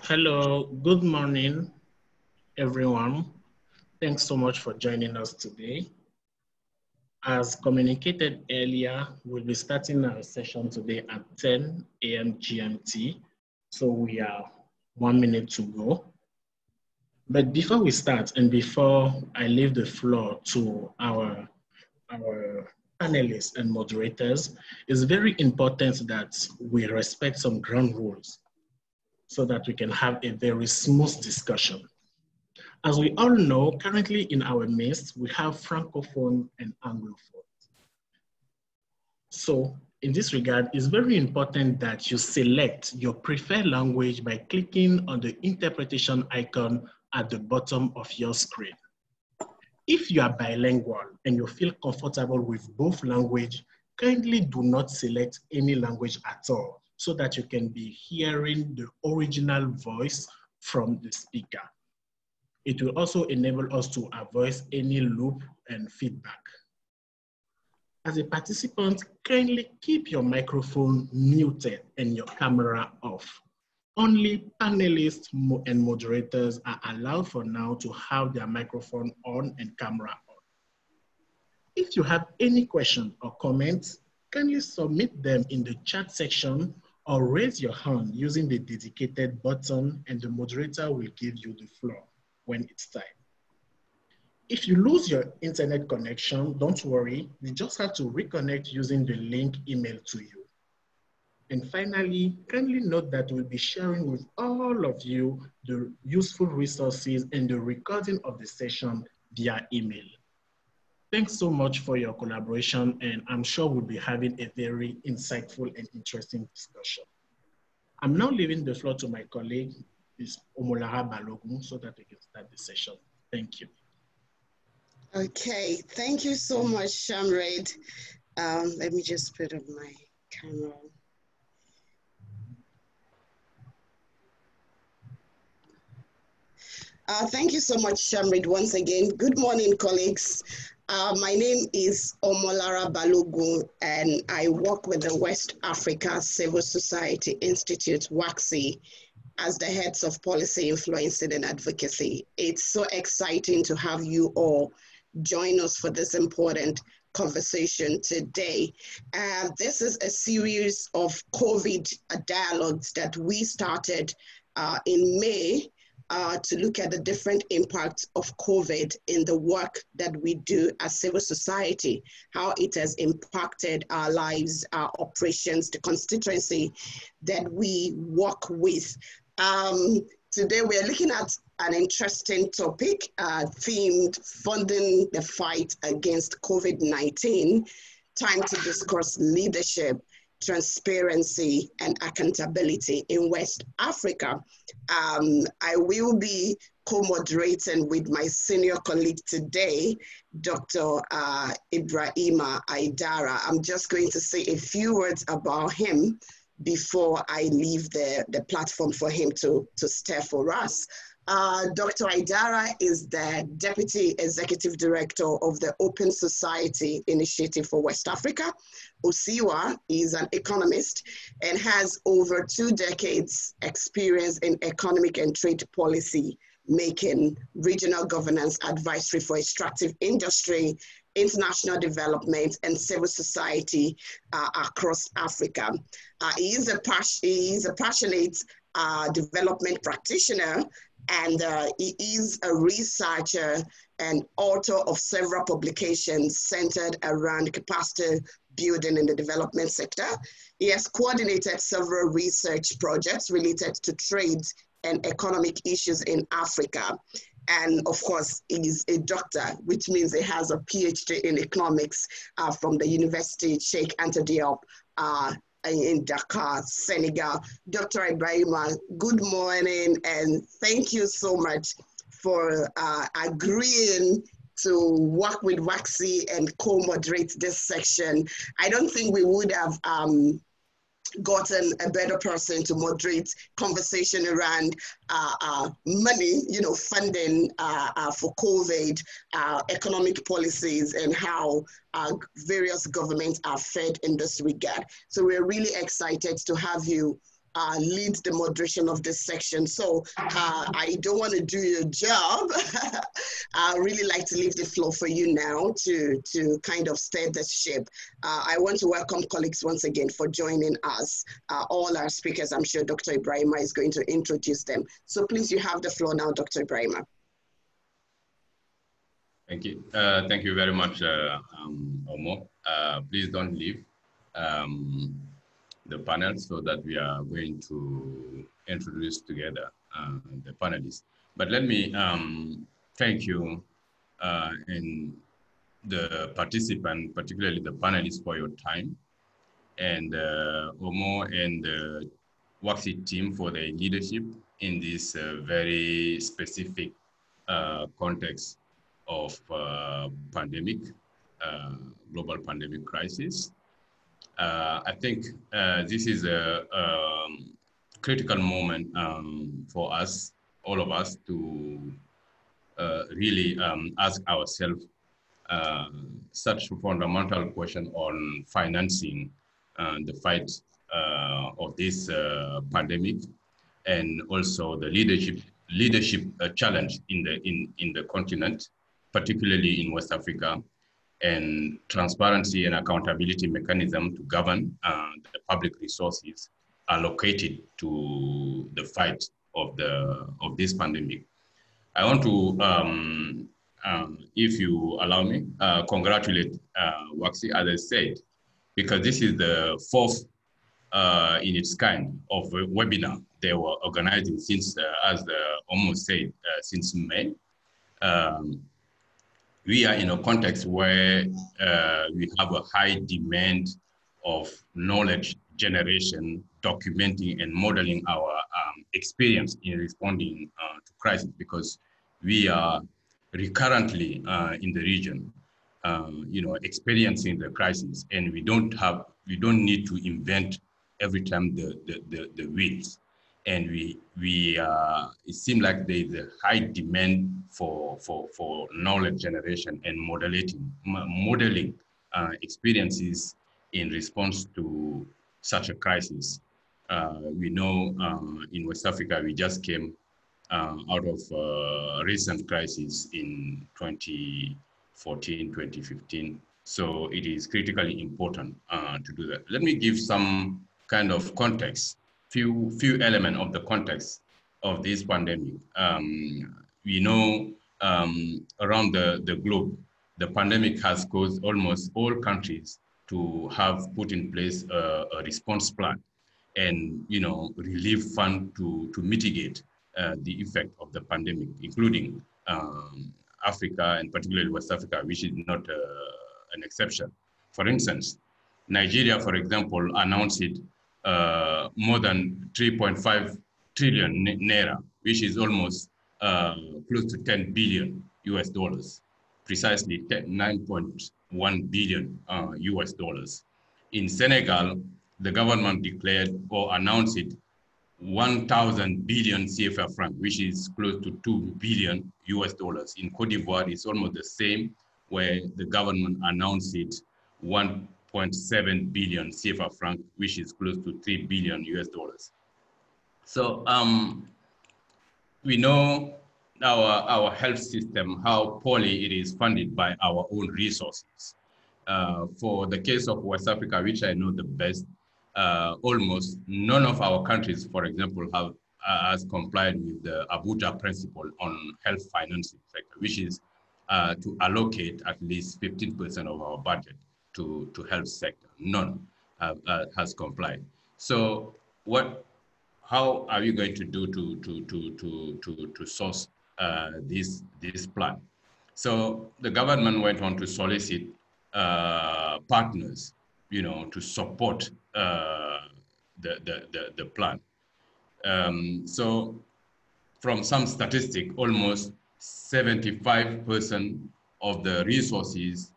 Hello, good morning, everyone. Thanks so much for joining us today. As communicated earlier, we'll be starting our session today at 10 a.m. GMT. So we are 1 minute to go. But before we start and before I leave the floor to our panelists and moderators, it's very important that we respect some ground rules so that we can have a very smooth discussion. As we all know, currently in our midst, we have Francophone and Anglophone. So in this regard, it's very important that you select your preferred language by clicking on the interpretation icon at the bottom of your screen. If you are bilingual and you feel comfortable with both language, kindly do not select any language at all so that you can be hearing the original voice from the speaker. It will also enable us to avoid any loop and feedback. As a participant, kindly keep your microphone muted and your camera off. Only panelists and moderators are allowed for now to have their microphone on and camera on. If you have any questions or comments, can you submit them in the chat section or raise your hand using the dedicated button and the moderator will give you the floor when it's time. If you lose your internet connection, don't worry, you just have to reconnect using the link emailed to you. And finally, kindly note that we'll be sharing with all of you the useful resources and the recording of the session via email. Thanks so much for your collaboration, and I'm sure we'll be having a very insightful and interesting discussion. I'm now leaving the floor to my colleague, Ms. Omolara Balogun, so that we can start the session. Thank you. Okay, thank you so much, Shamred. Let me just put up my camera. Thank you so much, Shamred, once again. Good morning, colleagues. My name is Omolara Balogun, and I work with the West Africa Civil Society Institute, WACSI, as the heads of policy influencing and advocacy. It's so exciting to have you all join us for this important conversation today. This is a series of COVID dialogues that we started in May to look at the different impacts of COVID in the work that we do as civil society, how it has impacted our lives, our operations, the constituency that we work with. Today we are looking at an interesting topic themed Funding the Fight Against COVID-19, time to discuss leadership, transparency, and accountability in West Africa. I will be co-moderating with my senior colleague today, Dr. Ibrahima Aidara. I'm just going to say a few words about him before I leave the platform for him to steer for us. Dr. Aidara is the Deputy Executive Director of the Open Society Initiative for West Africa. OSIWA is an economist and has over 2 decades experience in economic and trade policy making, regional governance advisory for extractive industry, international development, and civil society across Africa. He is a passionate development practitioner, and he is a researcher and author of several publications centered around capacity building in the development sector. He has coordinated several research projects related to trade and economic issues in Africa. And of course, he's a doctor, which means he has a PhD in economics from the University Sheikh Anta Diop in Dakar, Senegal. Dr. Ibrahima, good morning, and thank you so much for agreeing to work with WACSI and co-moderate this section. I don't think we would have gotten a better person to moderate conversation around money, funding for COVID, economic policies, and how various governments are fed in this regard. So we're really excited to have you lead the moderation of this section. So I don't want to do your job. I really like to leave the floor for you now to kind of steer the ship. I want to welcome colleagues once again for joining us. All our speakers, I'm sure Dr. Ibrahima is going to introduce them. So please, you have the floor now, Dr. Ibrahima. Thank you. Thank you very much, Omo. Please don't leave the panel so that we are going to introduce together the panelists. But let me thank you and the participant, particularly the panelists, for your time, and Omo and the WACSI team for their leadership in this very specific context of pandemic, global pandemic crisis. I think this is a critical moment for us, all of us, to really ask ourselves such a fundamental question on financing the fight of this pandemic, and also the leadership challenge in the continent, particularly in West Africa, and transparency and accountability mechanism to govern the public resources allocated to the fight of this pandemic. I want to, if you allow me, congratulate WACSI, as I said, because this is the fourth in its kind of webinar they were organizing since, as almost said, since May. We are in a context where we have a high demand of knowledge generation, documenting and modeling our experience in responding to crisis, because we are recurrently in the region, experiencing the crisis, and we don't need to invent every time the wheels. And it seems like there is a high demand for knowledge generation and modeling experiences in response to such a crisis. We know in West Africa, we just came out of a recent crisis in 2014, 2015. So it is critically important to do that. Let me give some kind of context, few elements of the context of this pandemic. We know around the globe, the pandemic has caused almost all countries to have put in place a response plan and relief fund to mitigate the effect of the pandemic, including Africa and particularly West Africa, which is not an exception. For instance, Nigeria, for example, announced more than 3.5 trillion naira, which is almost close to 10 billion US dollars, precisely 9.1 billion US dollars. In Senegal, the government declared or announced 1,000 billion CFA franc, which is close to 2 billion US dollars. In Cote d'Ivoire, it's almost the same, where the government announced 1.7 billion CFA franc, which is close to 3 billion US dollars. So we know our health system, how poorly it is funded by our own resources. For the case of West Africa, which I know the best, almost none of our countries, for example, has complied with the Abuja principle on health financing sector, which is to allocate at least 15% of our budget to health sector. None has complied. So how are we going to do to source this plan? So the government went on to solicit partners, to support the plan. So from some statistic, almost 75% of the resources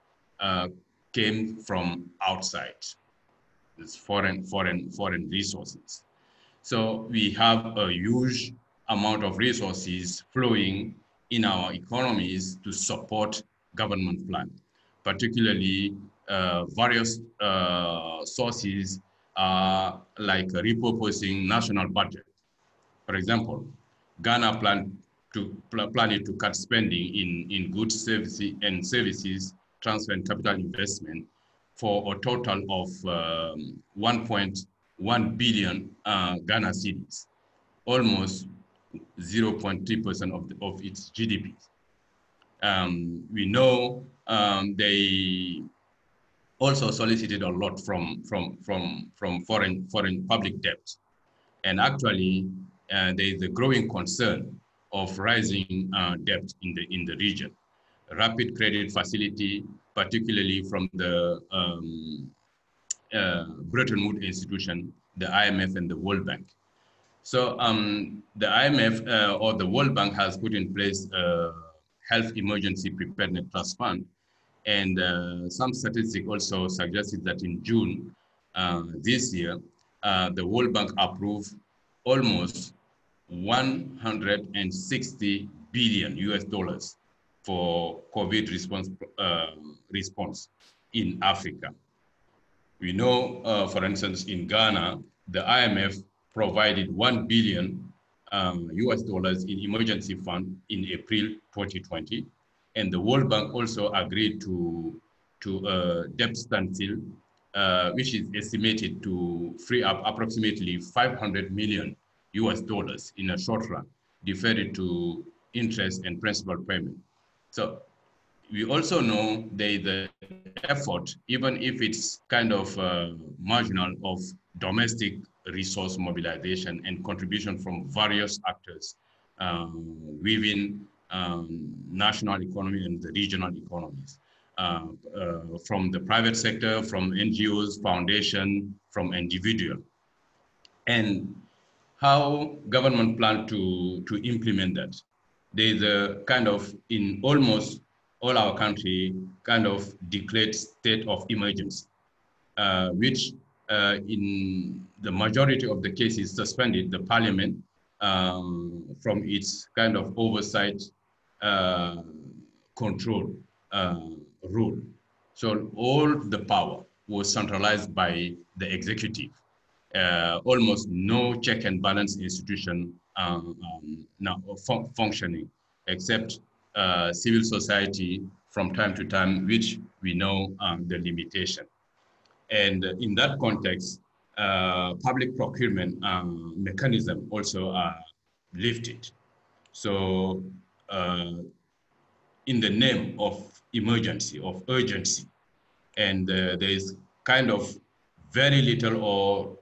came from outside. It's foreign resources. So we have a huge amount of resources flowing in our economies to support government plan, particularly various sources like repurposing national budget. For example, Ghana planning to cut spending in goods, services, transfer and capital investment for a total of 1.1 billion Ghana cedis, almost 0.3% of its GDP. We know they also solicited a lot from foreign public debt, and actually there is a growing concern of rising debt in the region. Rapid credit facility, particularly from the Bretton Woods institution, the IMF and the World Bank. So the IMF or the World Bank has put in place a health emergency preparedness trust fund. And some statistics also suggested that in June this year, the World Bank approved almost 160 billion US dollars for COVID response in Africa. We know, for instance, in Ghana, the IMF provided 1 billion US dollars in emergency fund in April 2020. And the World Bank also agreed to a debt standstill, which is estimated to free up approximately 500 million US dollars in a short run, deferred to interest and principal payment. So we also know there is an effort, even if it's kind of marginal, of domestic resource mobilization and contribution from various actors within national economy and the regional economies, from the private sector, from NGOs, foundation, from individual. And how government plan to implement that? There's a kind of, in almost all our country, kind of declared state of emergency, which in the majority of the cases suspended the parliament from its kind of oversight control rule. So all the power was centralized by the executive. Almost no check and balance institution now functioning, except civil society from time to time, which we know the limitation. And in that context, public procurement mechanism also are lifted. So in the name of emergency, of urgency, and there is kind of very little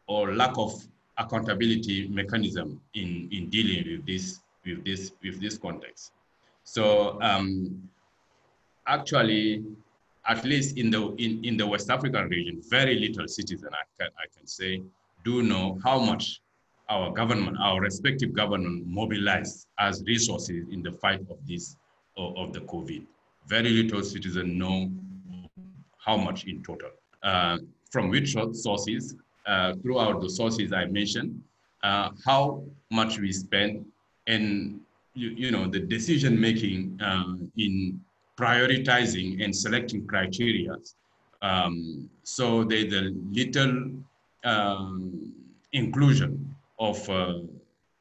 or lack of accountability mechanism in dealing with this context. So actually, at least in the West African region, very little citizen, I can say, do know how much our government, our respective government, mobilized as resources in the fight of the COVID. Very little citizen know how much in total. From which sources, throughout the sources I mentioned, how much we spend, and you know, the decision making in prioritizing and selecting criteria. So there's a little inclusion of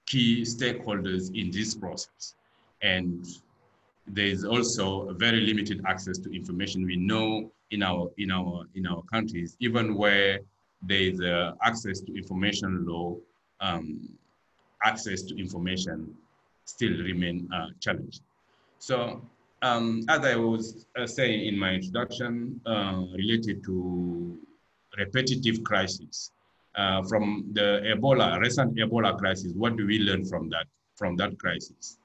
key stakeholders in this process. And there's also a very limited access to information. We know in our countries, even where there's access to information law, access to information still remain challenged. So as I was saying in my introduction, related to repetitive crises, from the recent Ebola crisis, what do we learn from that crisis?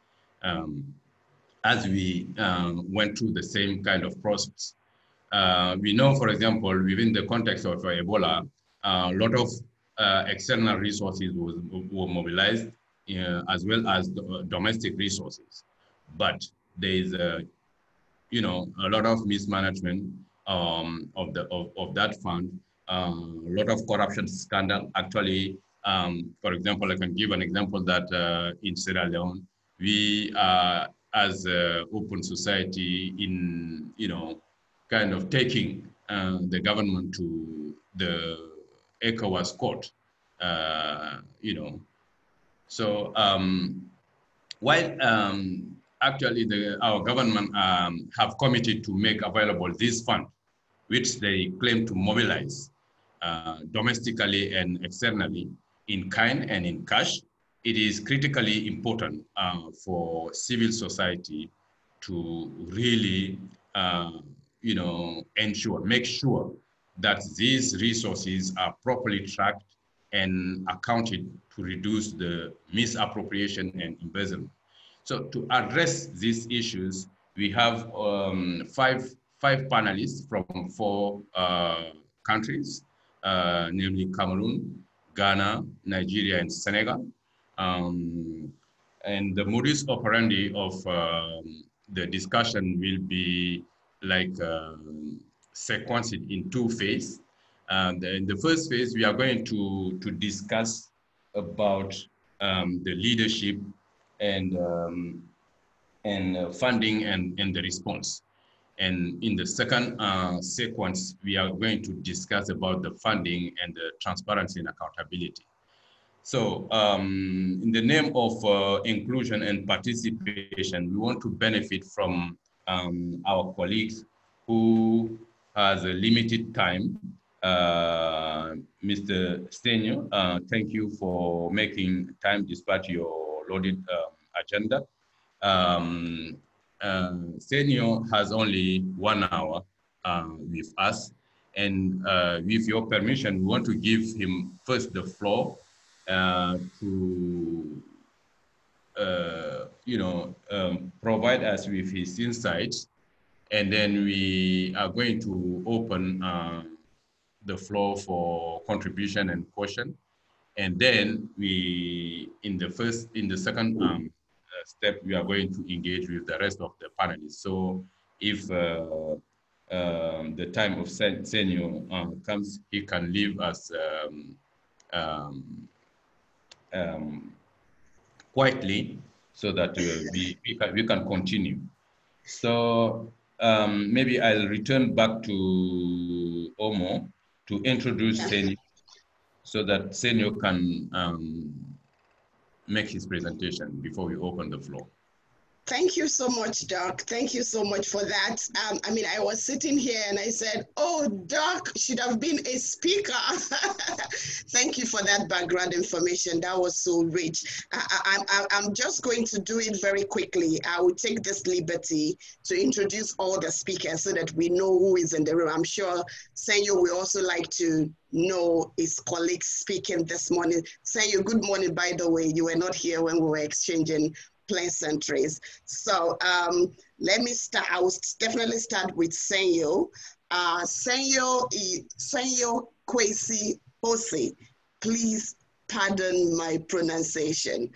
As we went through the same kind of process. We know, for example, within the context of Ebola, a lot of external resources were mobilized, as well as domestic resources. But there is a lot of mismanagement of that fund, a lot of corruption scandal. Actually, for example, I can give an example that in Sierra Leone, we as an open society in kind of taking the government to the ECOWAS court, you know. So while actually our government have committed to make available this fund, which they claim to mobilize domestically and externally in kind and in cash, it is critically important for civil society to really, you know, make sure that these resources are properly tracked and accounted to reduce the misappropriation and embezzlement. So to address these issues, we have five panelists from 4 countries, namely Cameroon, Ghana, Nigeria, and Senegal. And the modus operandi of the discussion will be like sequenced in 2 phases. In the first phase, we are going to discuss about the leadership and funding and the response. And in the second sequence, we are going to discuss about the funding and the transparency and accountability. So in the name of inclusion and participation, we want to benefit from our colleagues who has a limited time. Mr. Stenio, thank you for making time despite your loaded agenda. Stenio has only 1 hour with us, and with your permission, we want to give him first the floor to you know, provide us with his insights, and then we are going to open the floor for contribution and question, and then in the second step, we are going to engage with the rest of the panelists. So if the time of Senio comes, he can leave us quietly so that we can continue. So maybe I'll return back to Omo to introduce Senio so that Senio can make his presentation before we open the floor. Thank you so much, Doc. Thank you so much for that. I mean, I was sitting here and I said, oh, Doc should have been a speaker. Thank you for that background information. That was so rich. I'm just going to do it very quickly. I will take this liberty to introduce all the speakers so that we know who is in the room. I'm sure Senyo will also like to know his colleagues speaking this morning. Senyo, good morning, by the way. You were not here when we were exchanging pleasantries. So let me start. I will definitely start with Senyo. Senyo Kwesi Ose. Please pardon my pronunciation.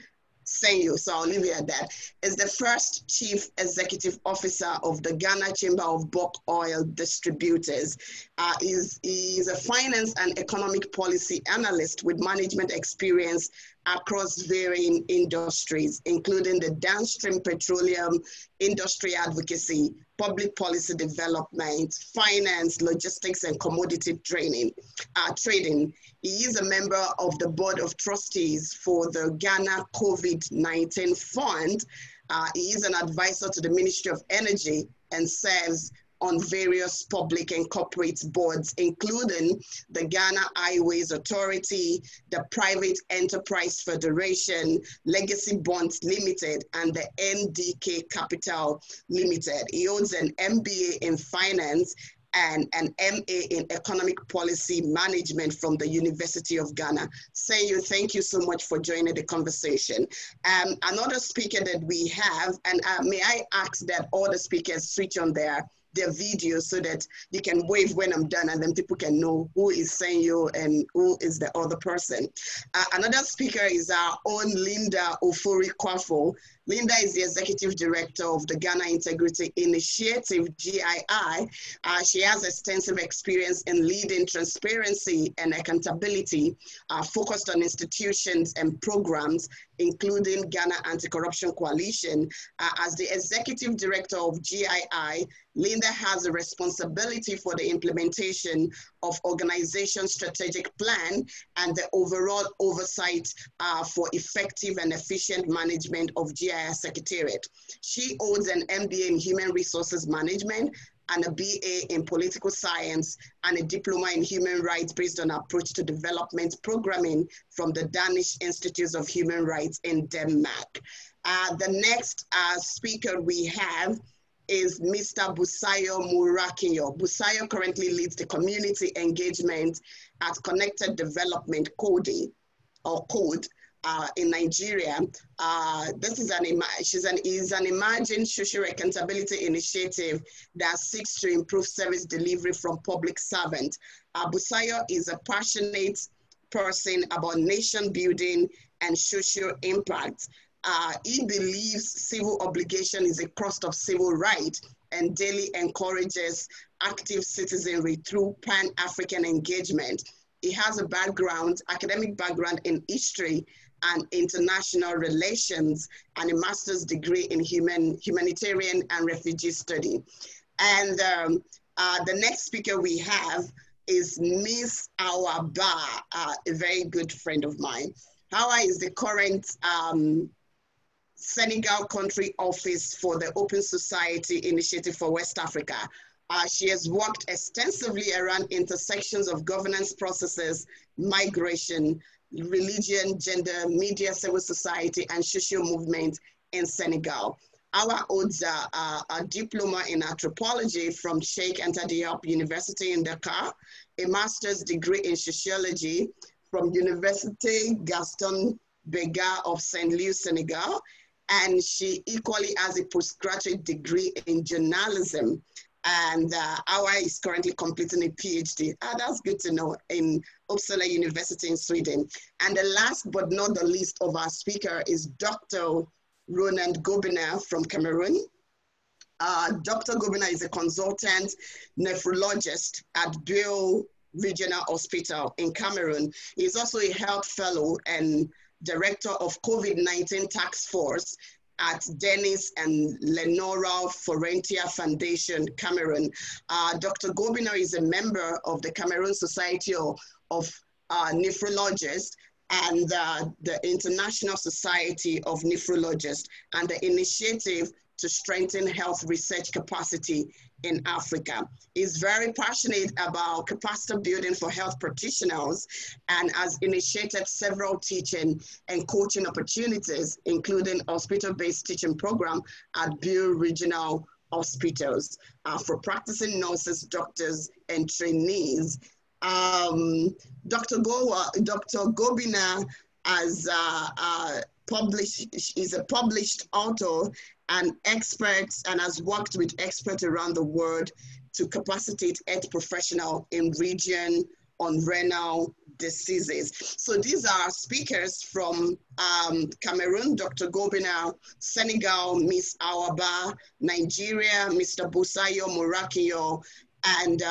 Senyo, so I'll leave it at that, is the first Chief Executive Officer of the Ghana Chamber of Bulk Oil Distributors. He is a finance and economic policy analyst with management experience across varying industries, including the downstream petroleum industry advocacy, public policy development, finance, logistics, and commodity trading. He is a member of the Board of Trustees for the Ghana COVID-19 Fund. He is an advisor to the Ministry of Energy and serves on various public and corporate boards, including the Ghana Highways Authority, the Private Enterprise Federation, Legacy Bonds Limited, and the NDK Capital Limited. He holds an MBA in finance and an MA in economic policy management from the University of Ghana. Senyo, thank you so much for joining the conversation. Another speaker that we have, and may I ask that all the speakers switch on their video so that you can wave when I'm done and then people can know who is Senyo and who is the other person. Another speaker is our own Linda Ofori Kwafo. Linda is the Executive Director of the Ghana Integrity Initiative, GII. She has extensive experience in leading transparency and accountability, focused on institutions and programs, including Ghana Anti-Corruption Coalition. As the Executive Director of GII, Linda has a responsibility for the implementation of organization strategic plan and the overall oversight for effective and efficient management of GII Secretariat. She holds an MBA in Human Resources Management and a BA in Political Science and a Diploma in Human Rights based on approach to development programming from the Danish Institute of Human Rights in Denmark. The next speaker we have is Mr. Busayo Murakinyo. Busayo currently leads the community engagement at Connected Development Code in Nigeria. This is an emerging social accountability initiative that seeks to improve service delivery from public servants. Busayo is a passionate person about nation building and social impact. He believes civil obligation is a cost of civil right and daily encourages active citizenry through Pan-African engagement. He has a academic background in history and international relations and a master's degree in humanitarian and refugee study. And the next speaker we have is Miss Awa Ba, a very good friend of mine. Awa is the current Senegal Country Office for the Open Society Initiative for West Africa. She has worked extensively around intersections of governance processes, migration, religion, gender, media, civil society, and social movement in Senegal. Awa holds a diploma in anthropology from Sheikh Anta Diop University in Dakar, a master's degree in sociology from Université Gaston Berger of Saint Louis, Senegal, and she equally has a postgraduate degree in journalism. And Awa is currently completing a PhD. That's good to know, in Uppsala University in Sweden. And the last but not the least of our speaker is Dr. Ronald Gobina from Cameroon. Dr. Gobina is a consultant nephrologist at Bill Regional Hospital in Cameroon. He's also a health fellow and director of COVID-19 task force at Dennis and Lenora Forentia Foundation, Cameroon. Dr. Gobina is a member of the Cameroon Society of Nephrologists and the International Society of Nephrologists, and the initiative to strengthen health research capacity in Africa. He's very passionate about capacity building for health practitioners and has initiated several teaching and coaching opportunities, including hospital-based teaching program at Bill Regional Hospitals for practicing nurses, doctors, and trainees. Dr. Gobina has is a published author and expert, and has worked with experts around the world to capacitate health professionals in region on renal diseases. So these are speakers from Cameroon, Dr. Gobina, Senegal, Miss Awaba, Nigeria, Mr. Busayo Murakinyo, and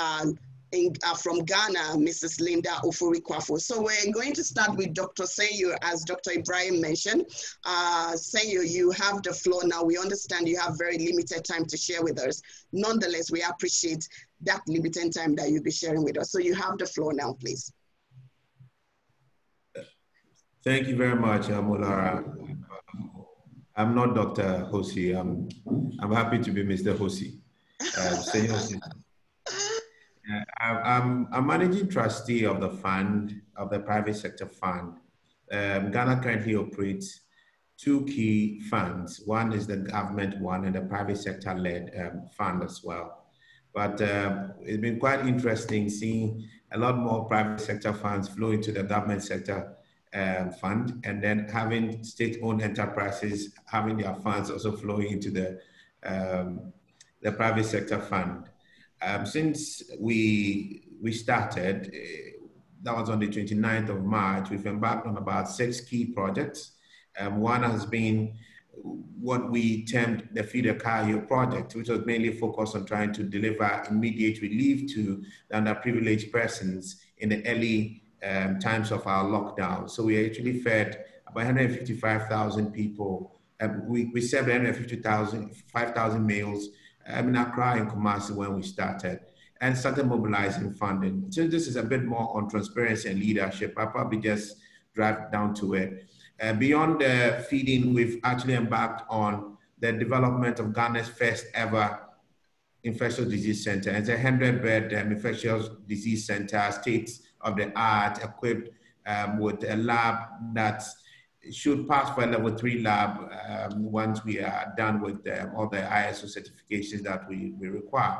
from Ghana, Mrs. Linda Ofori-Kwafo. So we're going to start with Dr. Senyo, as Dr. Ibrahim mentioned. Senyo, you have the floor now. We understand you have very limited time to share with us. Nonetheless, we appreciate that limited time that you'll be sharing with us. So you have the floor now, please. Thank you very much, Molara. I'm not Dr. Hosi. I'm happy to be Mr. Hosi. Senyo. I'm managing trustee of the fund, of the private sector fund. Ghana currently operates two key funds. One is the government one and the private sector led fund as well. But it's been quite interesting seeing a lot more private sector funds flow into the government sector fund, and then having state-owned enterprises having their funds also flowing into the private sector fund. Since we started, that was on the 29th of March, we've embarked on about 6 key projects. One has been what we termed the Feed a Car project, which was mainly focused on trying to deliver immediate relief to the underprivileged persons in the early times of our lockdown. So we actually fed about 155,000 people. We served 5,000 meals in Accra and Kumasi when we started, and started mobilizing funding. So this is a bit more on transparency and leadership. I'll probably just drive down to it. Beyond the feeding, we've actually embarked on the development of Ghana's first ever infectious disease center. It's a 100-bed infectious disease center, state-of-the-art, equipped with a lab that should pass for a level 3 lab once we are done with all the ISO certifications that we require.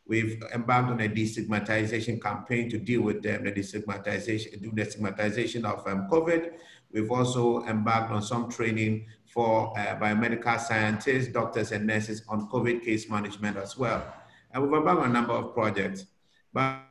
We've embarked on a destigmatization campaign to deal with the destigmatization of COVID. We've also embarked on some training for biomedical scientists, doctors, and nurses on COVID case management as well. And we've embarked on a number of projects. But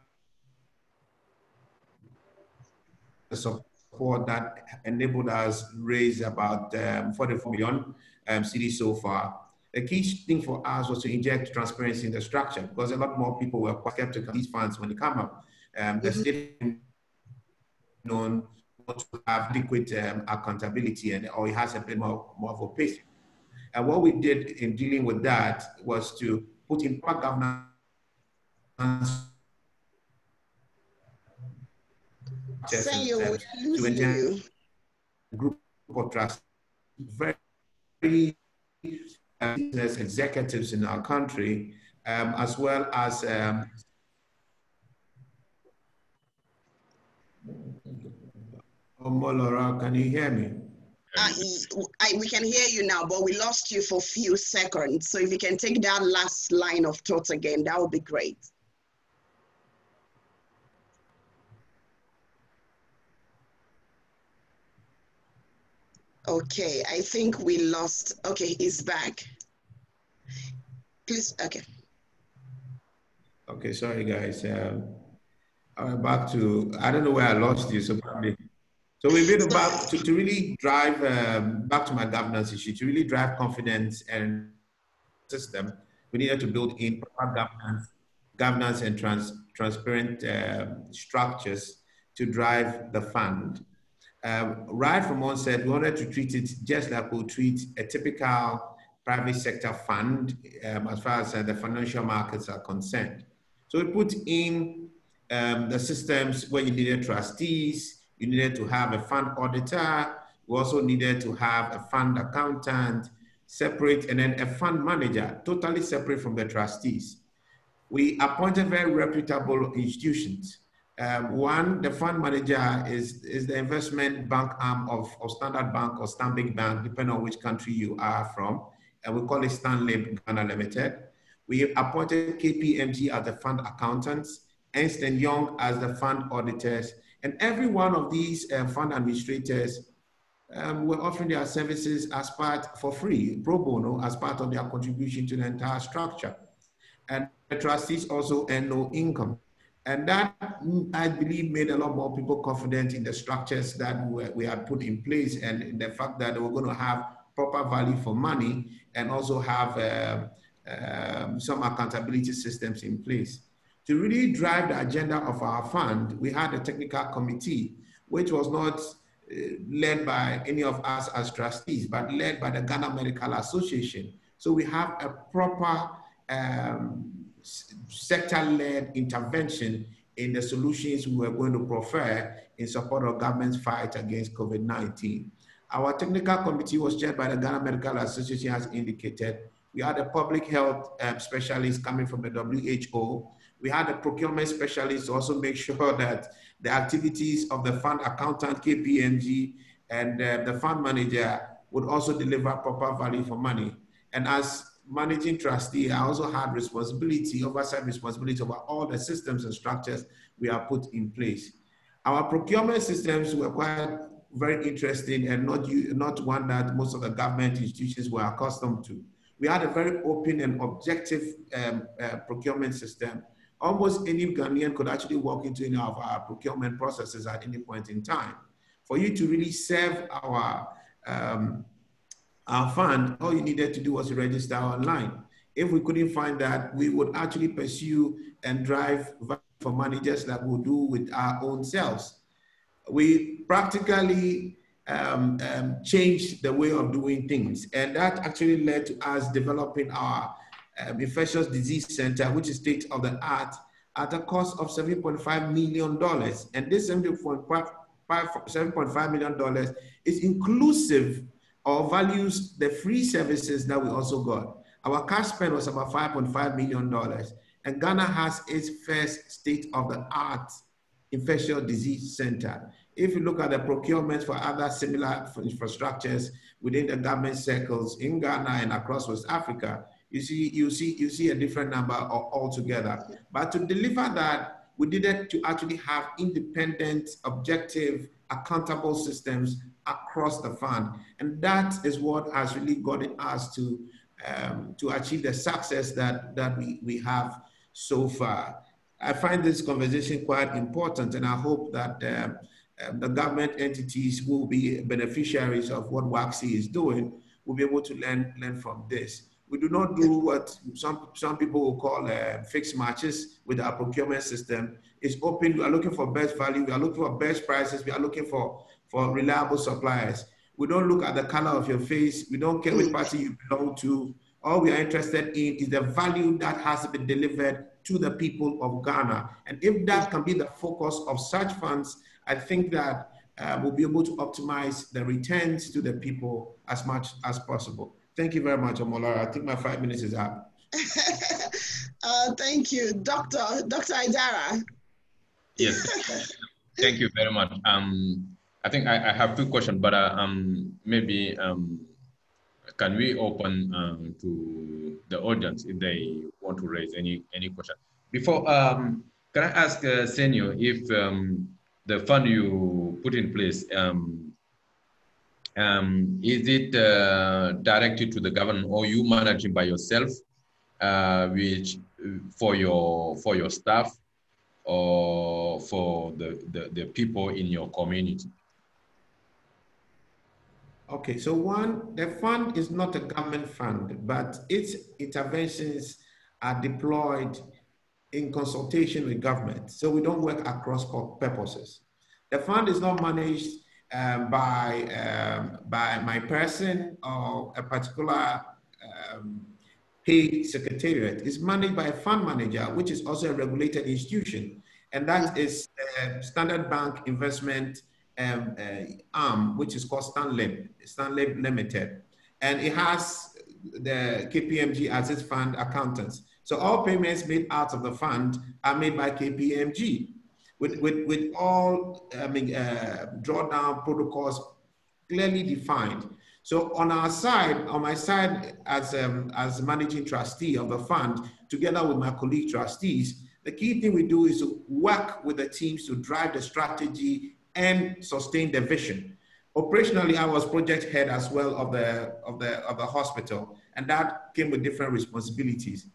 the support that enabled us raise about 44 million cedis so far. The key thing for us was to inject transparency in the structure, because a lot more people were quite skeptical of these funds when they come up. The state known to have adequate accountability, or it has a bit more of a pace. And what we did in dealing with that was to put in proper governance to engage a group of trusts, very business executives in our country, as well as Laura, can you hear me? We can hear you now, but we lost you for a few seconds. So if you can take that last line of thought again, that would be great. Okay, I think we lost. Okay, he's back. Please, okay. Okay, sorry guys. I'm back to, I don't know where I lost you, so probably. So we've been about to really drive, back to my governance issue, to really drive confidence and system, we needed to build in proper governance and transparent structures to drive the fund. Right from onset, we wanted to treat it just like we treat a typical private sector fund as far as the financial markets are concerned. So we put in the systems where you needed trustees, you needed to have a fund auditor, we also needed to have a fund accountant, separate, and then a fund manager, totally separate from the trustees. We appointed very reputable institutions. One, the fund manager is the investment bank arm of Standard Bank or Stanbic Bank, depending on which country you are from, and we call it Stanlib Ghana Limited. We appointed KPMG as the fund accountants, Ernst & Young as the fund auditors, and every one of these fund administrators were offering their services as part for free, pro bono, as part of their contribution to the entire structure. And the trustees also earn no income. And that, I believe, made a lot more people confident in the structures that we had put in place, and in the fact that they were going to have proper value for money and also have some accountability systems in place. To really drive the agenda of our fund, we had a technical committee, which was not led by any of us as trustees, but led by the Ghana Medical Association. So we have a proper sector-led intervention in the solutions we were going to prefer in support of government's fight against COVID-19. Our technical committee was chaired by the Ghana Medical Association, as indicated. We had a public health specialist coming from the WHO. We had a procurement specialist to also make sure that the activities of the fund accountant, KPMG, and the fund manager would also deliver proper value for money. And as managing trustee, I also had responsibility, oversight responsibility over all the systems and structures we have put in place. Our procurement systems were quite very interesting and not one that most of the government institutions were accustomed to. We had a very open and objective procurement system. Almost any Ghanaian could actually walk into any of our procurement processes at any point in time. For you to really serve our our fund, all you needed to do was to register online. If we couldn't find that, we would actually pursue and drive for money just like we'll do with our own selves. We practically changed the way of doing things. And that actually led to us developing our infectious disease center, which is state of the art, at a cost of $7.5 million. And this $7.5 million is inclusive or values the free services that we also got. Our cash spend was about $5.5 million. And Ghana has its first state of the art infectious disease center. If you look at the procurements for other similar infrastructures within the government circles in Ghana and across West Africa, you see a different number altogether. But to deliver that, we needed to actually have independent, objective, accountable systems across the fund. And that is what has really gotten us to achieve the success that we have so far. I find this conversation quite important, and I hope that the government entities who will be beneficiaries of what WACC is doing will be able to learn from this. We do not do what some people will call fixed matches with our procurement system. It's open. We are looking for best value. We are looking for best prices. We are looking for reliable suppliers. We don't look at the color of your face. We don't care which party you belong to. All we are interested in is the value that has been delivered to the people of Ghana. And if that can be the focus of such funds, I think that we'll be able to optimize the returns to the people as much as possible. Thank you very much, Omolara. I think my 5 minutes is up. Thank you. Dr. Idara. Yes, thank you very much. I think I have two questions, but maybe can we open to the audience if they want to raise any question? Before, can I ask Senio if the fund you put in place, is it directed to the government or you manage it by yourself, which for your staff or for the people in your community? Okay, so one, the fund is not a government fund, but its interventions are deployed in consultation with government. So we don't work across purposes. The fund is not managed by my person or a particular paid secretariat. It's managed by a fund manager, which is also a regulated institution. And that is Standard Bank Investment arm, which is called Stanlib Limited. And it has the KPMG as its fund accountants. So all payments made out of the fund are made by KPMG with all drawdown protocols clearly defined. So on our side, on my side as managing trustee of the fund, together with my colleague trustees, the key thing we do is to work with the teams to drive the strategy and sustain the vision. Operationally, I was project head as well of the hospital, and that came with different responsibilities.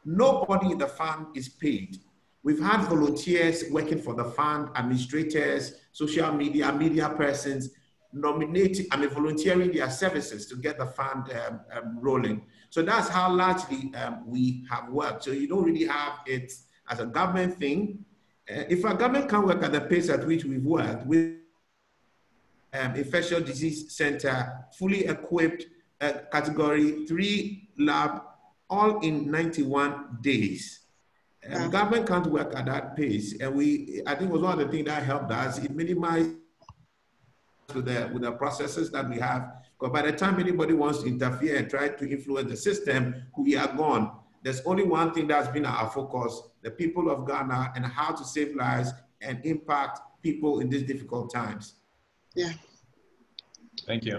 Nobody in the fund is paid. We've had volunteers working for the fund, administrators, social media persons, volunteering their services to get the fund rolling. So that's how largely we have worked. So you don't really have it as a government thing. If a government can work at the pace at which we've worked with infectious disease center, fully equipped, category 3 lab, all in 91 days. Government can't work at that pace. And I think it was one of the things that helped us. It minimized with the processes that we have. Because by the time anybody wants to interfere and try to influence the system, we are gone. There's only one thing that's been our focus, the people of Ghana and how to save lives and impact people in these difficult times. Yeah. Thank you.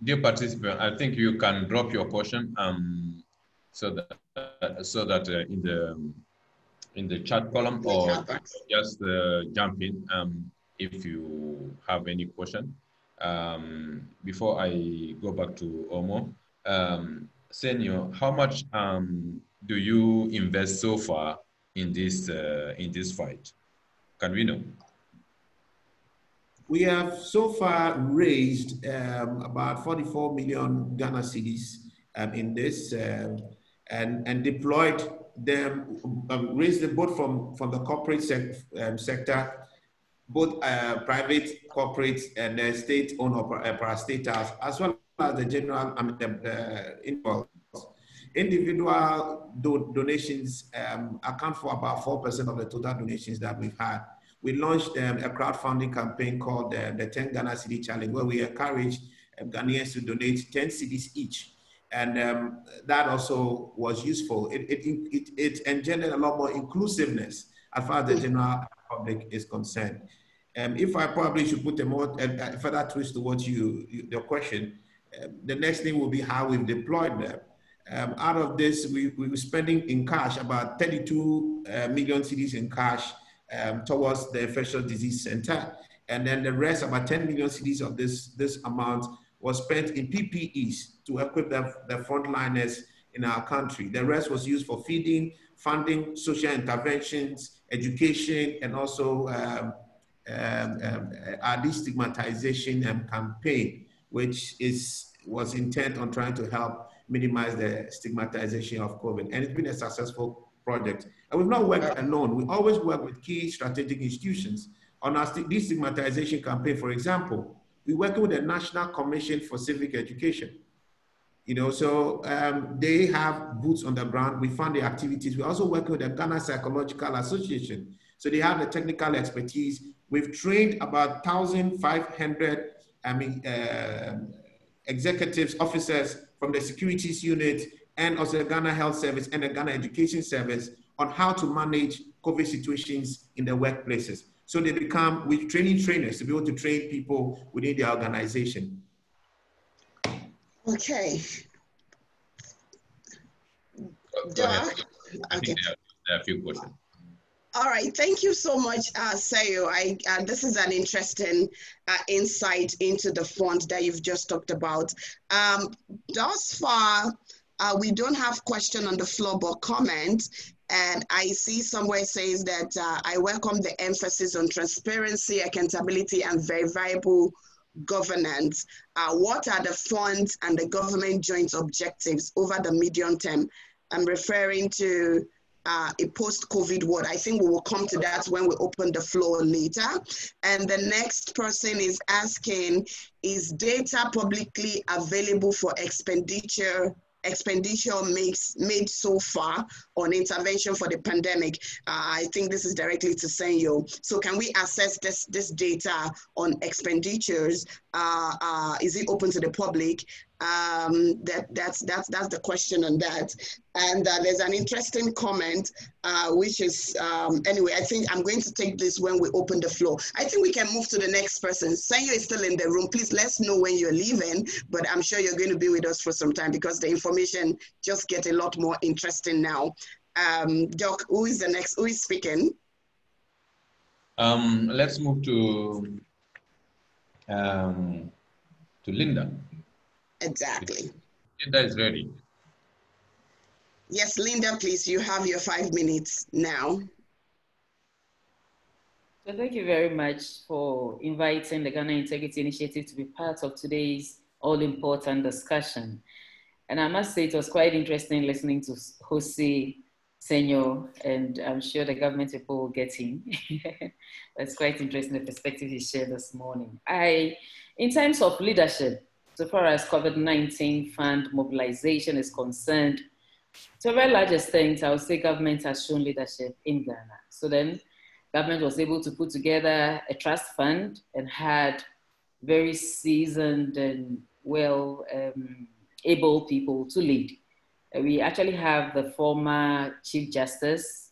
Dear participant, I think you can drop your question so that in the chat column or just jump in if you have any question. Before I go back to Omo, Senio, how much do you invest so far in this fight? Can we know? We have so far raised about 44 million Ghana cedis in this and deployed them, raised them both from the corporate sector, both private, corporate, and state-owned parastatals, as well as the general individual donations account for about 4% of the total donations that we've had. We launched a crowdfunding campaign called the 10 Ghana Cedi Challenge, where we encourage Ghanaians to donate 10 cedis each. And that also was useful. It engendered a lot more inclusiveness as far as the general public is concerned. If I probably should put a more further twist to what your question, the next thing will be how we've deployed them. Out of this, we were spending in cash about 32 million cedis in cash towards the infectious disease center. And then the rest, about 10 million cedis of this amount, was spent in PPEs to equip the frontliners in our country. The rest was used for feeding, funding, social interventions, education, and also our destigmatization campaign, which was intent on trying to help minimize the stigmatization of COVID. And it's been a successful project. And we've not worked alone. We always work with key strategic institutions. On our destigmatization campaign, for example, we're working with the National Commission for Civic Education. So they have boots on the ground. We fund the activities. We're also working with the Ghana Psychological Association. So they have the technical expertise. We've trained about 1,500 executives, officers from the securities unit and also the Ghana Health Service and the Ghana Education Service on how to manage COVID situations in the workplaces. So they become, we're training trainers to be able to train people within the organization. Okay. Doc? I think there are a few questions. All right, thank you so much, Sayo. This is an interesting insight into the fund that you've just talked about. Thus far, we don't have question on the floor, but comment. And I see somewhere it says that I welcome the emphasis on transparency, accountability, and verifiable governance. What are the funds and the government joint objectives over the medium term? I'm referring to a post-COVID world. I think we will come to that when we open the floor later. And the next person is asking, is data publicly available for expenditure made so far on intervention for the pandemic? I think this is directly to Senyo. So can we access this data on expenditures? Is it open to the public? That's the question on that. And there's an interesting comment, which is, anyway, I think I'm going to take this when we open the floor. I think we can move to the next person. Senyo is still in the room. Please let us know when you're leaving, but I'm sure you're going to be with us for some time because the information just gets a lot more interesting now. Doc, who is the next? Who is speaking? Let's move to Linda. Exactly. Linda is ready. Yes, Linda, please, you have your 5 minutes now. So thank you very much for inviting the Ghana Integrity Initiative to be part of today's all-important discussion. And I must say it was quite interesting listening to Jose, Senyo, and I'm sure the government people will get him. That's quite interesting, the perspective he shared this morning. In terms of leadership, so far as COVID-19 fund mobilization is concerned, to a very large extent, I would say government has shown leadership in Ghana. So then government was able to put together a trust fund and had very seasoned and well able people to lead. We actually have the former Chief Justice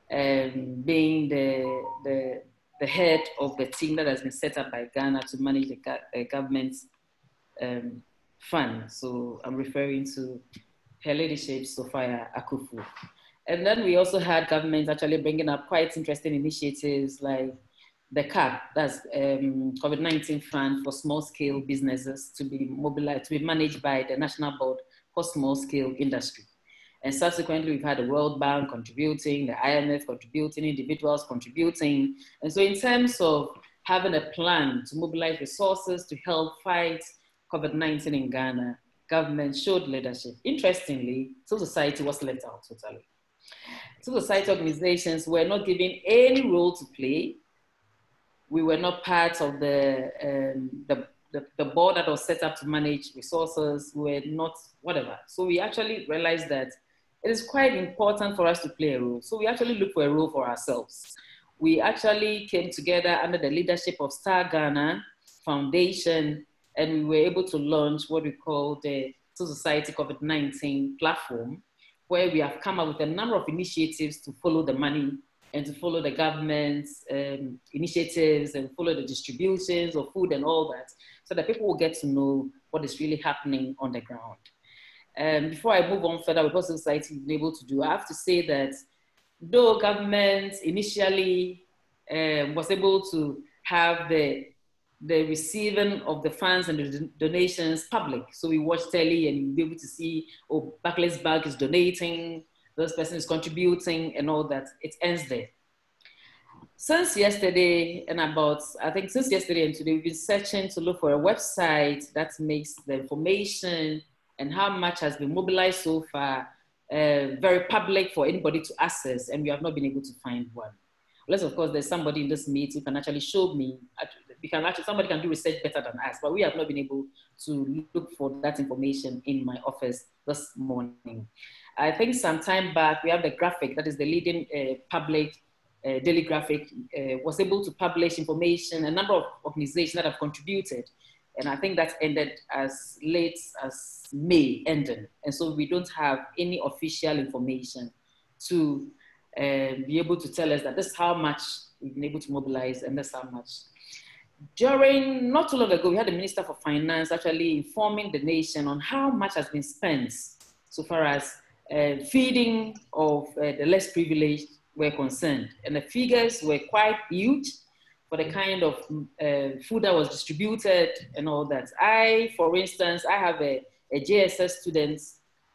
being the head of the team that has been set up by Ghana to manage the government's fund. So I'm referring to her leadership, Sophia Akufu. And then we also had government actually bringing up quite interesting initiatives like the CAP, that's COVID-19 fund for small scale businesses to be mobilized, to be managed by the National Board for Small Scale Industry. And subsequently, we've had the World Bank contributing, the IMF contributing, individuals contributing. And so in terms of having a plan to mobilize resources to help fight COVID-19 in Ghana, government showed leadership. Interestingly, civil society was left out totally. Civil society organizations were not given any role to play. We were not part of the board that was set up to manage resources. We were not whatever. So we actually realized that it is quite important for us to play a role. So we actually looked for a role for ourselves. We actually came together under the leadership of Star Ghana Foundation, and we were able to launch what we call the Civil Society COVID-19 platform, where we have come up with a number of initiatives to follow the money and to follow the government's initiatives and follow the distributions of food and all that, so that people will get to know what is really happening on the ground. Before I move on further with what society has been able to do, I have to say that though government initially was able to have the receiving of the funds and the donations public, so we watch telly and you'll be able to see, oh, Barclays Bank is donating, this person is contributing and all that, it ends there. Since yesterday since yesterday and today, we've been searching to look for a website that makes the information and how much has been mobilized so far very public for anybody to access, and we have not been able to find one. Unless, of course, there's somebody in this meet who can actually show me, somebody can do research better than us, but we have not been able to look for that information in my office this morning. I think some time back, we have the graphic, that is the leading public daily graphic, was able to publish information, a number of organizations that have contributed. And I think that ended as late as May ended. And so we don't have any official information to be able to tell us that this is how much we've been able to mobilize and this how much. During, not too long ago, we had the Minister for Finance actually informing the nation on how much has been spent so far as feeding of the less privileged were concerned. And the figures were quite huge for the kind of food that was distributed and all that. For instance, I have a JSS student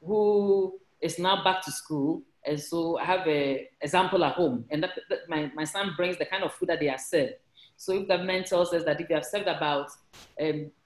who is now back to school. And so I have an example at home. And my son brings the kind of food that they are served. So if government tells us that if you have served about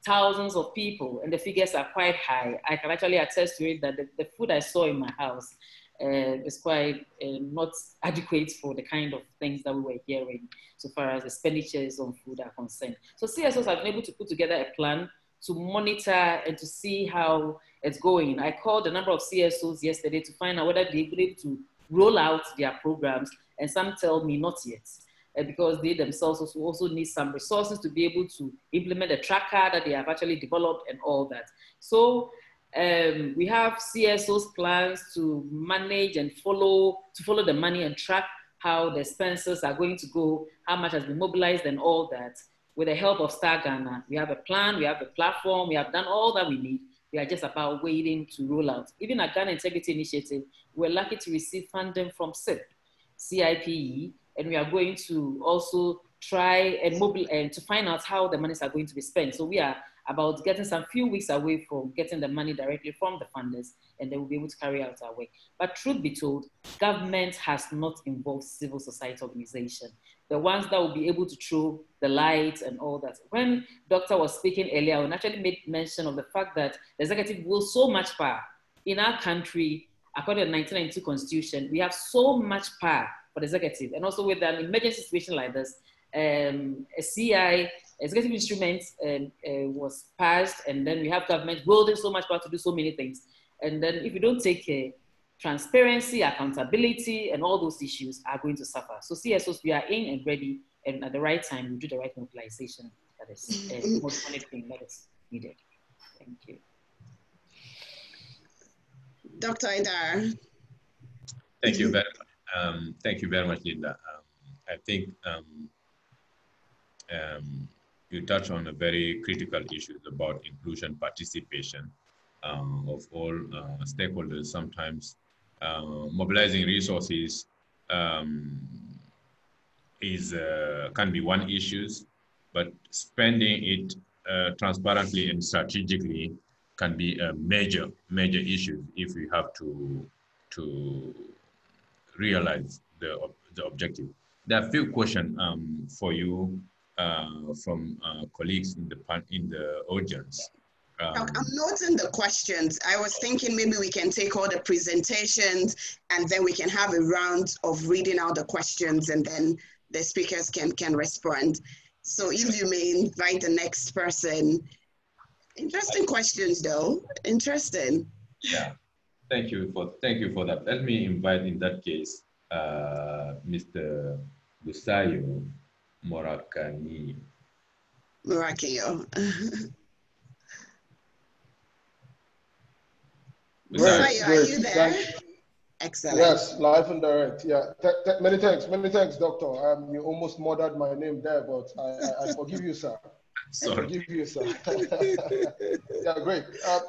thousands of people and the figures are quite high, I can actually attest to it that the food I saw in my house is quite not adequate for the kind of things that we were hearing so far as expenditures on food are concerned. So CSOs have been able to put together a plan to monitor and to see how it's going. I called a number of CSOs yesterday to find out whether they've been able to roll out their programs, and some tell me not yet. Because they themselves also need some resources to be able to implement a tracker that they have actually developed and all that. So we have CSO's plans to manage and follow the money and track how the expenses are going to go, how much has been mobilized and all that. With the help of Star Ghana, we have a plan, we have a platform, we have done all that we need. We are just about waiting to roll out. Even at Ghana Integrity Initiative, we're lucky to receive funding from CIPE, and we are going to also try and to find out how the monies are going to be spent. So we are about getting some few weeks away from getting the money directly from the funders, and then we'll be able to carry out our work. But truth be told, government has not involved civil society organization, the ones that will be able to throw the light and all that. When Doctor was speaking earlier, I actually made mention of the fact that the executive wills so much power. In our country, according to the 1992 Constitution, we have so much power for the executive. And also with an emergency situation like this, a CI, executive instrument was passed, and then we have government wielding so much power to do so many things. And then if you don't take care, transparency, accountability, and all those issues are going to suffer. So CSOs, we are in and ready, and at the right time, we'll do the right mobilization that is most monitoring that is needed. Thank you. Dr. Idar. Thank you very much. Thank you very much, Linda. I think you touch on a very critical issues about inclusion, participation of all stakeholders. Sometimes mobilizing resources can be one issue, but spending it transparently and strategically can be a major issue if we have to realize the objective. There are a few questions for you, from colleagues in the audience. I'm noting the questions. I was thinking maybe we can take all the presentations and then we can have a round of reading out the questions and then the speakers can respond. So if you may invite the next person. Interesting questions though, interesting. Yeah, thank you for that. Let me invite in that case, Mr. Busayo Morakanyo. Great, are you there? Excellent. Yes, live and direct. Yeah, many thanks, Doctor. You almost murdered my name there, but I forgive you, sir. Sorry. I forgive you, sir. Yeah, great. I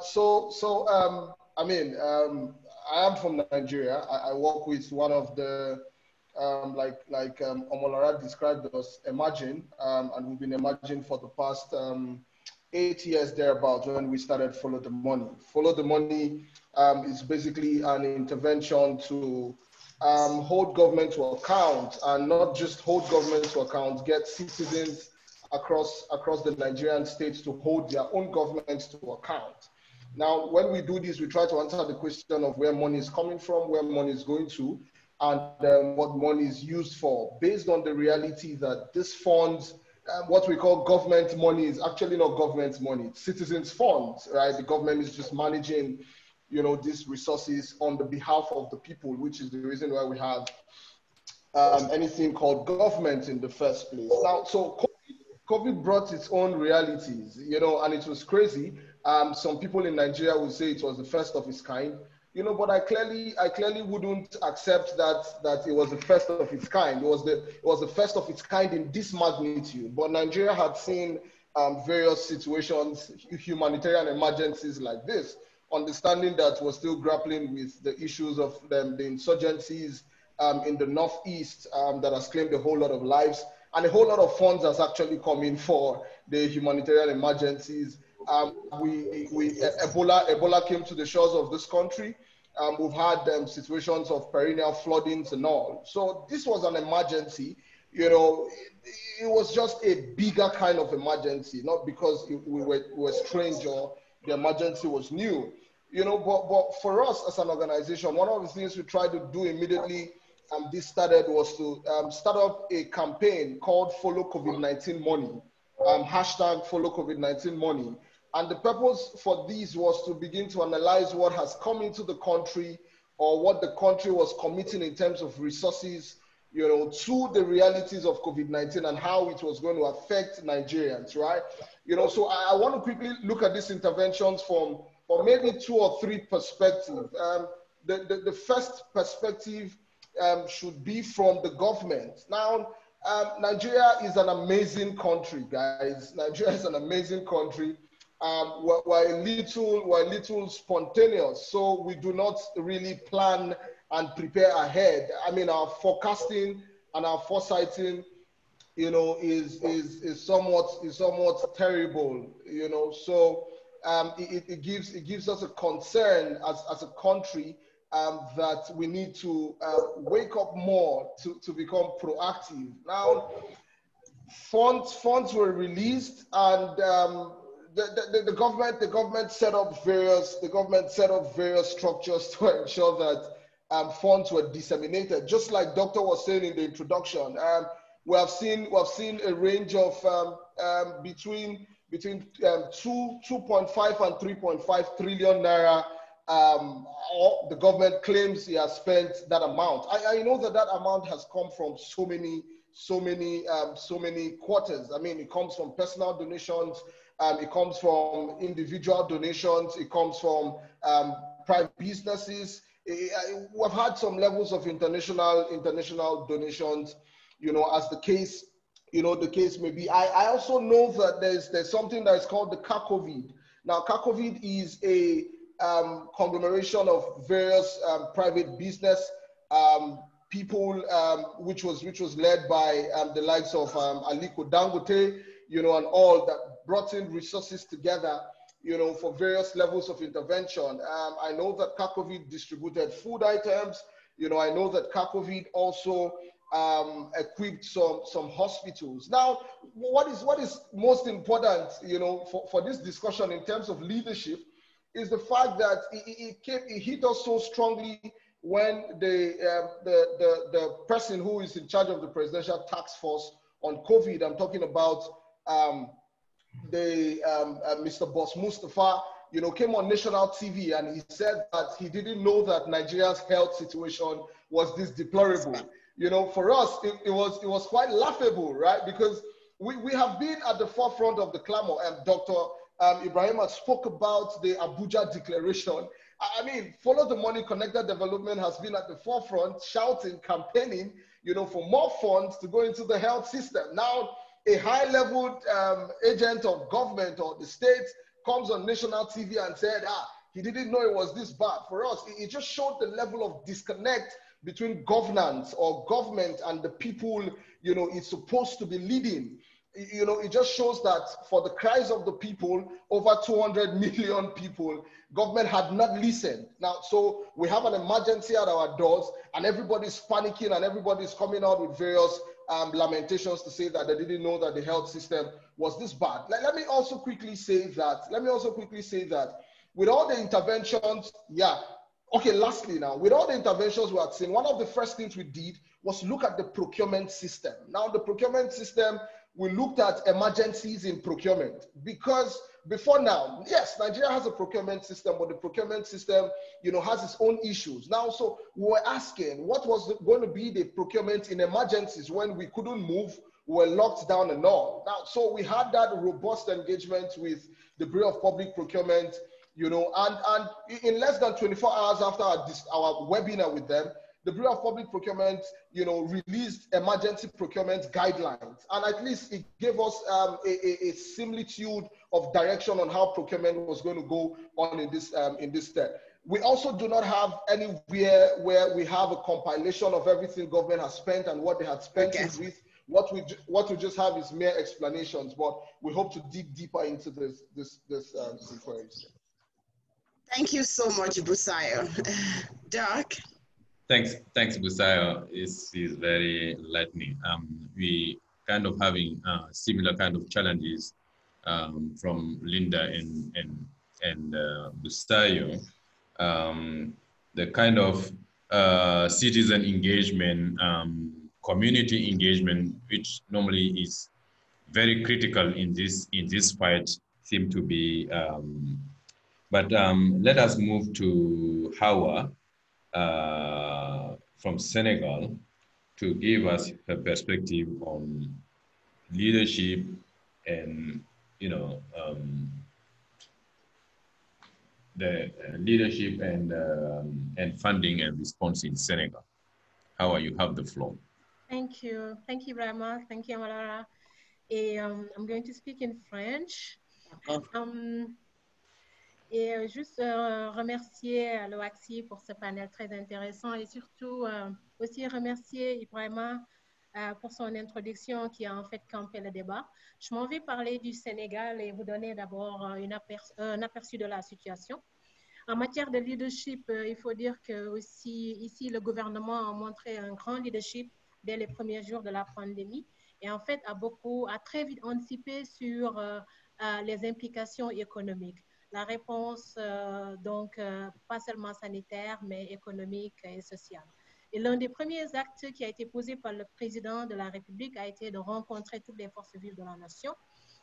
am from Nigeria. I work with one of the Omolara described us, emerging, and we've been emerging for the past 8 years thereabouts when we started Follow the Money. Follow the Money is basically an intervention to hold government to account, and not just hold government to account, get citizens across the Nigerian states to hold their own governments to account. Now, when we do this, we try to answer the question of where money is coming from, where money is going to, and what money is used for, based on the reality that this funds, what we call government money, is actually not government money, it's citizens' funds, right? The government is just managing, these resources on the behalf of the people, which is the reason why we have anything called government in the first place. Now, so COVID brought its own realities, and it was crazy. Some people in Nigeria would say it was the first of its kind, but I clearly wouldn't accept that it was the first of its kind. It was the first of its kind in this magnitude. But Nigeria had seen various situations, humanitarian emergencies like this, understanding that we're still grappling with the issues of the insurgencies in the Northeast that has claimed a whole lot of lives. And a whole lot of funds has actually come in for the humanitarian emergencies. Ebola came to the shores of this country. We've had situations of perennial floodings and all. So this was an emergency. It was just a bigger kind of emergency, not because we were strange or the emergency was new. But for us as an organization, one of the things we tried to do immediately this started was to start up a campaign called Follow COVID-19 Money, hashtag Follow COVID-19 Money. And the purpose for this was to begin to analyze what has come into the country, or what the country was committing in terms of resources, to the realities of COVID-19 and how it was going to affect Nigerians, right? So I want to quickly look at these interventions from maybe 2 or 3 perspectives. The first perspective should be from the government. Now, Nigeria is an amazing country, guys. Nigeria is an amazing country. We're a little spontaneous, so we do not really plan and prepare ahead. I mean, our forecasting and our foresighting, is somewhat terrible. So it gives us a concern as a country. That we need to wake up more to become proactive. Now, funds were released, and the government set up various structures to ensure that funds were disseminated. Just like Doctor was saying in the introduction, we have seen a range of between 2.5 and 3.5 trillion naira. The government claims he has spent that amount. I know that amount has come from so many quarters. I mean, it comes from personal donations, it comes from individual donations, it comes from private businesses. We've had some levels of international donations, as the case may be. I also know that there's something that is called the CACOVID. Now, CACOVID is a conglomeration of various private business people, which was led by the likes of Aliko Dangote, and all that brought in resources together, for various levels of intervention. I know that CACOVID distributed food items. I know that CACOVID also equipped some hospitals. Now, what is most important, you know, for this discussion in terms of leadership is the fact that it hit us so strongly when the person who is in charge of the presidential task force on COVID, I'm talking about Mr. Boss Mustafa, you know, came on national TV and he said that he didn't know that Nigeria's health situation was this deplorable. You know, for us, it was quite laughable, right? Because we have been at the forefront of the clamor, and Dr. Ibrahima spoke about the Abuja Declaration. I mean, Follow the Money Connected Development has been at the forefront, shouting, campaigning, you know, for more funds to go into the health system. Now, a high-level agent of government or the state comes on national TV and said, he didn't know it was this bad. For us, it just showed the level of disconnect between governance or government and the people, you know, it's supposed to be leading. You know, it just shows that for the cries of the people, over 200 million people, government had not listened. Now, so we have an emergency at our doors and everybody's panicking and everybody's coming out with various lamentations to say that they didn't know that the health system was this bad. Let me also quickly say that with all the interventions, lastly now, with all the interventions we had seen, one of the first things we did was look at the procurement system. Now, the procurement system, we looked at emergencies in procurement because before now, yes, Nigeria has a procurement system, but the procurement system, you know, has its own issues. Now, so we were asking what was going to be the procurement in emergencies when we couldn't move, we were locked down and all. Now, so we had that robust engagement with the Bureau of Public Procurement, you know, and in less than 24 hours after our webinar with them, the Bureau of Public Procurement, you know, released emergency procurement guidelines. And at least it gave us a similitude of direction on how procurement was going to go on in this step. We also do not have anywhere where we have a compilation of everything government has spent and what they had spent it with. What we just have is mere explanations, but we hope to dig deeper into this inquiries. Thank you so much, Busayo. Doc? Thanks, Busayo. Is very enlightening. We kind of having similar kind of challenges from Linda and Busayo. The kind of citizen engagement, community engagement, which normally is very critical in this fight, seem to be. But let us move to Hawa from Senegal to give us her perspective on leadership and, you know, the leadership and funding and response in Senegal. Hawa, you have the floor. Thank you, Brahma. Thank you, Amalara. I'm going to speak in French. Et juste remercier l'OAXI pour ce panel très intéressant et surtout aussi remercier Ibrahima pour son introduction qui a en fait campé le débat. Je m'en vais parler du Sénégal et vous donner d'abord un aperçu de la situation. En matière de leadership, il faut dire que aussi ici le gouvernement a montré un grand leadership dès les premiers jours de la pandémie et en fait a très vite anticipé sur les implications économiques. La réponse, pas seulement sanitaire, mais économique et sociale. Et l'un des premiers actes qui a été posé par le président de la République a été de rencontrer toutes les forces vives de la nation,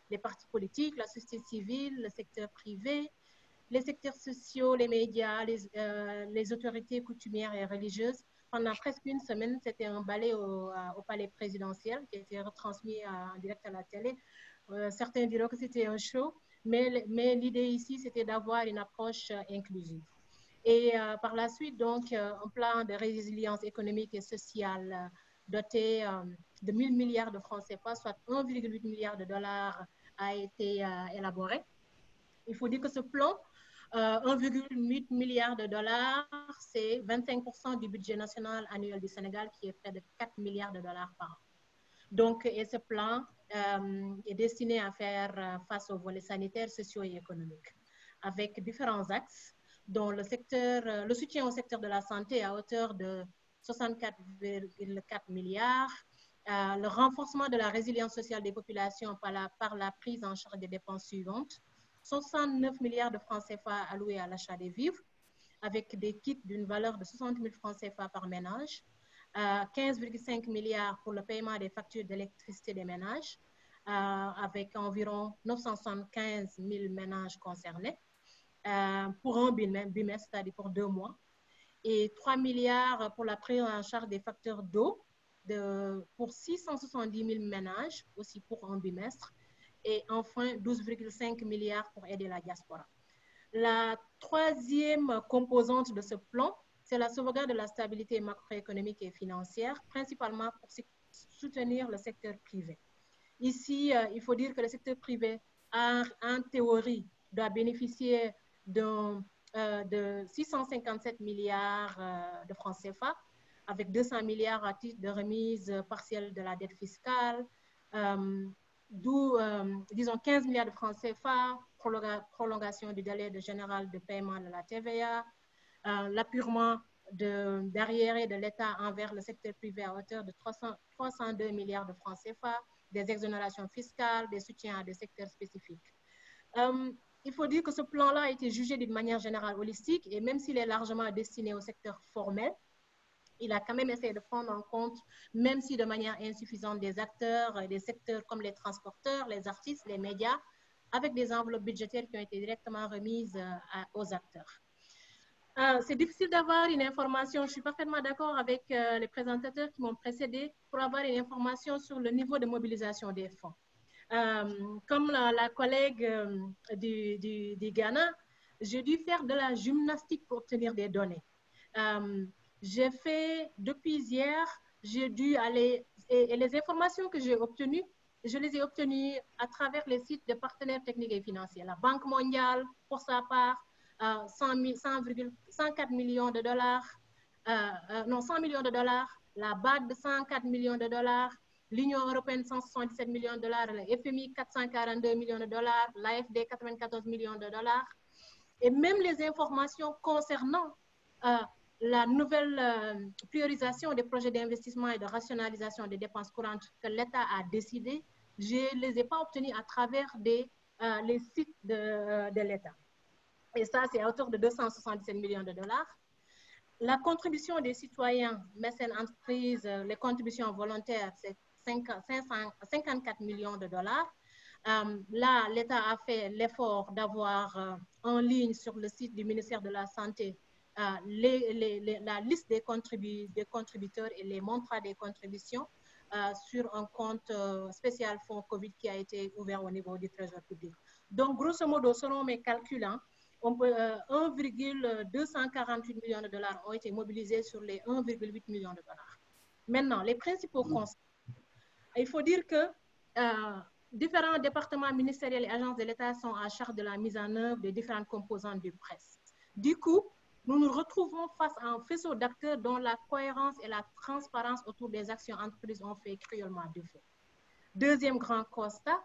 les partis politiques, la société civile, le secteur privé, les secteurs sociaux, les médias, les autorités coutumières et religieuses. Pendant presque une semaine, c'était un ballet au palais présidentiel qui a été retransmis en direct à la télé. Certains diront que c'était un show. Mais l'idée ici, c'était d'avoir une approche inclusive. Et par la suite, donc, un plan de résilience économique et sociale doté de 1 000 milliards de francs CFA, soit 1,8 milliard de dollars, a été élaboré. Il faut dire que ce plan, 1,8 milliard de dollars, c'est 25% du budget national annuel du Sénégal, qui est près de 4 milliards de dollars par an. Donc, et ce plan est destiné à faire face aux volets sanitaires, sociaux et économiques, avec différents axes, dont le soutien au secteur de la santé à hauteur de 64,4 milliards. Le renforcement de la résilience sociale des populations par la prise en charge des dépenses suivantes. 69 milliards de francs CFA alloués à l'achat des vivres, avec des kits d'une valeur de 60 000 francs CFA par ménage. 15,5 milliards pour le paiement des factures d'électricité des ménages, avec environ 975 000 ménages concernés, pour un bimestre, c'est-à-dire pour 2 mois. Et 3 milliards pour la prise en charge des facteurs d'eau pour 670 000 ménages, aussi pour un bimestre. Et enfin, 12,5 milliards pour aider la diaspora. La troisième composante de ce plan, c'est la sauvegarde de la stabilité macroéconomique et financière, principalement pour soutenir le secteur privé. Ici, il faut dire que le secteur privé, en théorie, doit bénéficier de 657 milliards de francs CFA, avec 200 milliards à titre de remise partielle de la dette fiscale, d'où, disons, 15 milliards de francs CFA, prolongation du délai général de paiement de la TVA, l'appurement d'arriérés de l'État envers le secteur privé à hauteur de 302 milliards de francs CFA, des exonérations fiscales, des soutiens à des secteurs spécifiques. Il faut dire que ce plan-là a été jugé d'une manière générale holistique, et même s'il est largement destiné au secteur formel, il a quand même essayé de prendre en compte, même si de manière insuffisante, des acteurs, des secteurs comme les transporteurs, les artistes, les médias, avec des enveloppes budgétaires qui ont été directement remises aux acteurs. C'est difficile d'avoir une information, je suis parfaitement d'accord avec les présentateurs qui m'ont précédé, pour avoir une information sur le niveau de mobilisation des fonds. Comme la collègue du Ghana, j'ai dû faire de la gymnastique pour obtenir des données. J'ai fait, depuis hier, j'ai dû aller, et les informations que j'ai obtenues, je les ai obtenues à travers les sites de partenaires techniques et financiers. La Banque mondiale, pour sa part, 104 millions de dollars, non, 100 millions de dollars, la BAD 104 millions de dollars, l'Union européenne 177 millions de dollars, le FMI 442 millions de dollars, l'AFD 94 millions de dollars. Et même les informations concernant la nouvelle priorisation des projets d'investissement et de rationalisation des dépenses courantes que l'État a décidé, je ne les ai pas obtenues à travers les sites de l'État. Et ça, c'est à hauteur de 277 millions de dollars. La contribution des citoyens, mécènes, entreprises, les contributions volontaires, c'est 54 millions de dollars. Là, l'État a fait l'effort d'avoir en ligne sur le site du ministère de la Santé la liste des contributeurs et les montants des contributions sur un compte spécial fonds COVID qui a été ouvert au niveau du Trésor public. Donc, grosso modo, selon mes calculs, 1,248 millions de dollars ont été mobilisés sur les 1,8 millions de dollars. Maintenant, les principaux constats. Il faut dire que différents départements ministériels et agences de l'État sont à charge de la mise en œuvre des différentes composantes du presse. Du coup, nous nous retrouvons face à un faisceau d'acteurs dont la cohérence et la transparence autour des actions entreprises ont fait cruellement défaut. Deuxième grand constat,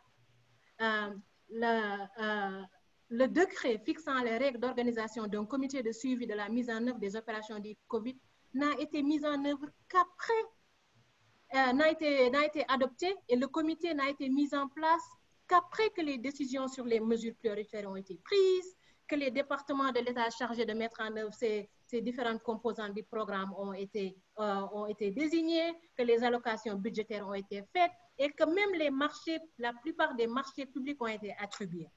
le décret fixant les règles d'organisation d'un comité de suivi de la mise en œuvre des opérations du COVID n'a été mis en œuvre qu'après, n'a été adopté, et le comité n'a été mis en place qu'après que les décisions sur les mesures prioritaires ont été prises, que les départements de l'État chargés de mettre en œuvre ces différentes composantes du programme ont été désignés, que les allocations budgétaires ont été faites, et que même les marchés, la plupart des marchés publics ont été attribués.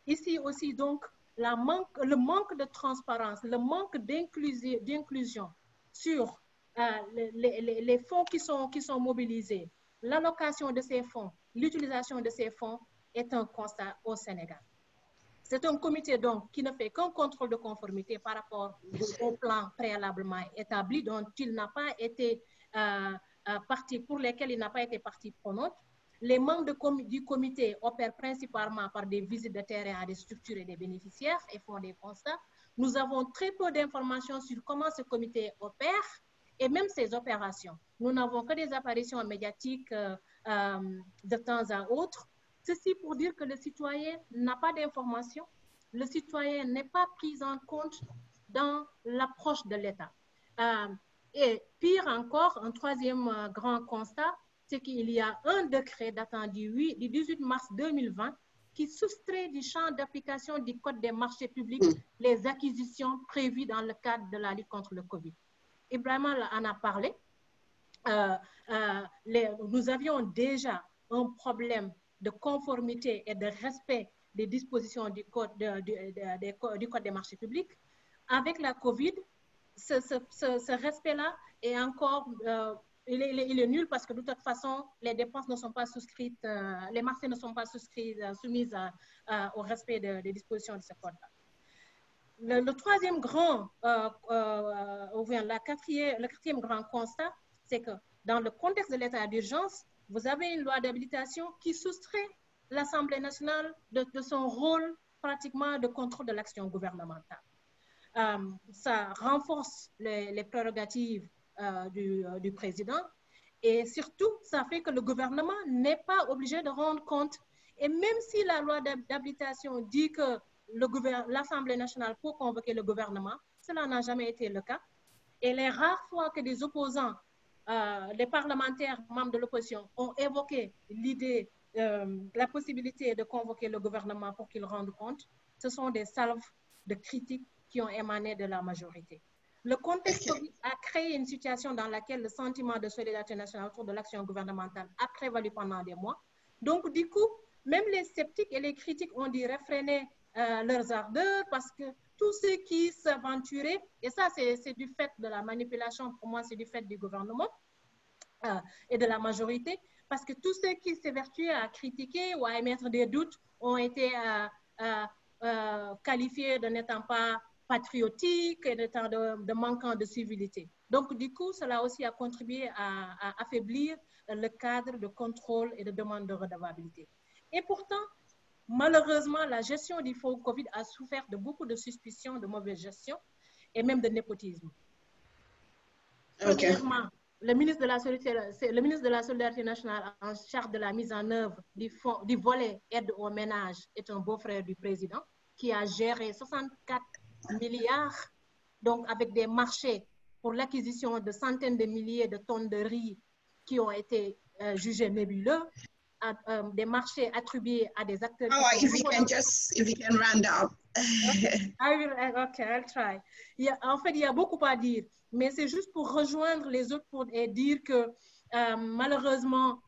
Ici aussi, donc, le manque de transparence, le manque d'inclusion sur les fonds qui sont mobilisés, l'allocation de ces fonds, l'utilisation de ces fonds est un constat au Sénégal. C'est un comité donc qui ne fait qu'un contrôle de conformité par rapport au plan préalablement établi, dont il n'a pas été pour lesquels il n'a pas été partie prenante. Les membres du comité opèrent principalement par des visites de terrain à des structures et des bénéficiaires et font des constats. Nous avons très peu d'informations sur comment ce comité opère et même ses opérations. Nous n'avons que des apparitions médiatiques de temps à autre. Ceci pour dire que le citoyen n'a pas d'informations, le citoyen n'est pas pris en compte dans l'approche de l'État. Et pire encore, un troisième grand constat, c'est qu'il y a un décret datant du 18 mars 2020 qui soustrait du champ d'application du Code des marchés publics les acquisitions prévues dans le cadre de la lutte contre le Covid. Ibrahim en a parlé. Nous avions déjà un problème de conformité et de respect des dispositions du Code des marchés publics. Avec la COVID, ce respect-là est encore, il est nul parce que de toute façon, les dépenses ne sont pas souscrites, les marchés ne sont pas soumises au respect des dispositions de ce code-là. Le troisième grand, le quatrième grand constat, c'est que dans le contexte de l'état d'urgence, vous avez une loi d'habilitation qui soustrait l'Assemblée nationale de son rôle pratiquement de contrôle de l'action gouvernementale. Ça renforce les prérogatives du président et surtout, ça fait que le gouvernement n'est pas obligé de rendre compte. Et même si la loi d'habilitation dit que l'Assemblée nationale peut convoquer le gouvernement, cela n'a jamais été le cas. Et les rares fois que des opposants, des parlementaires membres de l'opposition ont évoqué l'idée, la possibilité de convoquer le gouvernement pour qu'il rende compte, ce sont des salves de critiques qui ont émané de la majorité. Le contexte COVID a créé une situation dans laquelle le sentiment de solidarité nationale autour de l'action gouvernementale a prévalu pendant des mois. Donc, du coup, même les sceptiques et les critiques ont dû réfréner leurs ardeurs parce que tous ceux qui s'aventuraient, et ça c'est du fait de la manipulation, pour moi c'est du fait du gouvernement et de la majorité, parce que tous ceux qui s'évertuaient à critiquer ou à émettre des doutes ont été qualifiés de n'étant pas patriotiques et de manquant de civilité. Donc du coup, cela aussi a contribué à affaiblir le cadre de contrôle et de demande de redevabilité. Et pourtant, malheureusement, la gestion du fonds Covid a souffert de beaucoup de suspicions de mauvaise gestion et même de népotisme. Premièrement, le ministre de la Solidarité nationale en charge de la mise en œuvre du volet aide aux ménages est un beau-frère du président qui a géré 64 milliards, donc avec des marchés pour l'acquisition de centaines de milliers de tonnes de riz qui ont été jugés nébuleux, des marchés attribués à des acteurs. If you can round up. I'll try. En fait, il y a beaucoup à dire, mais c'est juste pour rejoindre les autres et dire que malheureusement,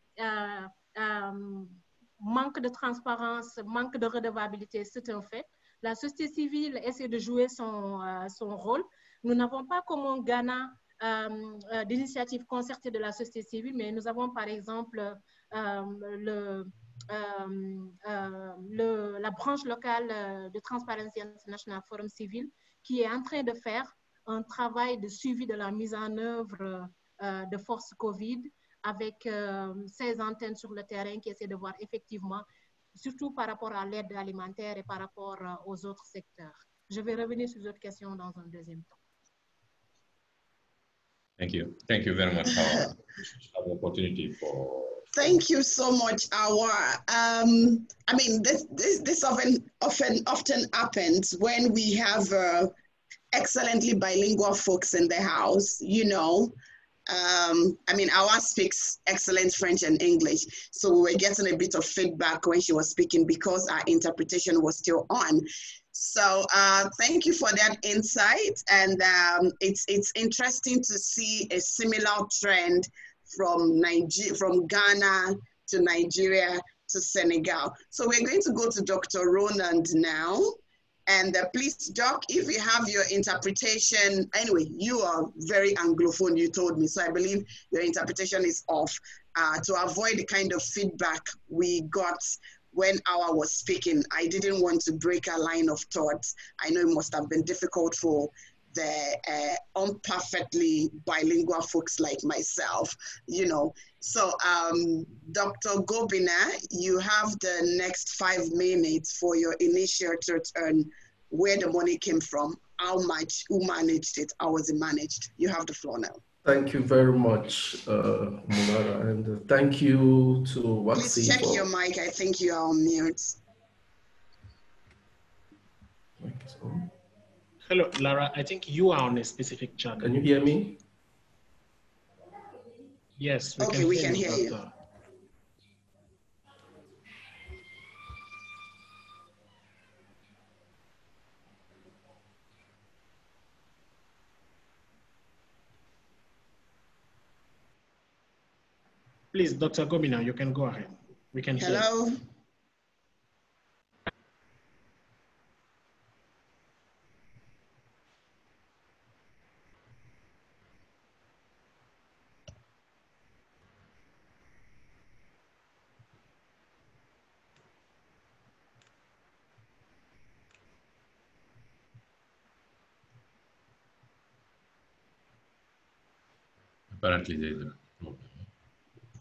manque de transparence, manque de redevabilité, c'est un fait. La société civile essaie de jouer son rôle. Nous n'avons pas comme au Ghana d'initiatives concertées de la société civile, mais nous avons par exemple la branche locale de Transparency International Forum Civil qui est en train de faire un travail de suivi de la mise en œuvre de force COVID avec 16 antennes sur le terrain qui essaient de voir effectivement, surtout par rapport à l'aide alimentaire et par rapport aux autres secteurs. Je vais revenir sur d'autres questions dans un deuxième temps. Thank you. Thank you very much, Awa. An opportunity for. Thank you so much, Awa. I mean, this often happens when we have excellently bilingual folks in the house, you know. I mean, Awa speaks excellent French and English, so we were getting a bit of feedback when she was speaking because our interpretation was still on. So thank you for that insight, and it's interesting to see a similar trend from Ghana to Nigeria to Senegal. So we're going to go to Dr. Roland now. And please, Doc, if you have your interpretation, anyway, you are very Anglophone, you told me, so I believe your interpretation is off to avoid the kind of feedback we got when Awa was speaking. I didn't want to break a line of thought. I know it must have been difficult for the imperfectly bilingual folks like myself, you know. So Dr. Gobina, you have the next 5 minutes for your initial thought on where the money came from, how much, who managed it, how was it managed. You have the floor now. Thank you very much, Munara, and thank you to Waxy. Please check your mic. I think you are on mute. Hello, Lara. I think you are on a specific channel. Can you hear me? Yes, we can hear you. Doctor. Please, Dr. Gobina, you can go ahead. We can hear you. Hello? Apparently, there is a problem.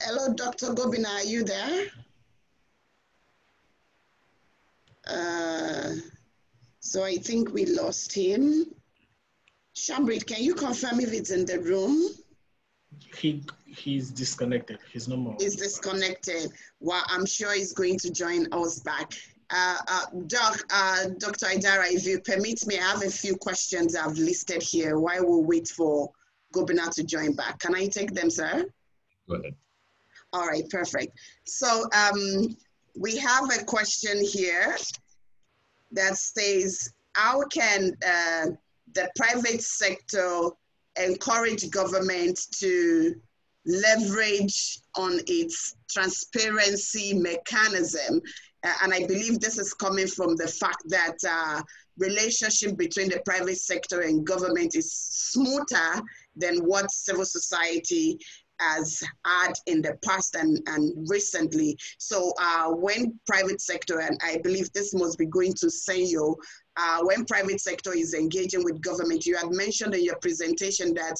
Hello, Dr. Gobina, are you there? So I think we lost him. Shambrit, can you confirm if it's in the room? He's disconnected. He's no more. He's disconnected. Well, I'm sure he's going to join us back. Dr. Idara, if you permit me, I have a few questions I've listed here while we wait for Gobina to join back. Can I take them, sir? Go ahead. All right, perfect. So we have a question here that says, how can the private sector encourage government to leverage on its transparency mechanism? And I believe this is coming from the fact that relationship between the private sector and government is smoother than what civil society has had in the past and recently. So when private sector, and I believe this must be going to Senyo, when private sector is engaging with government, you had mentioned in your presentation that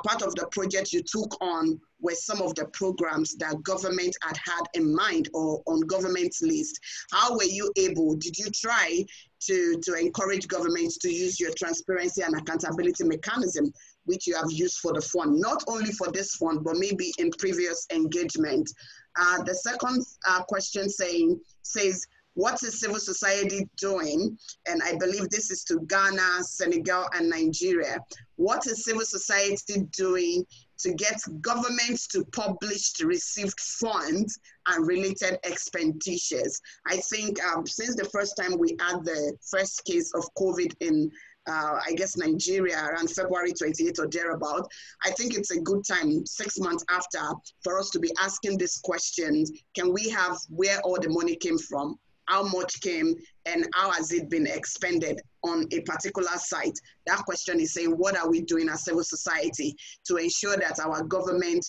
part of the project you took on were some of the programs that government had in mind or on government's list. How were you able, did you try to encourage governments to use your transparency and accountability mechanism, which you have used for the fund, not only for this fund, but maybe in previous engagement? The second question says, what is civil society doing? And I believe this is to Ghana, Senegal, and Nigeria. What is civil society doing to get governments to publish the received funds and related expenditures? I think since the first time we had the first case of COVID in I guess Nigeria around February 28th or thereabout, I think it's a good time, 6 months after, for us to be asking these questions. Can we have where all the money came from, how much came, and how has it been expended on a particular site? That question is saying, what are we doing as civil society to ensure that our government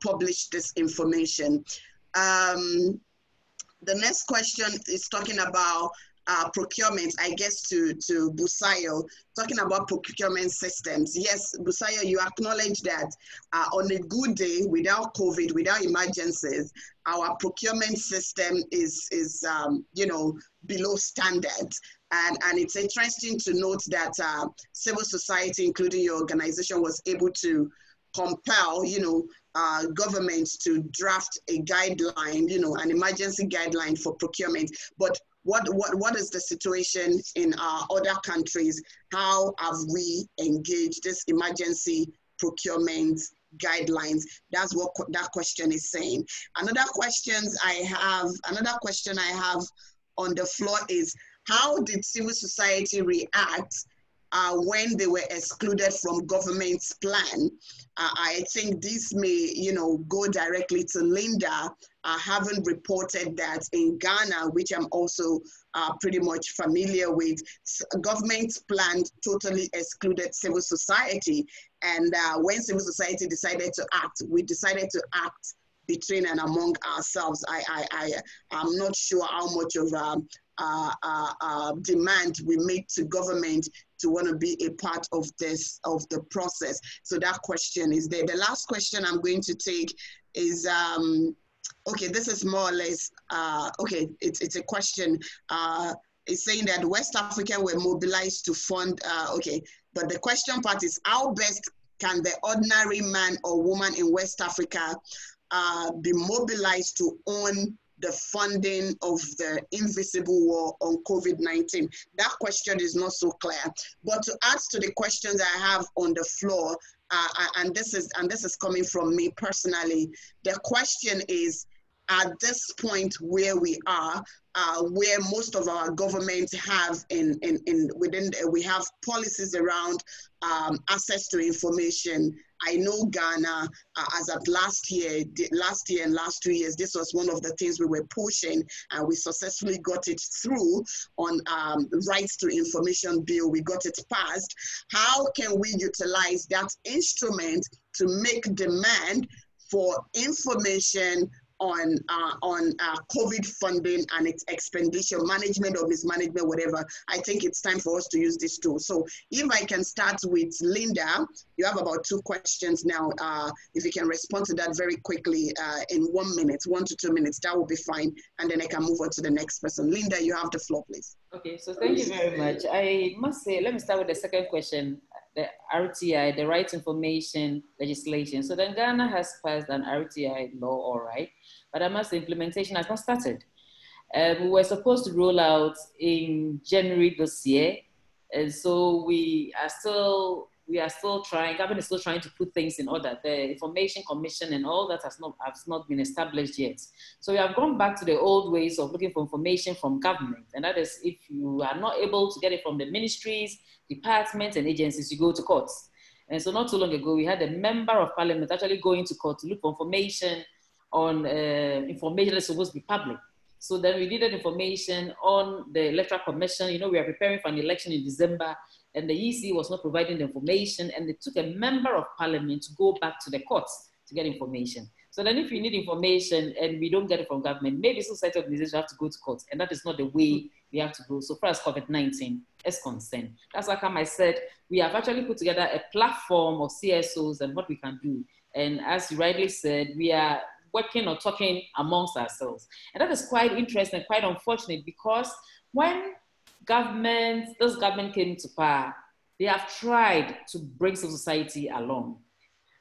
publish this information? The next question is talking about procurement, I guess to Busayo, talking about procurement systems. Yes, Busayo, you acknowledge that on a good day, without COVID, without emergencies, our procurement system is below standard. And it's interesting to note that civil society, including your organization, was able to compel, governments to draft a guideline, an emergency guideline for procurement. But what is the situation in our other countries? How have we engaged this emergency procurement guidelines? That's what that question is saying. Another question I have on the floor is, how did civil society react when they were excluded from government's plan? I think this may, go directly to Linda, having reported that in Ghana, which I'm also pretty much familiar with, government's plan totally excluded civil society. And when civil society decided to act, we decided to act between and among ourselves. I'm not sure how much of demand we make to government to want to be a part of the process. So that question is there. The last question I'm going to take is, okay, this is more or less, okay, it's a question. It's saying that West Africa were mobilized to fund, okay, but the question part is, how best can the ordinary man or woman in West Africa be mobilized to own the funding of the invisible war on COVID-19? That question is not so clear. But to add to the questions I have on the floor, and this is coming from me personally, the question is, at this point where we are, where most of our governments have we have policies around access to information. I know Ghana, as of last year and last 2 years, this was one of the things we were pushing, and we successfully got it through on rights to information bill. We got it passed. How can we utilize that instrument to make demand for information on COVID funding and its expenditure, management of its management, whatever? I think it's time for us to use this tool. So if I can start with Linda, you have about 2 questions now. If you can respond to that very quickly in 1 minute, 1 to 2 minutes, that will be fine. And then I can move on to the next person. Linda, you have the floor, please. Okay, so thank you very much. I must say, let me start with the second question, the RTI, the Right Information Legislation. So then Ghana has passed an RTI law, all right, but I must say implementation has not started. We were supposed to roll out in January this year, and so we are still trying, government is still trying to put things in order. The Information Commission and all that has not been established yet. So we have gone back to the old ways of looking for information from government. And that is, if you are not able to get it from the ministries, departments, and agencies, you go to courts. And so not too long ago, we had a member of parliament actually going to court to look for information on information that's supposed to be public. So then we needed information on the Electoral Commission. You know, we are preparing for an election in December, and the EC was not providing the information, and they took a member of parliament to go back to the courts to get information. So then if you need information and we don't get it from government, maybe society organizations have to go to court, and that is not the way we have to go so far as COVID-19 is concerned. That's why I said we have actually put together a platform of CSOs and what we can do. And as you rightly said, we are working or talking amongst ourselves. And that is quite interesting, quite unfortunate, because when this government came to power, they have tried to bring civil society along.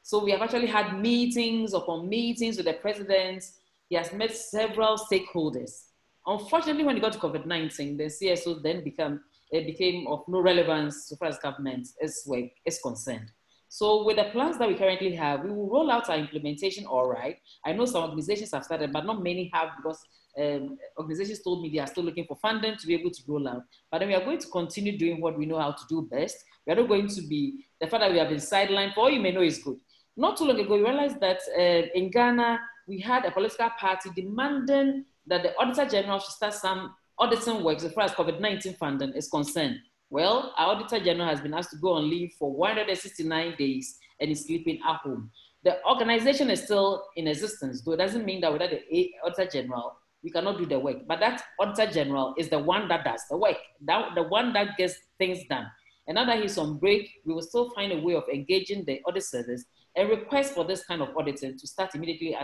So we have actually had meetings upon meetings with the president. He has met several stakeholders. Unfortunately, when it got to COVID-19, the CSOs then became of no relevance so far as government is concerned. So with the plans that we currently have, we will roll out our implementation all right. I know some organizations have started, but not many have, because organizations told me they are still looking for funding to be able to roll out. But then we are going to continue doing what we know how to do best. We are not going to be, the fact that we have been sidelined, for all you may know, is good. Not too long ago, we realized that in Ghana, we had a political party demanding that the Auditor General should start some auditing work as far as COVID-19 funding is concerned. Well, our Auditor General has been asked to go on leave for 169 days and is sleeping at home. The organization is still in existence, though it doesn't mean that without the Auditor General, we cannot do the work. But that Auditor General is the one that does the work, the one that gets things done. And now that he's on break, we will still find a way of engaging the audit service and request for this kind of auditing to start immediately,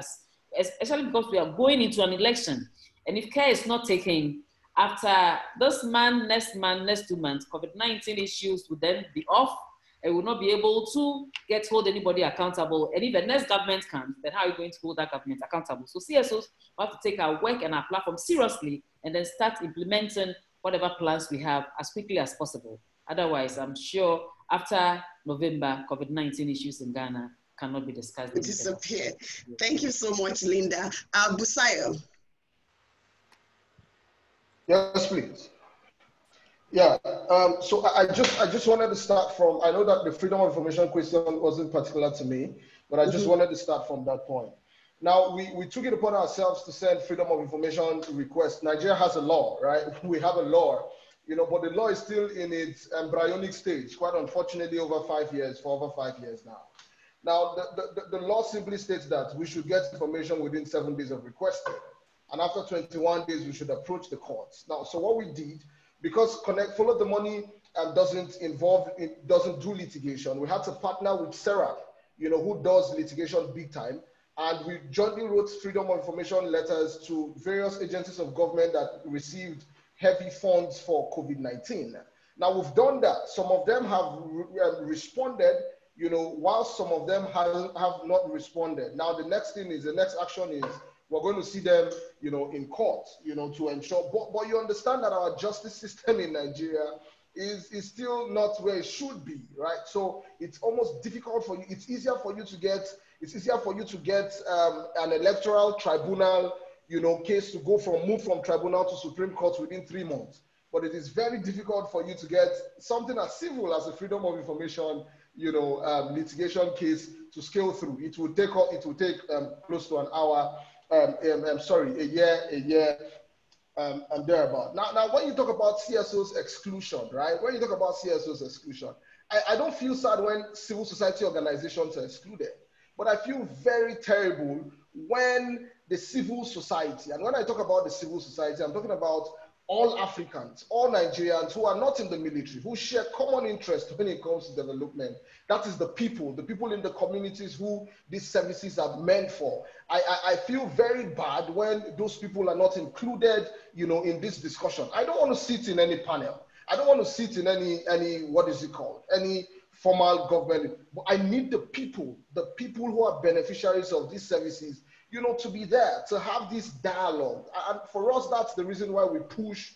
especially because we are going into an election. And if care is not taken, after this month, next 2 months, COVID-19 issues will then be off and will not be able to hold anybody accountable. And if the next government comes, then how are you going to hold that government accountable? So CSOs have to take our work and our platform seriously and then start implementing whatever plans we have as quickly as possible. Otherwise, I'm sure after November, COVID-19 issues in Ghana cannot be discussed. Disappear. Thank you so much, Linda. Busayo. Yes, please. Yeah, so I just wanted to start from, I know that the freedom of information question wasn't particular to me, but I just wanted to start from that point. Now, we took it upon ourselves to send freedom of information requests. Nigeria has a law, right? We have a law, you know, but the law is still in its embryonic stage, quite unfortunately, for over 5 years now. Now, the law simply states that we should get information within 7 days of requesting. And after 21 days, we should approach the courts. Now, so what we did, because Follow the Money doesn't do litigation, we had to partner with SERAC, you know, who does litigation big time. And we jointly wrote freedom of information letters to various agencies of government that received heavy funds for COVID-19. Now we've done that. Some of them have responded, while some of them have not responded. Now, the next action is we're going to see them, in court, to ensure, but you understand that our justice system in Nigeria is still not where it should be, right? So it's almost difficult for you. It's easier for you to get an electoral tribunal, case to move from tribunal to Supreme Court within 3 months. But it is very difficult for you to get something as civil as a freedom of information, litigation case to scale through. It will take close to an hour. A year. And thereabout. Now, when you talk about CSO's exclusion, right? When you talk about CSO's exclusion, I don't feel sad when civil society organizations are excluded, but I feel very terrible when the civil society, and when I talk about the civil society, I'm talking about all Africans, all Nigerians who are not in the military, who share common interests when it comes to development. That is the people in the communities who these services are meant for. I feel very bad when those people are not included, in this discussion. I don't want to sit in any panel. I don't want to sit in any any formal government. But I need the people who are beneficiaries of these services, to be there, to have this dialogue. And for us, that's the reason why we push,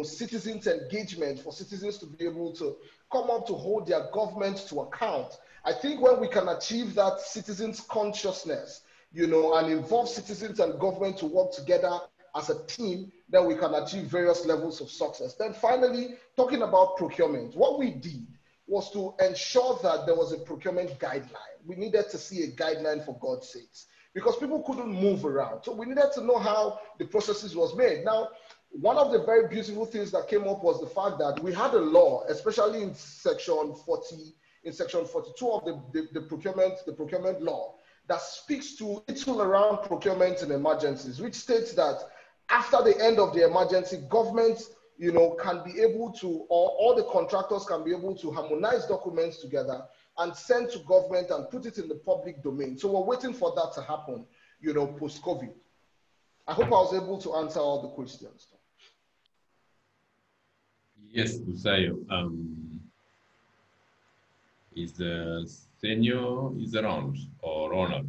citizens' engagement, for citizens to be able to come up to hold their government to account. I think when we can achieve that citizens' consciousness, and involve citizens and government to work together as a team, then we can achieve various levels of success. Then finally, talking about procurement, what we did was to ensure that there was a procurement guideline. We needed to see a guideline, for God's sakes, because people couldn't move around. So we needed to know how the processes was made. Now, one of the very beautiful things that came up was the fact that we had a law, especially in section 42 of the procurement law, that speaks to little around procurement in emergencies, which states that after the end of the emergency, government, can be able to, or all the contractors can be able to harmonize documents together and send to government and put it in the public domain. So we're waiting for that to happen, post-COVID. I hope I was able to answer all the questions. Yes, Busayo. Is the senior around, or Ronald?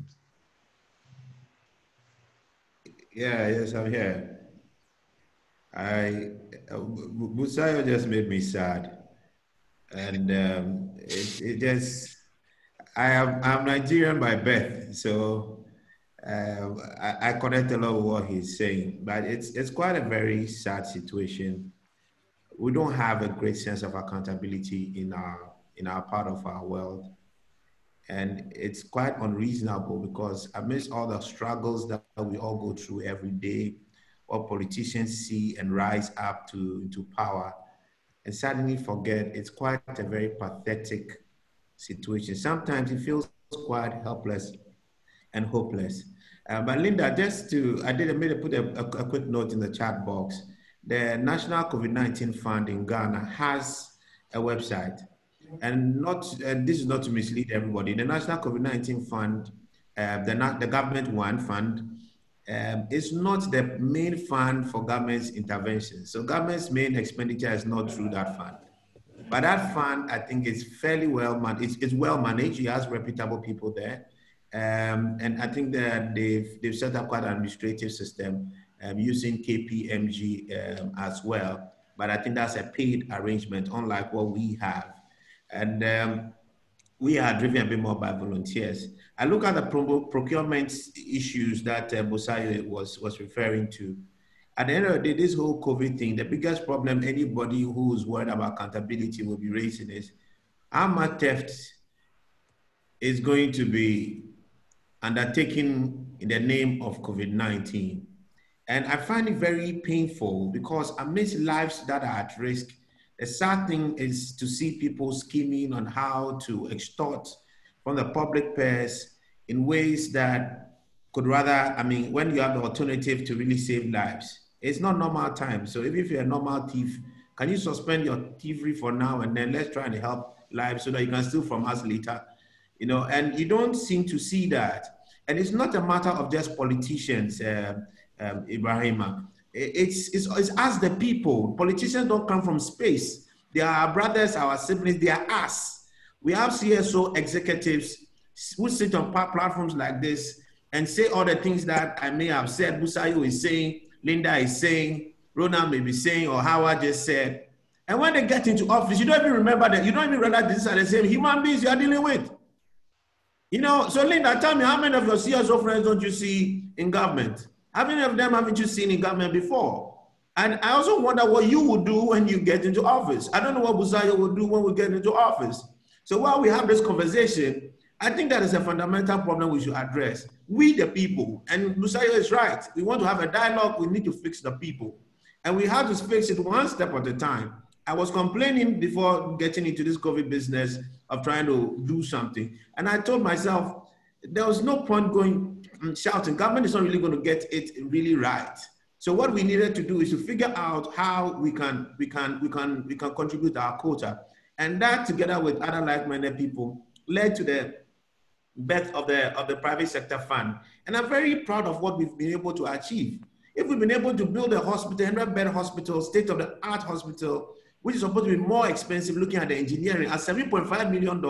Yes, I'm here. Busayo just made me sad. And I'm Nigerian by birth, so I connect a lot with what he's saying, but it's quite a very sad situation. We don't have a great sense of accountability in our part of our world. And it's quite unreasonable because amidst all the struggles that we all go through every day, what politicians see and rise up into power, and suddenly forget, it's quite a very pathetic situation. Sometimes it feels quite helpless and hopeless. But Linda, I put a quick note in the chat box. The National COVID-19 Fund in Ghana has a website, and this is not to mislead everybody. The National COVID-19 Fund, the government fund, is not the main fund for government's intervention. So government's main expenditure is not through that fund. But that fund, I think, is fairly well managed. It's well managed. It has reputable people there. And I think that they've set up quite an administrative system using KPMG as well. But I think that's a paid arrangement, unlike what we have. And we are driven a bit more by volunteers. I look at the procurement issues that Busayo was referring to. At the end of the day, this whole COVID thing, the biggest problem anybody who's worried about accountability will be raising is how much theft is going to be undertaken in the name of COVID-19. And I find it very painful because amidst lives that are at risk, the sad thing is to see people scheming on how to extort from the public purse in ways that could rather, when you have the alternative to really save lives, it's not normal time. So even if you're a normal thief, can you suspend your thievery for now and then let's try and help lives so that you can steal from us later? And you don't seem to see that. And it's not a matter of just politicians, Ibrahima. It's us, the people. Politicians don't come from space. They are our brothers, our siblings, they are us. We have CSO executives who sit on platforms like this and say all the things that I may have said, Busayo is saying, Linda is saying, Ronald may be saying, or Howard just said. And when they get into office, you don't even remember that, you don't even realize these are the same human beings you are dealing with. You know, so Linda, tell me, how many of your CSO friends don't you see in government? How many of them haven't you seen in government before? And I also wonder what you would do when you get into office. I don't know what Busayo will do when we get into office. So while we have this conversation, I think that is a fundamental problem we should address. We the people, and Busayo is right, we want to have a dialogue, we need to fix the people. And we have to fix it one step at a time. I was complaining before getting into this COVID business of trying to do something. And I told myself, there was no point going and shouting. Government is not really going to get it really right. So what we needed to do is to figure out how we can contribute our quota. And that, together with other like-minded people, led to the birth of the private sector fund. And I'm very proud of what we've been able to achieve. If we've been able to build a hospital, 100-bed hospital, state-of-the-art hospital, which is supposed to be more expensive looking at the engineering, at $7.5 million,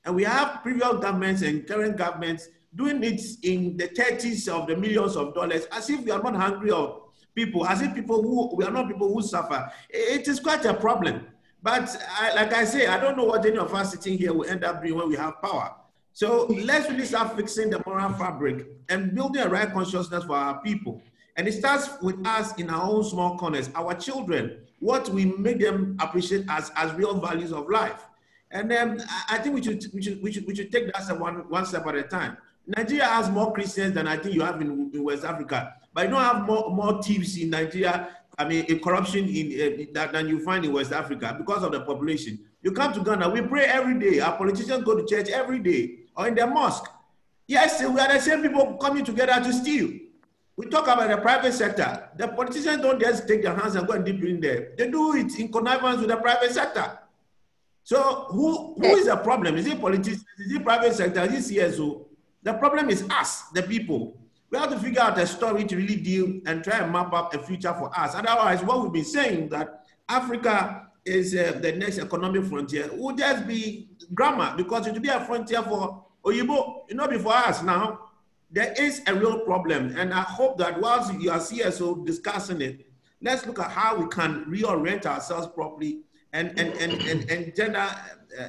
and we have previous governments and current governments doing it in the 30s of the millions of dollars, as if we are not hungry of people, as if we are not people who suffer. It is quite a problem. But like I say, I don't know what any of us sitting here will end up doing when we have power. So let's really start fixing the moral fabric and building a right consciousness for our people. And it starts with us in our own small corners, our children, what we make them appreciate as real values of life. And then I think we should take that one step at a time. Nigeria has more Christians than I think you have in West Africa, but you don't have more thieves in Nigeria, I mean, in corruption than you find in West Africa because of the population. You come to Ghana, we pray every day. Our politicians go to church every day or in the mosque. Yes, we are the same people coming together to steal. We talk about the private sector. The politicians don't just take their hands and go and dip in there. They do it in connivance with the private sector. So who is the problem? Is it politicians? Is it private sector? Is it CSO? The problem is us, the people. We have to figure out a story to really deal and try and map up a future for us. Otherwise, what we've been saying that Africa is the next economic frontier will just be grammar, because it will be a frontier for Oyibo, it will not be for us now. There is a real problem, and I hope that whilst you are CSO discussing it, let's look at how we can reorient ourselves properly and gender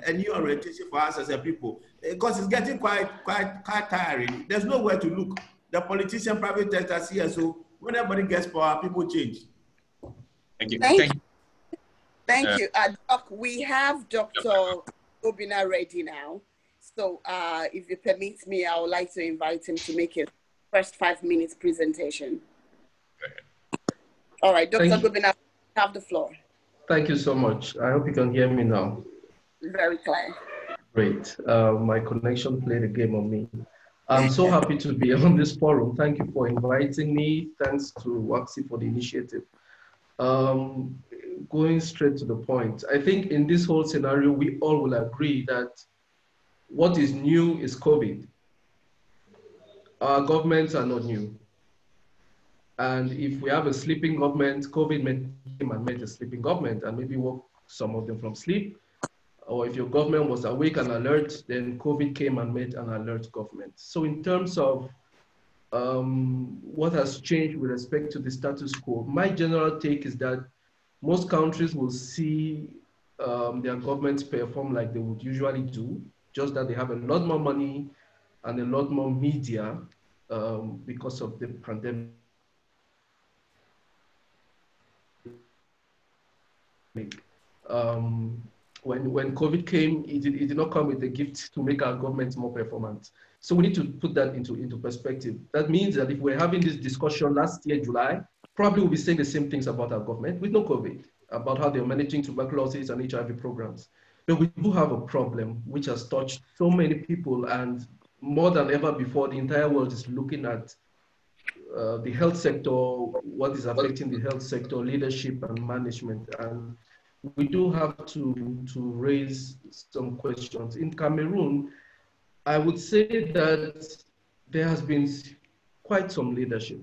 a new orientation for us as a people, because it's getting quite tiring. There's nowhere to look. The politician, private sector, CSO, when everybody gets power, people change. Thank you. Thank you. Doc, we have Dr. Obina ready now. So if you permit me, I would like to invite him to make his first 5 minutes presentation. All right, Dr. Obina, you have the floor. Thank you so much. I hope you can hear me now. Very clear. Great. My connection played a game on me. I'm so happy to be on this forum. Thank you for inviting me. Thanks to Waxy for the initiative. Going straight to the point, I think in this whole scenario, we all will agree that what is new is COVID. Our governments are not new. And if we have a sleeping government, COVID came and made a sleeping government and maybe woke some of them from sleep. Or if your government was awake and alert, then COVID came and made an alert government. So in terms of what has changed with respect to the status quo, my general take is that most countries will see their governments perform like they would usually do, just that they have a lot more money and a lot more media because of the pandemic. When COVID came, it did not come with a gift to make our government more performant. So we need to put that into perspective. That means that if we're having this discussion last year, July, probably we'll be saying the same things about our government with no COVID, about how they're managing tuberculosis and HIV programs. But we do have a problem which has touched so many people, and more than ever before, the entire world is looking at the health sector, what is affecting the health sector, leadership and management. And we do have to raise some questions. In Cameroon, I would say that there has been quite some leadership.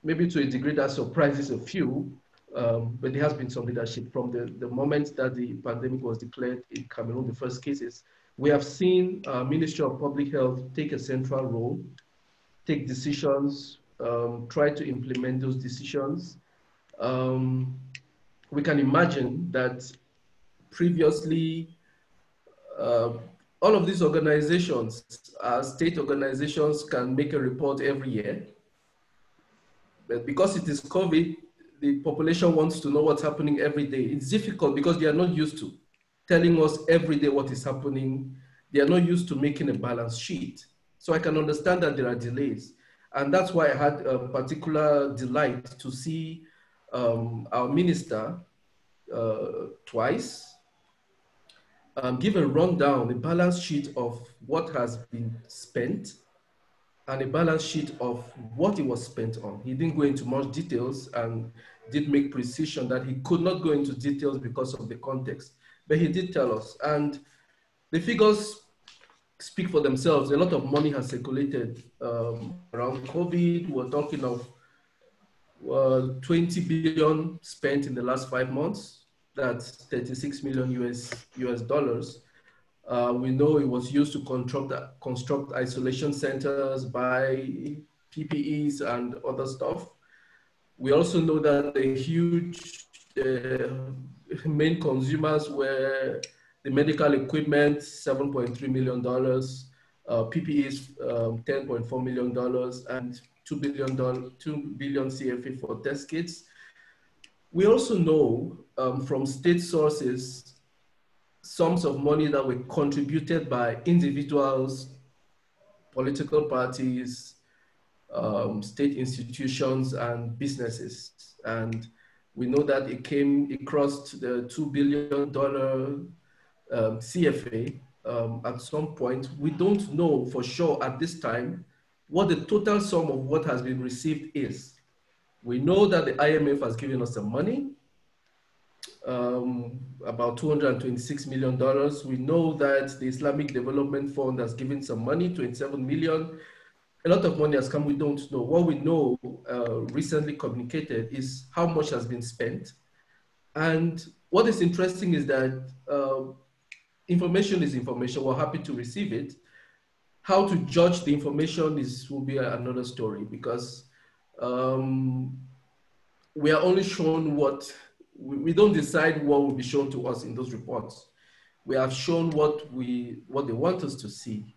Maybe to a degree that surprises a few, but there has been some leadership from the moment that the pandemic was declared in Cameroon, the first cases. We have seen Ministry of Public Health take a central role, take decisions, try to implement those decisions. We can imagine that previously, all of these organizations, state organizations, can make a report every year. But because it is COVID, the population wants to know what's happening every day. It's difficult because they are not used to telling us every day what is happening. They are not used to making a balance sheet. So I can understand that there are delays. And that's why I had a particular delight to see our minister twice give a rundown, a balance sheet of what has been spent and a balance sheet of what it was spent on. He didn't go into much details and did make precision that he could not go into details because of the context, but he did tell us. And the figures speak for themselves. A lot of money has circulated around COVID. We're talking of 20 billion spent in the last 5 months. That's 36 million US dollars. We know it was used to construct isolation centers, buy PPEs and other stuff. We also know that the huge main consumers were the medical equipment, $7.3 million, PPEs, $10.4 million, and $2 billion CFA for test kits. We also know from state sources sums of money that were contributed by individuals, political parties, state institutions, and businesses. And we know that it crossed the $2 billion CFA at some point. We don't know for sure at this time what the total sum of what has been received is. We know that the IMF has given us some money, about $226 million. We know that the Islamic Development Fund has given some money, 27 million. A lot of money has come, we don't know. What we know recently communicated is how much has been spent. And what is interesting is that information is information. We're happy to receive it. How to judge the information will be another story, because we are only shown what, we don't decide what will be shown to us in those reports. We have shown what they want us to see.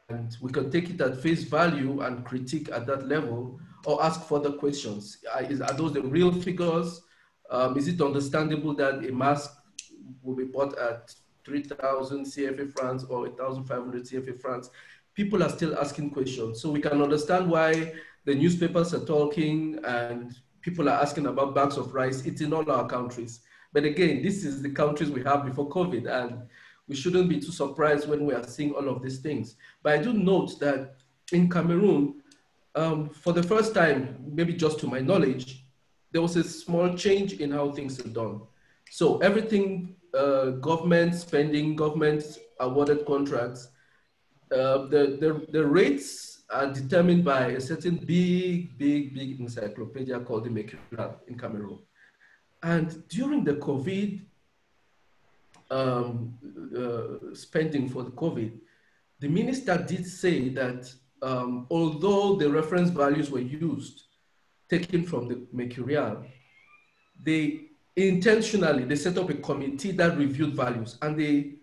And we can take it at face value and critique at that level, or ask further questions. Are those the real figures? Is it understandable that a mask will be bought at 3,000 CFA francs or 1,500 CFA francs? People are still asking questions. So we can understand why the newspapers are talking and people are asking about bags of rice. It's in all our countries. But again, this is the countries we have before COVID, and we shouldn't be too surprised when we are seeing all of these things. But I do note that in Cameroon, for the first time, maybe just to my knowledge, there was a small change in how things are done. So everything, government spending, government awarded contracts, the rates are determined by a certain big encyclopedia called the Mercurial in Cameroon. And during the COVID spending for the COVID, the minister did say that although the reference values were used, taken from the Mercurial, they set up a committee that reviewed values, and they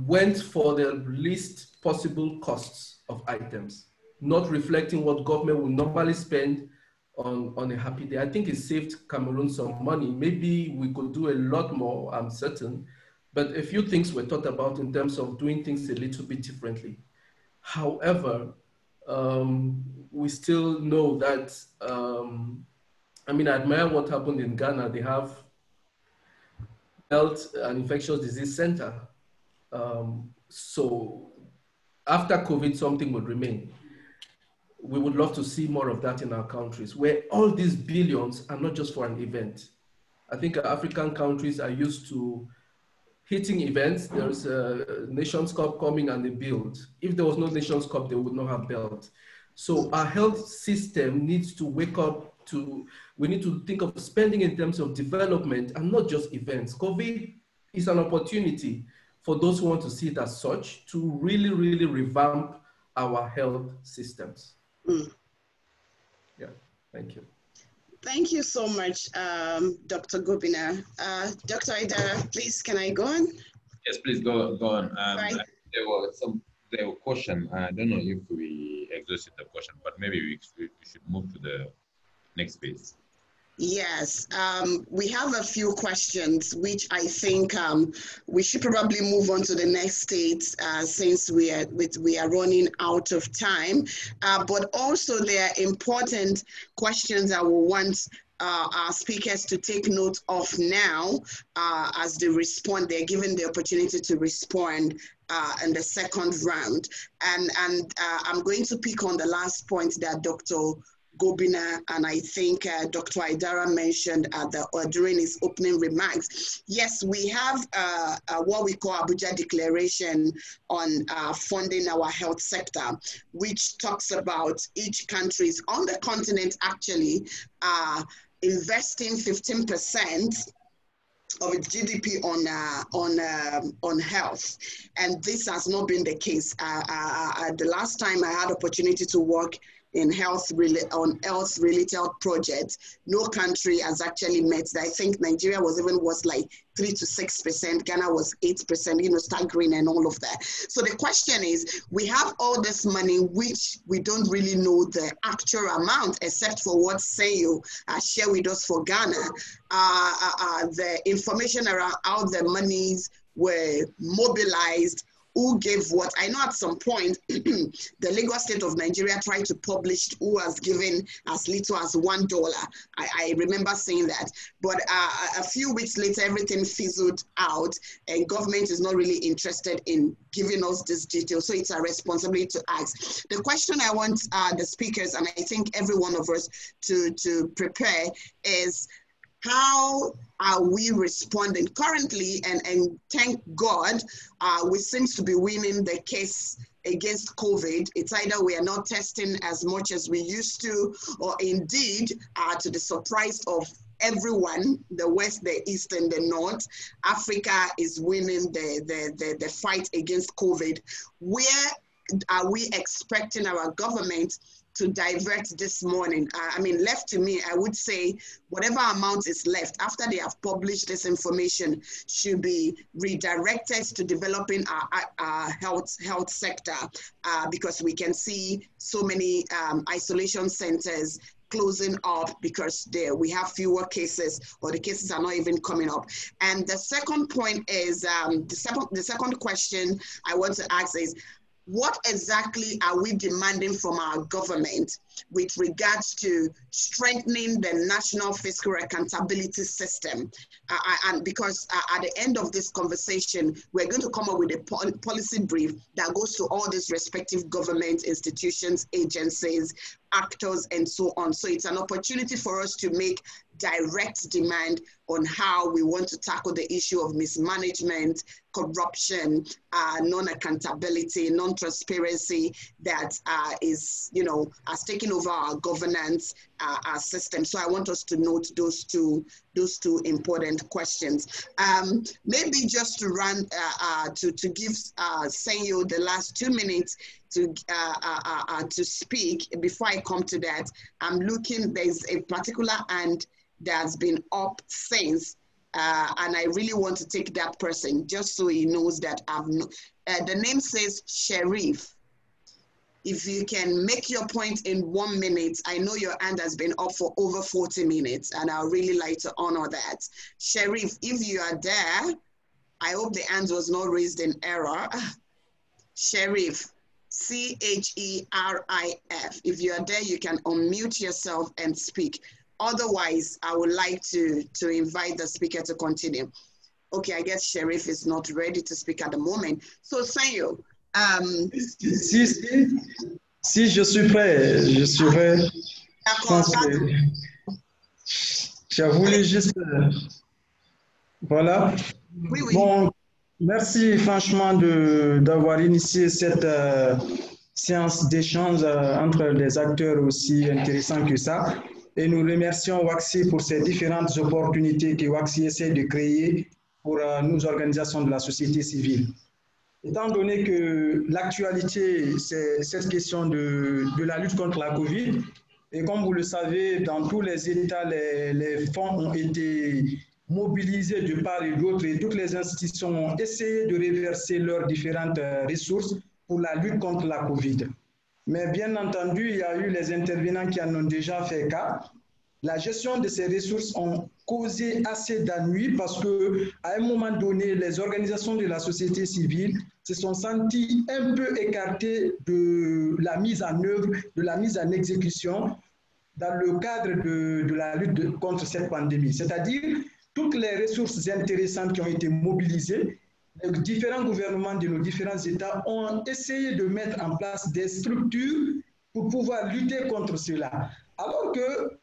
went for the least possible costs of items, not reflecting what government would normally spend on a happy day. I think it saved Cameroon some money. Maybe we could do a lot more, I'm certain, but a few things were thought about in terms of doing things a little bit differently. However, we still know that, I admire what happened in Ghana. They have Health and Infectious Disease Center. So after COVID, something would remain. We would love to see more of that in our countries, where all these billions are not just for an event. I think African countries are used to hitting events. There's a Nations Cup coming and they build. If there was no Nations Cup, they would not have built. So our health system needs to wake up we need to think of spending in terms of development and not just events. COVID is an opportunity for those who want to see it as such to really, really revamp our health systems. Yeah, thank you. Thank you so much, Dr. Gobina. Dr. Idara, please, can I go on? Yes, please go on. Right. There were question. I don't know if we exhausted the question, but maybe we should move to the next page. Yes, we have a few questions, which I think we should probably move on to the next stage since we are running out of time. But also there are important questions I will want our speakers to take note of now as they respond. They're given the opportunity to respond in the second round. And I'm going to pick on the last point that Dr. Gobina and I think Dr. Idara mentioned during his opening remarks. Yes, we have what we call Abuja Declaration on funding our health sector, which talks about each country's on the continent actually investing 15% of its GDP on health, and this has not been the case. The last time I had opportunity to work in health-related projects, no country has actually met that. I think Nigeria was like 3 to 6%, Ghana was 8%, staggering and all of that. So the question is, we have all this money, which we don't really know the actual amount, except for what Senyo shared with us for Ghana. The information around how the monies were mobilized, who gave what. I know at some point, the Lagos State of Nigeria tried to publish who has given as little as $1. I remember saying that. But a few weeks later, everything fizzled out and government is not really interested in giving us this detail. So it's our responsibility to ask. The question I want the speakers, and I think every one of us to prepare is, how are we responding currently? And thank God, we seem to be winning the case against COVID. It's either we are not testing as much as we used to, or indeed, to the surprise of everyone, the West, the East, and the North, Africa is winning the fight against COVID. Where are we expecting our government to divert this morning? I mean, left to me, I would say whatever amount is left after they have published this information should be redirected to developing our health sector, because we can see so many isolation centers closing up because we have fewer cases, or the cases are not even coming up. And the second point is, the second question I want to ask is, what exactly are we demanding from our government with regards to strengthening the national fiscal accountability system? And because at the end of this conversation, we're going to come up with a policy brief that goes to all these respective government institutions, agencies, actors, and so on. So it's an opportunity for us to make direct demand on how we want to tackle the issue of mismanagement, corruption, non-accountability, non-transparency that has taken over our governance, our system. So I want us to note those two important questions. Maybe just to run, to give Senyo the last 2 minutes to speak. Before I come to that, I'm looking, there's a particular hand that's been up since, and I really want to take that person just so he knows that the name says Sharif. If you can make your point in 1 minute, I know your hand has been up for over 40 minutes, and I'd really like to honor that. Sharif, if you are there, I hope the hand was not raised in error. Sharif, Cherif. If you are there, you can unmute yourself and speak. Otherwise, I would like to invite the speaker to continue. Okay, I guess Sharif is not ready to speak at the moment. So, Senyo. Si, je suis prêt. Je suis prêt. D'accord. Je voulais juste... Voilà. Oui, oui. Bon, merci franchement d'avoir initié cette séance d'échange entre des acteurs aussi intéressants que ça. et nous remercions WAXI pour ces différentes opportunités que WAXI essaie de créer pour nos organisations de la société civile. Étant donné que l'actualité, c'est cette question de la lutte contre la COVID, et comme vous le savez, dans tous les États, les fonds ont été mobilisés de part et d'autre, et toutes les institutions ont essayé de reverser leurs différentes ressources pour la lutte contre la COVID. Mais bien entendu, il y a eu les intervenants qui en ont déjà fait cas. La gestion de ces ressources ont causé assez d'ennuis parce qu'à un moment donné, les organisations de la société civile se sont senties un peu écartées de la mise en œuvre, de la mise en exécution dans le cadre de la lutte contre cette pandémie. C'est-à-dire, toutes les ressources intéressantes qui ont été mobilisées, les différents gouvernements de nos différents États ont essayé de mettre en place des structures pour pouvoir lutter contre cela. Alors que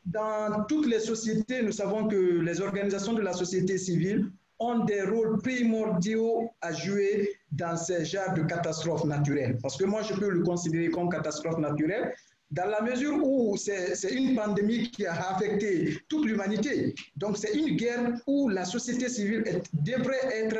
dans toutes les sociétés, nous savons que les organisations de la société civile ont des rôles primordiaux à jouer dans ces genres de catastrophes naturelles. Parce que moi, je peux le considérer comme catastrophe naturelle, dans la mesure où c'est une pandémie qui a affecté toute l'humanité. Donc, c'est une guerre où la société civile devrait être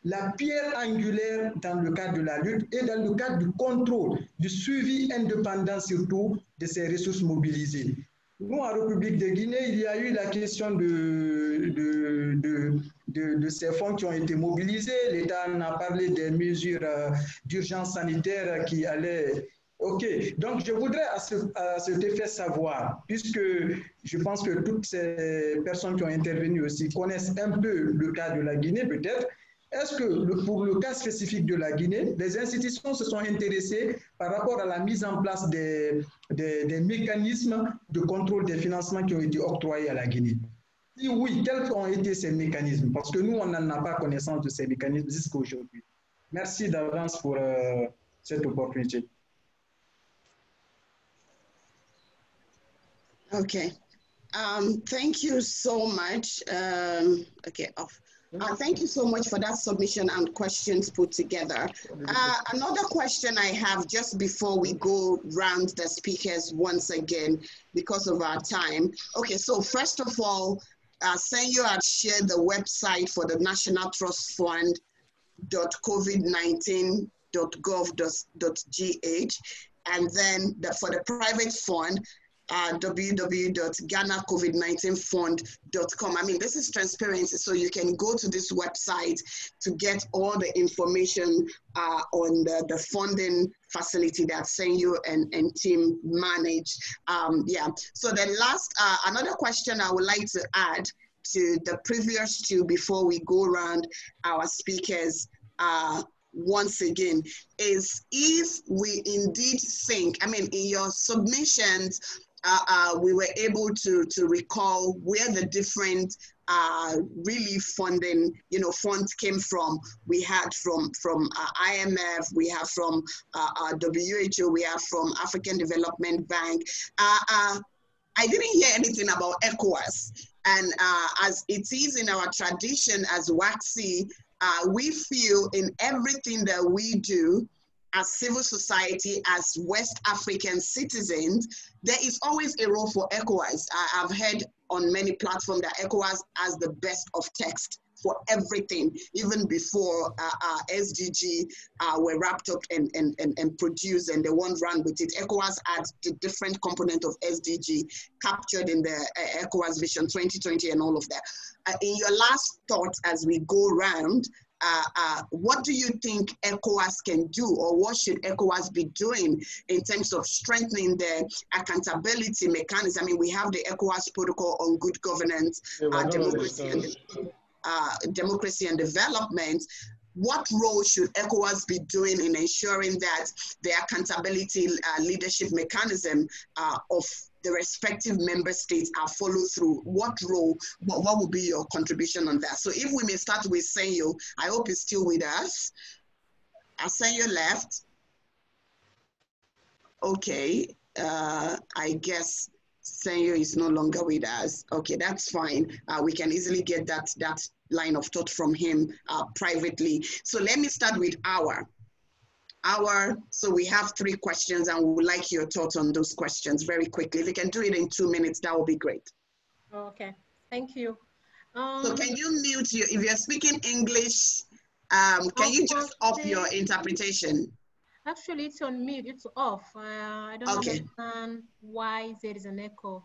la pierre angulaire dans le cadre de la lutte et dans le cadre du contrôle, du suivi indépendant surtout de ces ressources mobilisées. Nous, en République de Guinée, il y a eu la question de ces fonds qui ont été mobilisés. L'État en a parlé des mesures d'urgence sanitaire qui allaient... OK, donc je voudrais à cet effet savoir, puisque je pense que toutes ces personnes qui ont intervenu aussi connaissent un peu le cas de la Guinée peut-être. Est-ce que pour le cas spécifique de la Guinée, les institutions se sont intéressées par rapport à la mise en place des mécanismes de contrôle des financements qui ont été octroyés à la Guinée? Si oui, quels ont été ces mécanismes? Parce que nous, on n'en a pas connaissance de ces mécanismes jusqu'à aujourd'hui. Merci d'avance pour cette opportunité. Okay. Thank you so much. Okay, off. Thank you so much for that submission and questions put together. Another question I have just before we go round the speakers once again because of our time. Okay, so first of all, Senyo had shared the website for the National Trust Fund .covid19.gov.gh, and then for the private fund, www.ghanacovid19fund.com. I mean, this is transparency, so you can go to this website to get all the information on the funding facility that Senyo and team manage. Yeah, so the last, another question I would like to add to the previous two before we go around our speakers once again is if we indeed think, I mean, in your submissions, we were able to recall where the different relief funding, funds came from. We had from IMF, we have from WHO, we have from African Development Bank. I didn't hear anything about ECOWAS. And as it is in our tradition as WAXI, we feel in everything that we do as civil society, as West African citizens, there is always a role for ECOWAS. I've heard on many platforms that ECOWAS has the best of text for everything, even before SDG were wrapped up and produced and the one ran with it. ECOWAS had the different component of SDG captured in the ECOWAS Vision 2020 and all of that. In your last thoughts as we go around, what do you think ECOWAS can do, or what should ECOWAS be doing in terms of strengthening the accountability mechanism? I mean, we have the ECOWAS protocol on good governance, democracy and development. What role should ECOWAS be doing in ensuring that the accountability leadership mechanism of the respective member states are followed through? What role, what will be your contribution on that? So if we may start with Senyo, I hope he's still with us. Has Senyo left? Okay, I guess Senyo is no longer with us. Okay, that's fine. We can easily get that line of thought from him privately. So let me start with Awa. So we have 3 questions and we would like your thoughts on those questions very quickly. If you can do it in 2 minutes, that would be great. Okay, thank you. So can you mute if you're speaking English, can you just off your interpretation? Actually, it's on mute, it's off. I don't understand why there is an echo.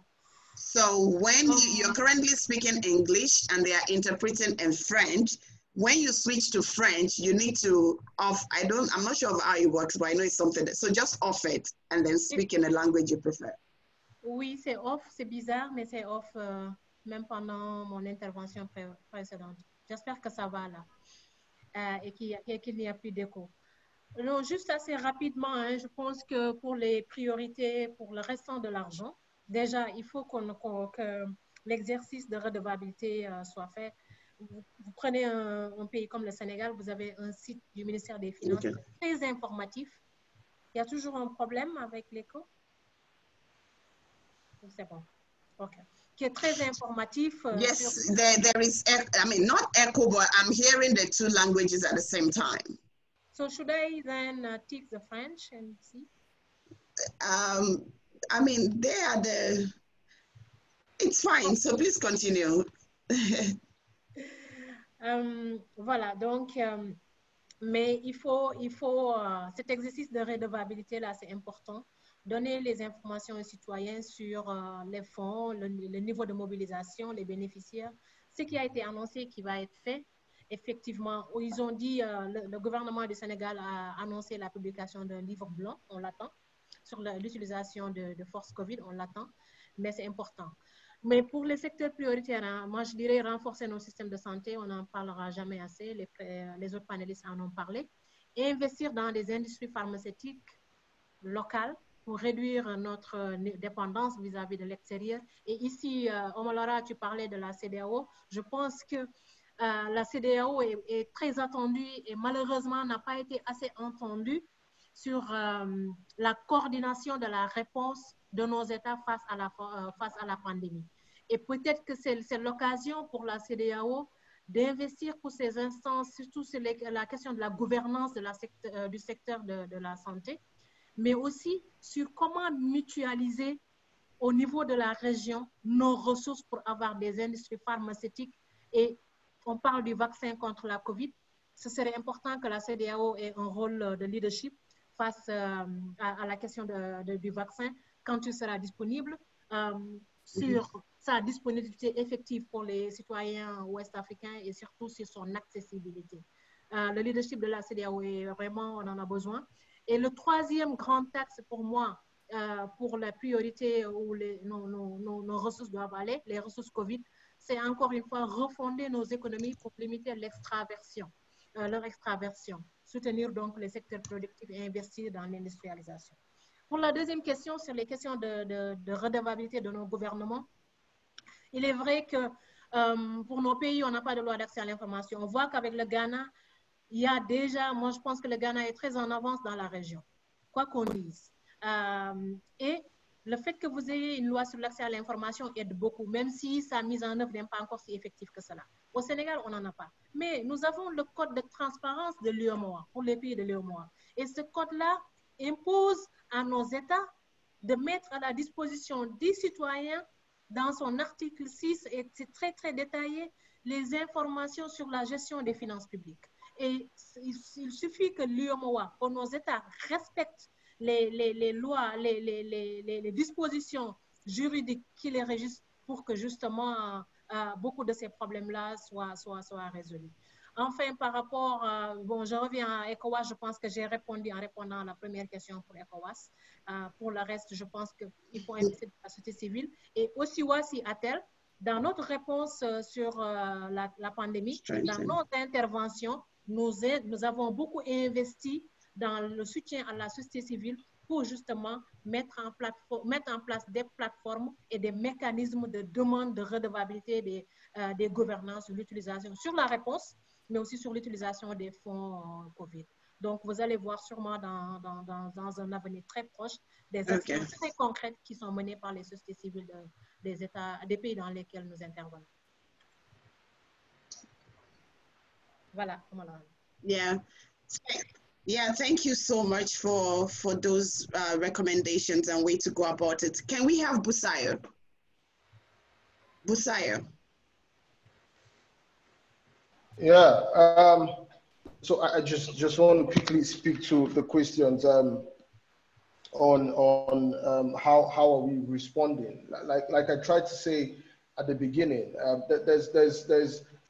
So when you're currently speaking English and they are interpreting in French, when you switch to French, you need to off, I'm not sure of how it works, but I know it's something, so just off it and then speak in a language you prefer. Oui, c'est off, c'est bizarre, mais c'est off même pendant mon intervention précédente. J'espère que ça va là et qu'il n'y a plus d'écho. Non, juste assez rapidement, hein, je pense que pour les priorités, pour le restant de l'argent, déjà, il faut que l'exercice de redevabilité soit fait. Vous prenez un pays comme le Sénégal, vous avez un site du ministère des Finances très informatif. Il y a toujours un problème avec l'écho? C'est bon. OK. Qui est très informatif. Yes, there is, I mean, not echo, but I'm hearing the 2 languages at the same time. So should I then take the French and see? I mean, they are it's fine, so please continue. Voilà, donc, mais il faut cet exercice de redevabilité là, c'est important. Donner les informations aux citoyens sur les fonds, le niveau de mobilisation, les bénéficiaires, ce qui a été annoncé qui va être fait. Effectivement, ils ont dit, le gouvernement du Sénégal a annoncé la publication d'un livre blanc, on l'attend, sur l'utilisation de force COVID, on l'attend, mais c'est important. Mais pour les secteurs prioritaires, hein, moi je dirais renforcer nos systèmes de santé, on n'en parlera jamais assez, les autres panélistes en ont parlé, et investir dans des industries pharmaceutiques locales pour réduire notre dépendance vis-à-vis de l'extérieur. Et ici, Omolara, tu parlais de la CEDEAO, je pense que la CEDEAO est très attendue et malheureusement n'a pas été assez entendue sur la coordination de la réponse de nos États face à la pandémie. Et peut-être que c'est l'occasion pour la CEDEAO d'investir pour ces instances, surtout sur la question de la gouvernance du secteur de la santé, mais aussi sur comment mutualiser au niveau de la région nos ressources pour avoir des industries pharmaceutiques. Et on parle du vaccin contre la COVID. Ce serait important que la CEDEAO ait un rôle de leadership face à la question du vaccin quand il sera disponible, sur sa disponibilité effective pour les citoyens ouest-africains et surtout sur son accessibilité. Le leadership de la CEDEAO est vraiment, on en a besoin. Et le 3e grand axe pour moi, pour la priorité où nos ressources doivent aller, les ressources COVID, c'est encore une fois refonder nos économies pour limiter l'extraversion, leur extraversion, soutenir donc les secteurs productifs et investir dans l'industrialisation. Pour la 2e question, sur les questions de redevabilité de nos gouvernements, il est vrai que pour nos pays, on n'a pas de loi d'accès à l'information. On voit qu'avec le Ghana, il y a déjà, moi je pense que le Ghana est très en avance dans la région, quoi qu'on dise. Et le fait que vous ayez une loi sur l'accès à l'information aide beaucoup, même si sa mise en œuvre n'est pas encore si effective que cela. Au Sénégal, on n'en a pas. Mais nous avons le code de transparence de l'UEMOA, pour les pays de l'UEMOA. Et ce code-là impose à nos États de mettre à la disposition des citoyens, dans son article 6, et c'est très, très détaillé, les informations sur la gestion des finances publiques. Et il suffit que l'UEMOA, pour nos États, respectent les lois, les dispositions juridiques qui les régissent pour que justement beaucoup de ces problèmes-là soient résolus. Enfin, par rapport, bon, je reviens à ECOWAS, je pense que j'ai répondu en répondant à la première question pour ECOWAS. Pour le reste, je pense qu'il faut investir dans la société civile. Et aussi, ATEL, dans notre réponse sur la pandémie, dans nos interventions, nous avons beaucoup investi dans le soutien à la société civile pour justement mettre en place des plateformes et des mécanismes de demande de redevabilité des gouvernances sur l'utilisation, sur la réponse, mais aussi sur l'utilisation des fonds COVID. Donc, vous allez voir sûrement dans un avenir très proche des actions très concrètes qui sont menées par les sociétés civiles des pays dans lesquels nous intervenons. Voilà. Yeah. Yeah, thank you so much for those recommendations and way to go about it. Can we have Busayo? Busayo. Yeah, so I just want to quickly speak to the questions on how are we responding. Like I tried to say at the beginning,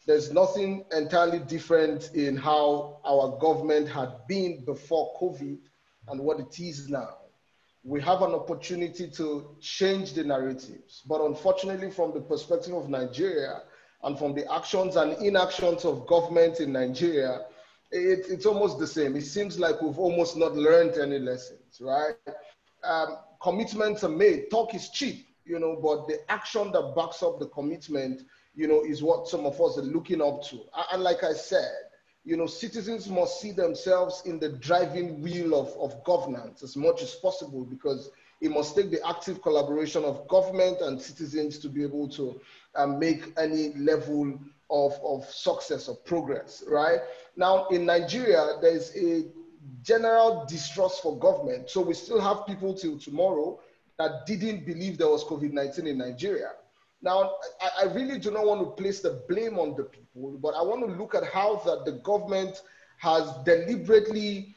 there's nothing entirely different in how our government had been before COVID and what it is now. We have an opportunity to change the narratives, but unfortunately, from the perspective of Nigeria and from the actions and inactions of government in Nigeria, it's almost the same. It seems like we've almost not learned any lessons, right? Commitments are made. Talk is cheap, but the action that backs up the commitment, is what some of us are looking up to. And like I said, citizens must see themselves in the driving wheel of governance as much as possible, because it must take the active collaboration of government and citizens to be able to make any level of success or progress, right? Now, in Nigeria, there's a general distrust for government. So we still have people till tomorrow that didn't believe there was COVID-19 in Nigeria. Now, I really do not want to place the blame on the people, but I want to look at how that the government has deliberately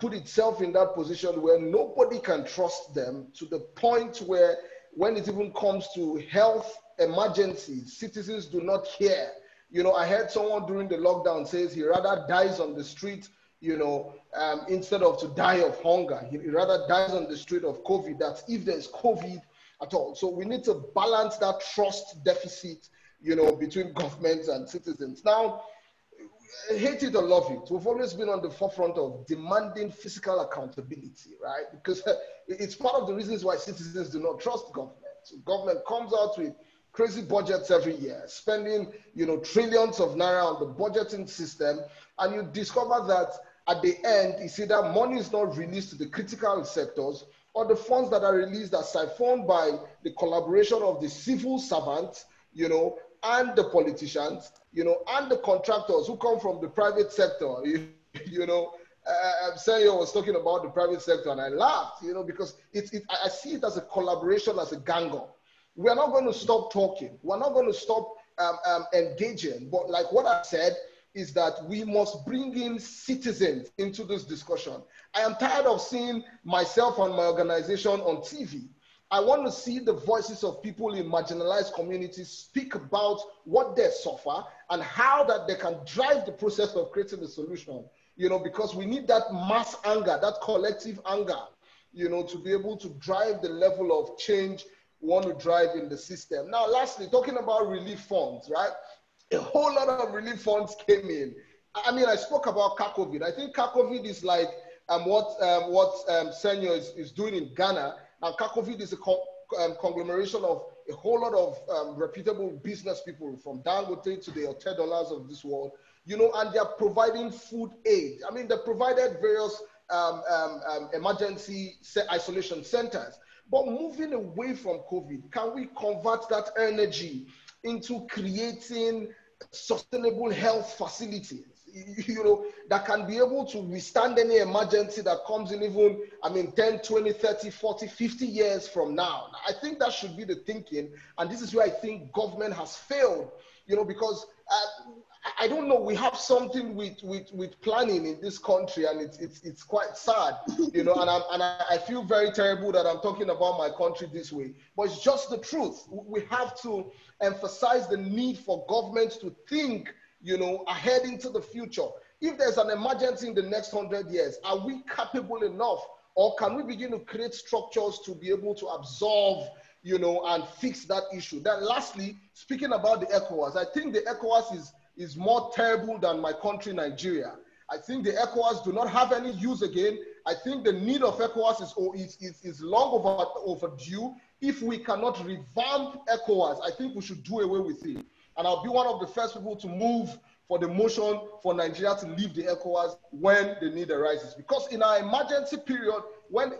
put itself in that position where nobody can trust them, to the point where when it even comes to health emergencies, citizens do not care. I heard someone during the lockdown says he rather dies on the street, instead of to die of hunger. He rather dies on the street of COVID. That's if there's COVID at all. So we need to balance that trust deficit, between governments and citizens. Now, hate it or love it, we've always been on the forefront of demanding fiscal accountability, right? Because it's part of the reasons why citizens do not trust government. So government comes out with crazy budgets every year, spending, trillions of naira on the budgeting system, and you discover that at the end, it's either money is not released to the critical sectors, or the funds that are released are siphoned by the collaboration of the civil servants, and the politicians, and the contractors who come from the private sector. Senyo was talking about the private sector, and I laughed, because I see it as a collaboration, as a gang-up. We're not going to stop talking. We're not going to stop engaging. But like what I said, is that we must bring in citizens into this discussion. I am tired of seeing myself and my organization on TV. I want to see the voices of people in marginalized communities speak about what they suffer and how that they can drive the process of creating a solution, because we need that mass anger, that collective anger, to be able to drive the level of change we want to drive in the system. Now, lastly, talking about relief funds, right? A whole lot of relief funds came in. I mean, I spoke about COVID. I think COVID is like what Senyo is doing in Ghana. Now, COVID is a conglomeration of a whole lot of reputable business people, from Dangote to the $10 of this world, and they're providing food aid. I mean, they provided various emergency isolation centers. But moving away from COVID, can we convert that energy into creating sustainable health facilities, that can be able to withstand any emergency that comes in even, 10, 20, 30, 40, 50 years from now? I think that should be the thinking. And this is where I think government has failed, because I don't know, we have something with planning in this country, and it's quite sad, and I feel very terrible that I'm talking about my country this way, but it's just the truth. We have to emphasize the need for government to think, ahead into the future. If there's an emergency in the next 100 years, are we capable enough, or can we begin to create structures to be able to absorb, and fix that issue? Then lastly, speaking about the ECOWAS, I think the ECOWAS is more terrible than my country, Nigeria. I think the ECOWAS do not have any use again. I think the need of ECOWAS is long overdue. If we cannot revamp ECOWAS, I think we should do away with it. And I'll be one of the first people to move for the motion for Nigeria to leave the ECOWAS when the need arises. Because in our emergency period, when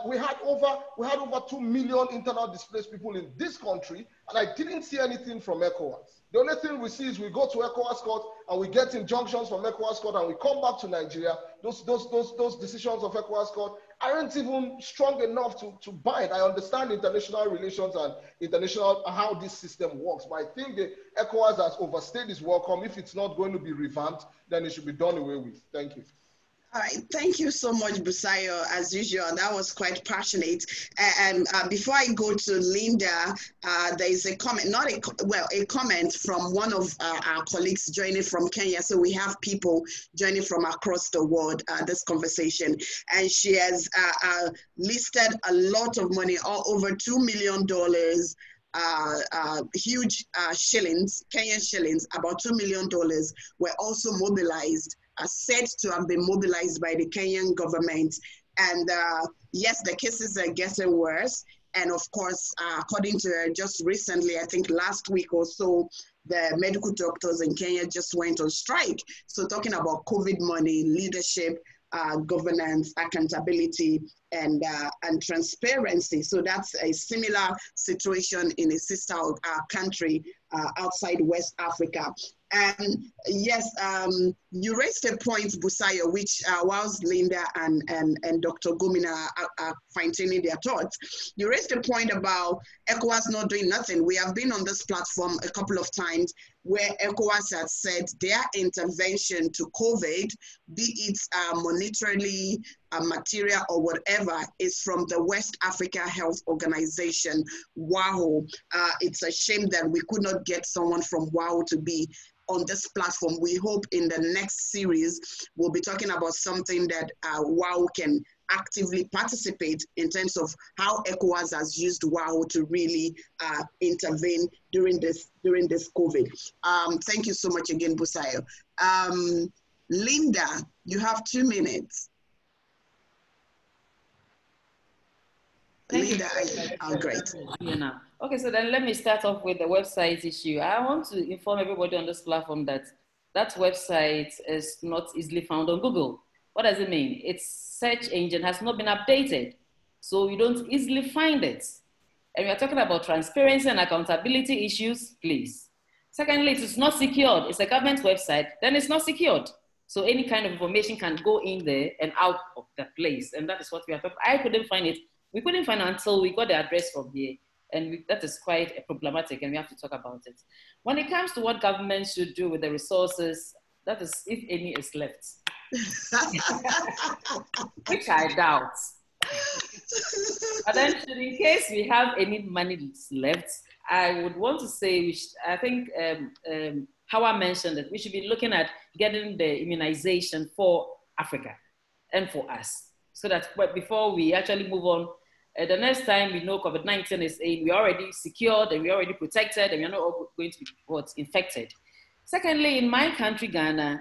we had over 2 million internal displaced people in this country, and I didn't see anything from ECOWAS. The only thing we see is we go to ECOWAS court and we get injunctions from ECOWAS court and we come back to Nigeria, those decisions of ECOWAS court aren't even strong enough to bind. I understand international relations and how this system works, but I think the ECOWAS has overstayed its welcome. If it's not going to be revamped, then it should be done away with. Thank you. All right, thank you so much, Busayo. As usual, that was quite passionate. And before I go to Linda, there is a comment, a comment from one of our colleagues joining from Kenya. So we have people joining from across the world, this conversation. And she has listed a lot of money, all over $2 million, huge shillings, Kenyan shillings, about $2 million were also mobilized, said to have been mobilized by the Kenyan government. And yes, the cases are getting worse. And of course, according to her, just recently, I think last week or so, the medical doctors in Kenya just went on strike. So talking about COVID money, leadership, governance, accountability, and transparency. So that's a similar situation in a sister country outside West Africa. And yes, you raised a point, Busayo, which whilst Linda and Dr. Gomina are fine-tuning their thoughts, you raised a point about ECOWAS not doing nothing. We have been on this platform a couple of times where ECOWAS has said their intervention to COVID, be it monetarily, material or whatever, is from the West Africa Health Organization, WAHO. It's a shame that we could not get someone from WAHO to be on this platform. We hope in the next series, we'll be talking about something that WAHO can actively participate in terms of how ECOWAS has used WAHO to really intervene during this COVID. Thank you so much again, Busayo. Linda, you have 2 minutes. Linda, great. Okay, so then let me start off with the website issue. I want to inform everybody on this platform that that website is not easily found on Google. What does it mean? Its search engine has not been updated, so you don't easily find it. And we are talking about transparency and accountability issues, please. Secondly, it is not secured. It's a government website, then it's not secured. So any kind of information can go in there and out of that place. And that is what we are talking about. I couldn't find it. We couldn't find it until we got the address from here. And that is quite problematic, and we have to talk about it. When it comes to what government should do with the resources, that is, if any is left, which I doubt. But then, in case we have any money left, I would want to say, I think Hawa mentioned that we should be looking at getting the immunization for Africa and for us, so that before we actually move on, the next time we know COVID-19 is in, we're already secured and we're already protected and we're not all going to be infected. Secondly, in my country, Ghana,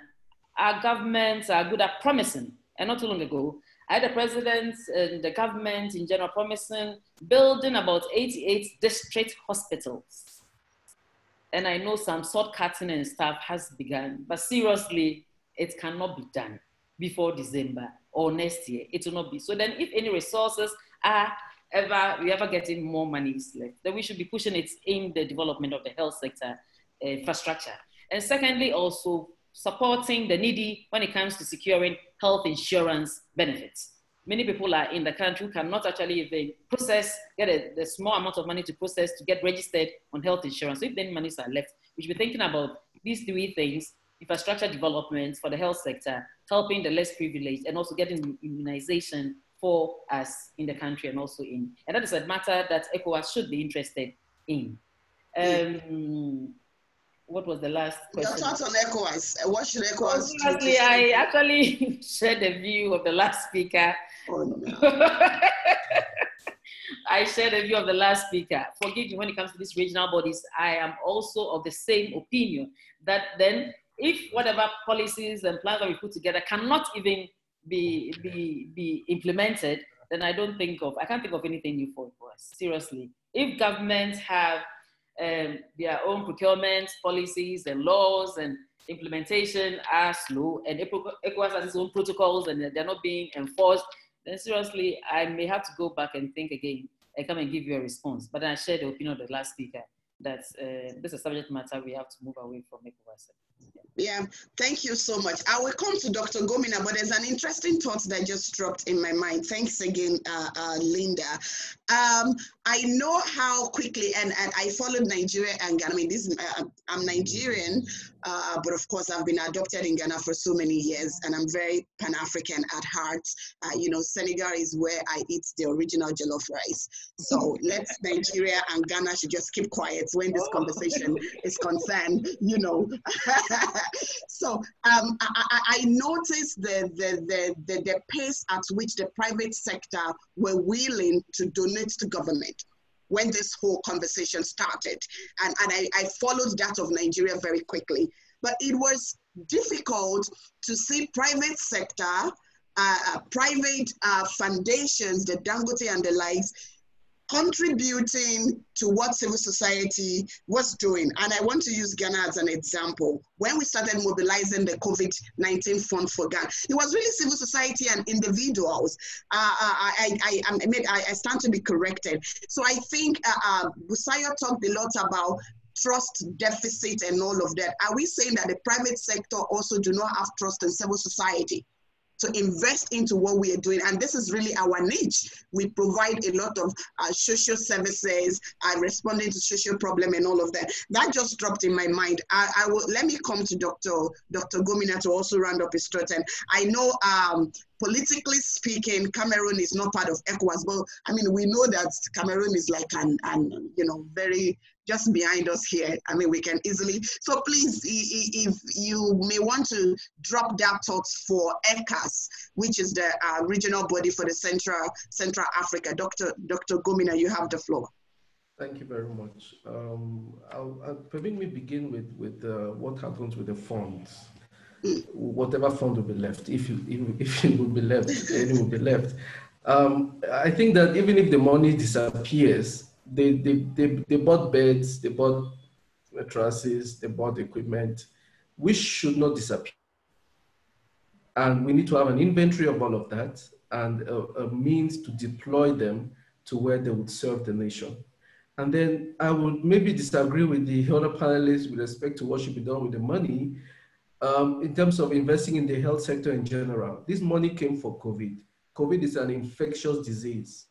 our governments are good at promising. And not too long ago, I had the president and the government in general promising building about 88 district hospitals. And I know some sword cutting and stuff has begun, but seriously, it cannot be done before December or next year. It will not be. So then if any resources are we ever getting more money left, then we should be pushing it in the development of the health sector infrastructure. And secondly, also supporting the needy when it comes to securing health insurance benefits. Many people are in the country who cannot actually even get the small amount of money to process to get registered on health insurance. So if any monies are left, we should be thinking about these 3 things: infrastructure development for the health sector, helping the less privileged, and also getting immunization for us in the country and also and that is a matter that ECOWAS should be interested in. What was the last question? Your thoughts on ECOWAS. What should ECOWAS do? Honestly, I actually shared the view of the last speaker. Oh, no. I shared the view of the last speaker. Forgive me, when it comes to these regional bodies, I am also of the same opinion that then if whatever policies and plans that we put together cannot even be implemented, then I can't think of anything new for us. Seriously, if governments have their own procurement policies and laws and implementation are slow, and ECOWAS has its own protocols and they're not being enforced, then seriously, I may have to go back and think again and come and give you a response. But I share the opinion of the last speaker that this is a subject matter we have to move away from ECOWAS. Yeah, thank you so much. I will come to Dr. Gomina, but there's an interesting thought that just dropped in my mind. Thanks again, Linda. I know how quickly, and I followed Nigeria and Ghana. I mean, I'm Nigerian, but of course, I've been adopted in Ghana for so many years, and I'm very Pan-African at heart. You know, Senegal is where I eat the original jollof rice. So let's Nigeria and Ghana should just keep quiet when this conversation is concerned, you know. So I noticed the pace at which the private sector were willing to donate to government when this whole conversation started. And I followed that of Nigeria very quickly. But it was difficult to see private sector, private foundations, the Dangote and the likes, contributing to what civil society was doing. And I want to use Ghana as an example. When we started mobilizing the COVID-19 fund for Ghana, it was really civil society and individuals. I stand to be corrected. So I think Busayo talked a lot about trust deficit and all of that. Are we saying that the private sector also do not have trust in civil society to invest into what we are doing? And this is really our niche. We provide a lot of social services, responding to social problem and all of that. That just dropped in my mind. Let me come to Dr. Gomina to also round up his thought. And I know politically speaking, Cameroon is not part of ECOWAS, but I mean, we know that Cameroon is like very just behind us here. I mean, we can easily, so please, if you may want to drop that thoughts for ECAS, which is the regional body for the Central Africa. Dr. Gomina, you have the floor. Thank you very much. Permit me begin with what happens with the funds. Whatever fund will be left, if it will be left, any will be left. I think that even if the money disappears, they bought beds, they bought mattresses, they bought equipment, which should not disappear. And we need to have an inventory of all of that and a means to deploy them to where they would serve the nation. And then I would maybe disagree with the other panelists with respect to what should be done with the money. In terms of investing in the health sector in general, this money came for COVID. COVID is an infectious disease.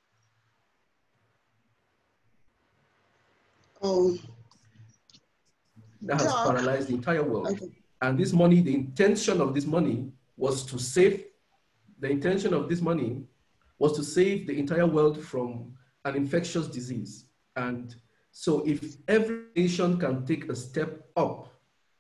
That has paralyzed the entire world. Okay. And this money, the intention of this money was to save the entire world from an infectious disease. And so if every nation can take a step up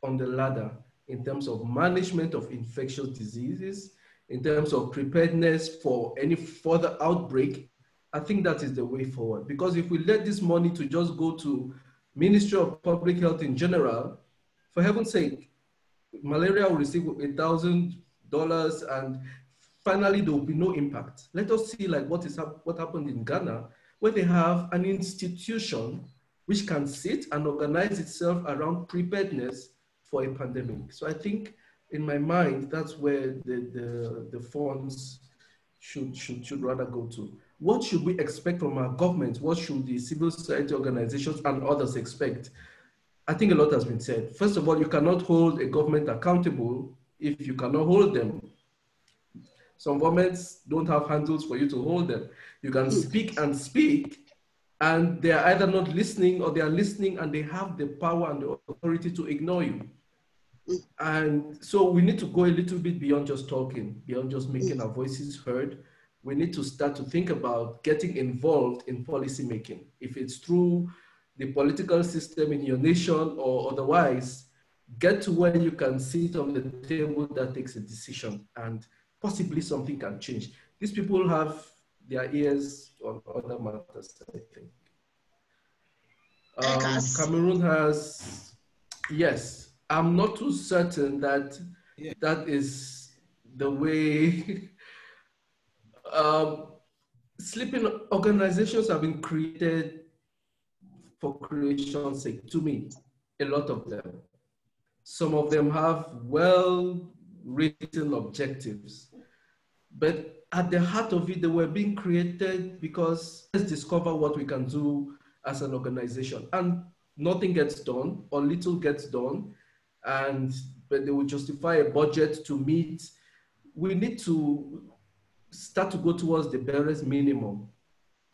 on the ladder in terms of management of infectious diseases, in terms of preparedness for any further outbreak, I think that is the way forward. Because if we let this money to just go to Ministry of Public Health in general, for heaven's sake, malaria will receive $1,000 and finally there will be no impact. Let us see like what happened in Ghana, where they have an institution which can sit and organize itself around preparedness for a pandemic. So I think in my mind, that's where the funds should rather go to. What should we expect from our government? What should the civil society organizations and others expect? I think a lot has been said. First of all, you cannot hold a government accountable if you cannot hold them. Some governments don't have handles for you to hold them. You can speak and speak, and they are either not listening or they are listening and they have the power and the authority to ignore you. And so we need to go a little bit beyond just talking, beyond just making our voices heard. We need to start to think about getting involved in policy making. If it's through the political system in your nation or otherwise, get to where you can sit on the table that takes a decision and possibly something can change. These people have their ears on other matters, I think. Cameroon has, yes, I'm not too certain that that is the way. Sleeping organizations have been created for creation's sake, to me, a lot of them. Some of them have well-written objectives, but at the heart of it, they were being created because let's discover what we can do as an organization. And nothing gets done or little gets done. And but they will justify a budget to meet. We need to start to go towards the barest minimum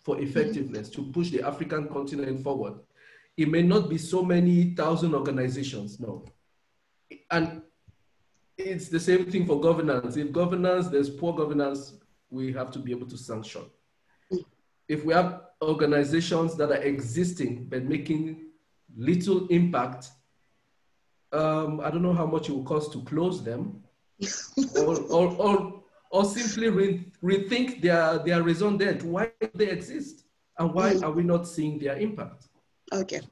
for effectiveness to push the African continent forward. It may not be so many thousand organizations, no. And it's the same thing for governance. If governance, there's poor governance, we have to be able to sanction. If we have organizations that are existing but making little impact, I don't know how much it will cost to close them, or simply rethink their raison d'etre. Why do they exist? And why are we not seeing their impact? Okay.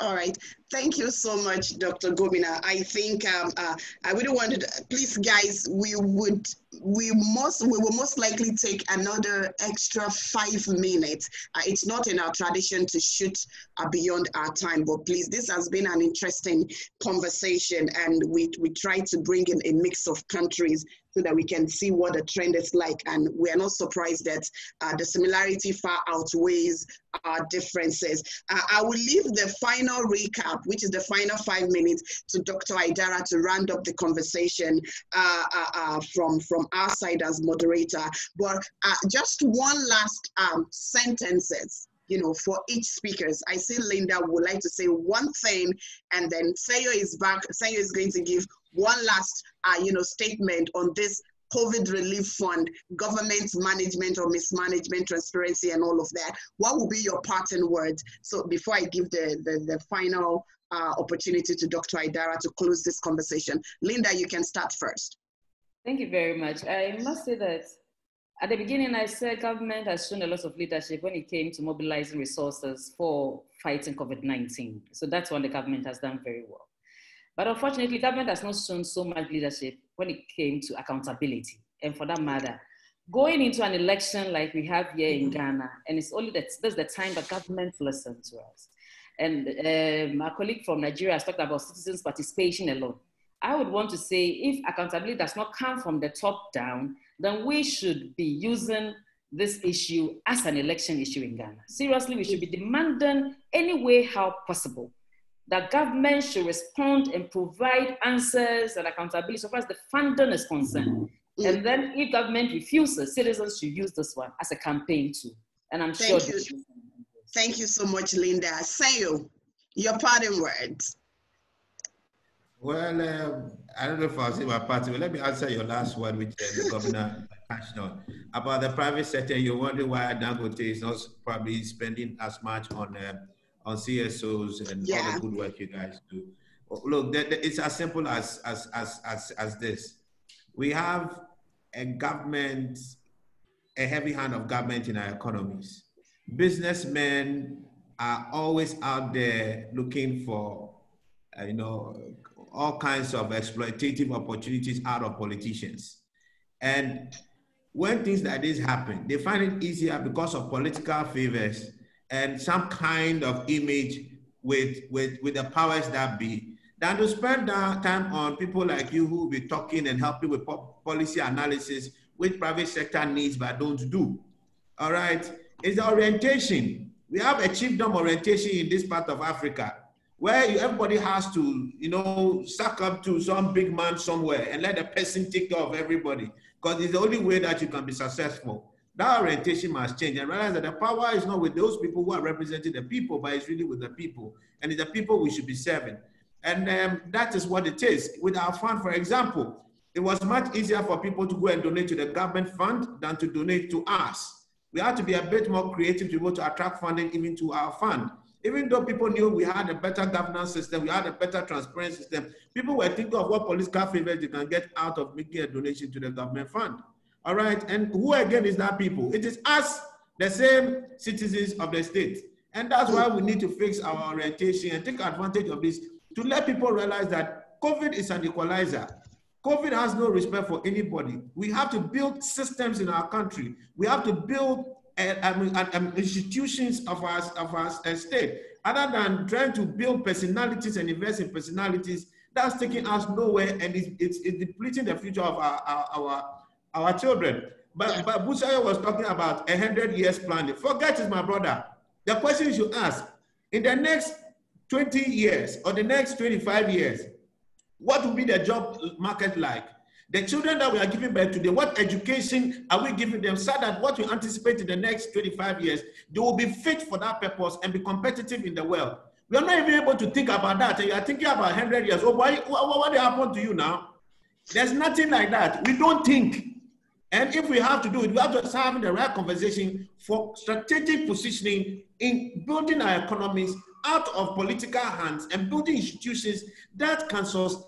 All right. Thank you so much, Dr. Gobina. I think I really wanted to, please, guys, we will most likely take another extra 5 minutes. It's not in our tradition to shoot beyond our time, but please, this has been an interesting conversation, and we try to bring in a mix of countries so that we can see what the trend is like. And we are not surprised that the similarity far outweighs our differences. I will leave the final recap, which is the final 5 minutes, to Dr. Aidara to round up the conversation from our side as moderator. But just one last sentences, for each speakers. I see Linda would like to say one thing, and then Sayo is back. Sayo is going to give one last, statement on this COVID relief fund, government management or mismanagement, transparency, and all of that. What will be your parting words? So before I give the final opportunity to Dr. Aidara to close this conversation. Linda, you can start first. Thank you very much. I must say that at the beginning, I said government has shown a lot of leadership when it came to mobilizing resources for fighting COVID-19. So that's what the government has done very well. But unfortunately, government has not shown so much leadership when it came to accountability. And for that matter, going into an election like we have here in Ghana, and it's only that's the time that government listens to us. And my colleague from Nigeria has talked about citizens' participation alone. I would want to say if accountability does not come from the top down, then we should be using this issue as an election issue in Ghana. Seriously, we should be demanding any way how possible that government should respond and provide answers and accountability so far as the funding is concerned. And then if government refuses, citizens should use this one as a campaign tool. And I'm sure. Thank you so much, Linda. Sayo, your parting words. Well, I don't know if I'll say my party, but let me answer your last one, which the governor touched on. About the private sector, you're wondering why Dangote is not probably spending as much on CSOs and all the good work you guys do. Look, it's as simple as this. We have a government, a heavy hand of government in our economies. Businessmen are always out there looking for, all kinds of exploitative opportunities out of politicians. And when things like this happen, they find it easier because of political favors and some kind of image with the powers that be, than to spend time on people like you who will be talking and helping with policy analysis, which private sector needs but don't do. All right, it's the orientation. We have a chiefdom orientation in this part of Africa, where everybody has to, suck up to some big man somewhere and let the person take care of everybody, because it's the only way that you can be successful. That orientation must change and realize that the power is not with those people who are representing the people, but it's really with the people. And it's the people we should be serving. And that is what it is. With our fund, for example, it was much easier for people to go and donate to the government fund than to donate to us. We had to be a bit more creative to be able to attract funding even to our fund. Even though people knew we had a better governance system, we had a better transparent system, people were thinking of what political favors they can get out of making a donation to the government fund. All right, and who again is that people? It is us, the same citizens of the state. And that's why we need to fix our orientation and take advantage of this to let people realize that COVID is an equalizer. COVID has no respect for anybody. We have to build systems in our country. We have to build institutions of our state. Other than trying to build personalities and invest in personalities, that's taking us nowhere, and it's depleting the future of our children. But Busayo was talking about 100 years planning. Forget it, my brother. The question you should ask, in the next 20 years or the next 25 years, What will be the job market like? The children that we are giving birth to, today, what education are we giving them so that what we anticipate in the next 25 years, they will be fit for that purpose and be competitive in the world? We are not even able to think about that. And you are thinking about 100 years. Oh, what happened to you now? There's nothing like that. We don't think. And if we have to do it, we have to have the right conversation for strategic positioning in building our economies out of political hands and building institutions that can sustain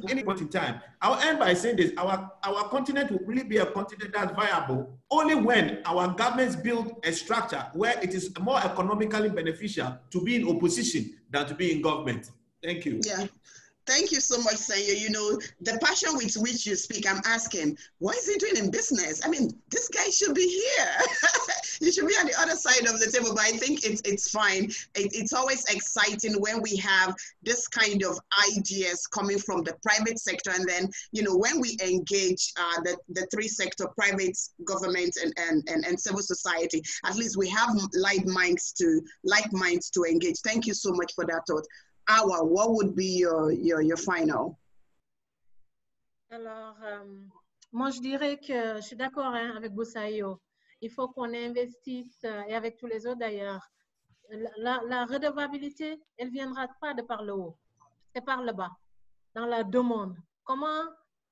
any point in time. I'll end by saying this: our continent will really be a continent that's viable only when our governments build a structure where it is more economically beneficial to be in opposition than to be in government. Thank you. Yeah. Thank you so much, Senyo. You know, the passion with which you speak, I'm asking, what is he doing in business? I mean, this guy should be here. He should be on the other side of the table, but I think it's fine. It's always exciting when we have this kind of ideas coming from the private sector. And then, you know, when we engage the three sector, private, government, and civil society, at least we have like minds to engage. Thank you so much for that thought. Awa, what would be your final? Alors, moi je dirais que je suis d'accord avec Boussaïo. Il faut qu'on investisse, et avec tous les autres d'ailleurs, la redevabilité, elle ne viendra pas de par le haut, c'est par le bas, dans la demande. Comment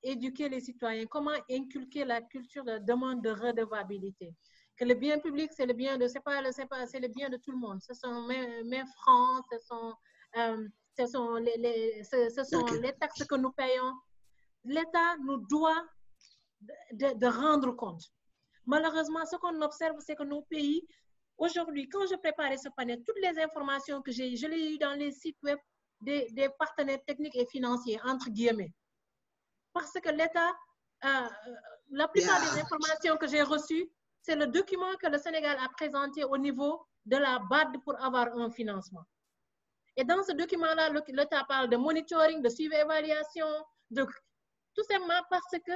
éduquer les citoyens, comment inculquer la culture de demande de redevabilité? Que le bien public, c'est le bien de, c'est le bien de tout le monde. Ce sont mes francs, ce sont les taxes que nous payons. L'État nous doit de rendre compte. Malheureusement, ce qu'on observe, c'est que nos pays, aujourd'hui, quand je préparais ce panel, toutes les informations que j'ai eues, je l'ai eu dans les sites web des partenaires techniques et financiers, entre guillemets. Parce que l'État, la plupart des informations que j'ai reçues, c'est le document que le Sénégal a présenté au niveau de la BAD pour avoir un financement. Et dans ce document-là, l'État parle de monitoring, de suivi évaluation, tout simplement parce que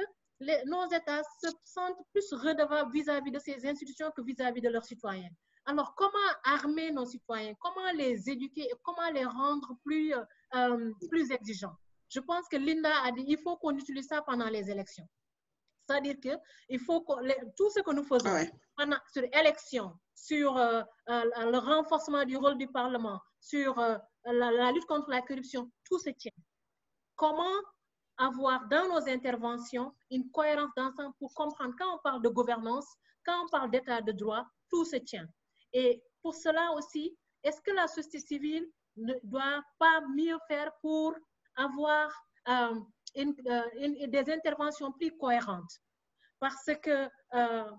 nos États se sentent plus redevables vis-à-vis de ces institutions que vis-à-vis de leurs citoyens. Alors, comment armer nos citoyens? Comment les éduquer? Comment les rendre plus exigeants? Je pense que Linda a dit qu'il faut qu'on utilise ça pendant les élections. C'est-à-dire qu'il faut que tout ce que nous faisons sur l'élection, sur le renforcement du rôle du Parlement, sur la lutte contre la corruption, tout se tient. Comment avoir dans nos interventions une cohérence d'ensemble pour comprendre quand on parle de gouvernance, quand on parle d'état de droit, tout se tient. Et pour cela aussi, est-ce que la société civile ne doit pas mieux faire pour avoir des interventions plus cohérentes? Parce que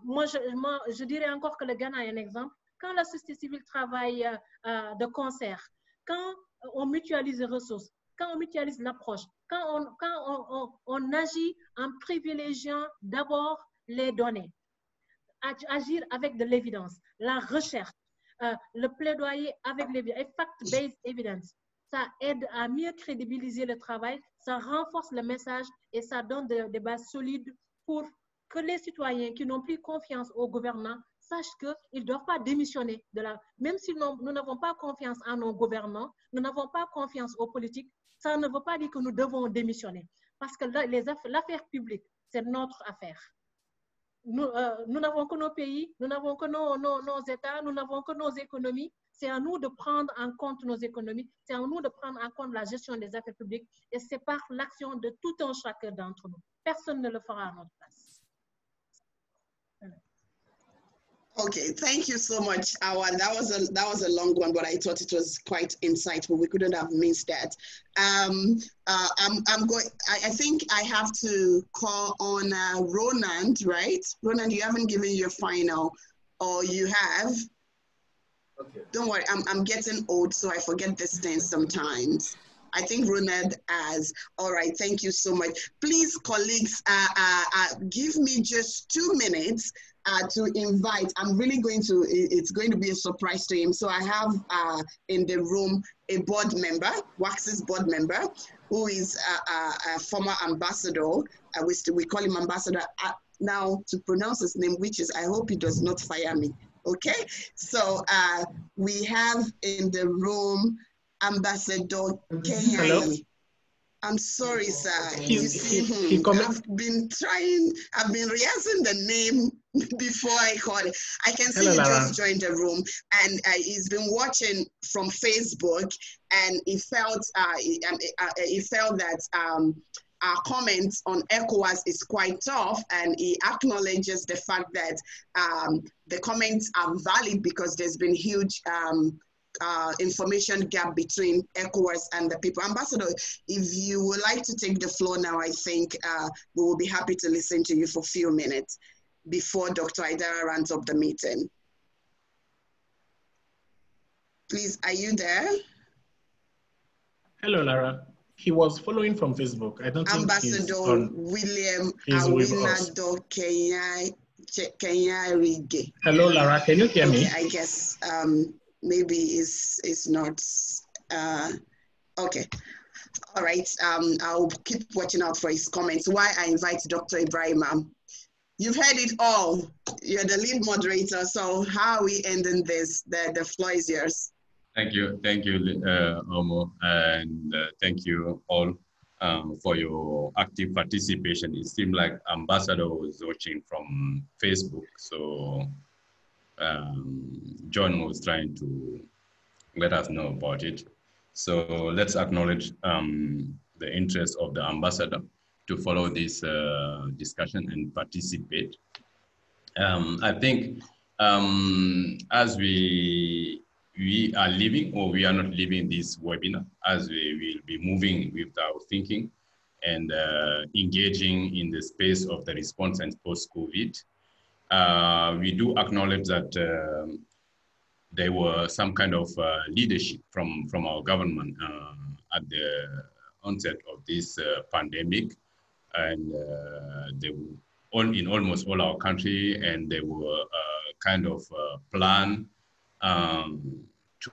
moi, je dirais encore que le Ghana est un exemple. Quand la société civile travaille de concert, quand on mutualise les ressources, quand on mutualise l'approche, quand on agit en privilégiant d'abord les données, agir avec de l'évidence, la recherche, le plaidoyer avec l'évidence, fact-based evidence, ça aide à mieux crédibiliser le travail, ça renforce le message et ça donne des bases solides pour que les citoyens qui n'ont plus confiance aux gouvernants sachent qu'ils ne doivent pas démissionner. Même si nous n'avons pas confiance en nos gouvernants, nous n'avons pas confiance aux politiques, ça ne veut pas dire que nous devons démissionner. Parce que l'affaire publique, c'est notre affaire. Nous n'avons que nos pays, nous n'avons que nos États, nous n'avons que nos économies. C'est à nous de prendre en compte nos économies, c'est à nous de prendre en compte la gestion des affaires publiques et c'est par l'action de tout un chacun d'entre nous. Personne ne le fera à notre place. Okay, thank you so much, Awa. That was a long one, but I thought it was quite insightful. We couldn't have missed that. I think I have to call on Ronald, right? Ronald, you haven't given your final, or you have? Okay. Don't worry, I'm getting old, so I forget this thing sometimes. I think Ronald has. All right, thank you so much. Please, colleagues, give me just 2 minutes to invite. I'm really it's going to be a surprise to him. So I have in the room a board member, WAX's board member, who is a former ambassador. We call him ambassador. Now, to pronounce his name, which is, I hope he does not fire me. Okay, so we have in the room Ambassador Kenya. Hello? I'm sorry, sir. I've been rehearsing the name before I called it. I can see Hello, he Lara. just joined the room, and he's been watching from Facebook, and he felt that our comments on ECOWAS is quite tough, and he acknowledges the fact that the comments are valid because there's been huge information gap between ECOWAS and the people. Ambassador, if you would like to take the floor now, I think we will be happy to listen to you for a few minutes before Dr. Aidara runs up the meeting. Please, are you there? Hello, Lara. He was following from Facebook. I don't think Ambassador William Awinado Kenyarige. Hello, Lara. Can you hear me? I guess maybe it's not. Okay. All right. I'll keep watching out for his comments. Why I invite Dr. Ibrahima. You've heard it all. You're the lead moderator. So how are we ending this? The floor is yours. Thank you, Omo, and thank you all for your active participation. It seemed like Ambassador was watching from Facebook, so John was trying to let us know about it. So let's acknowledge the interest of the Ambassador to follow this discussion and participate. I think as we are leaving, or we are not leaving this webinar, as we will be moving with our thinking and engaging in the space of the response and post-COVID. We do acknowledge that there were some kind of leadership from our government at the onset of this pandemic, and they were in almost all our country, and they were kind of plan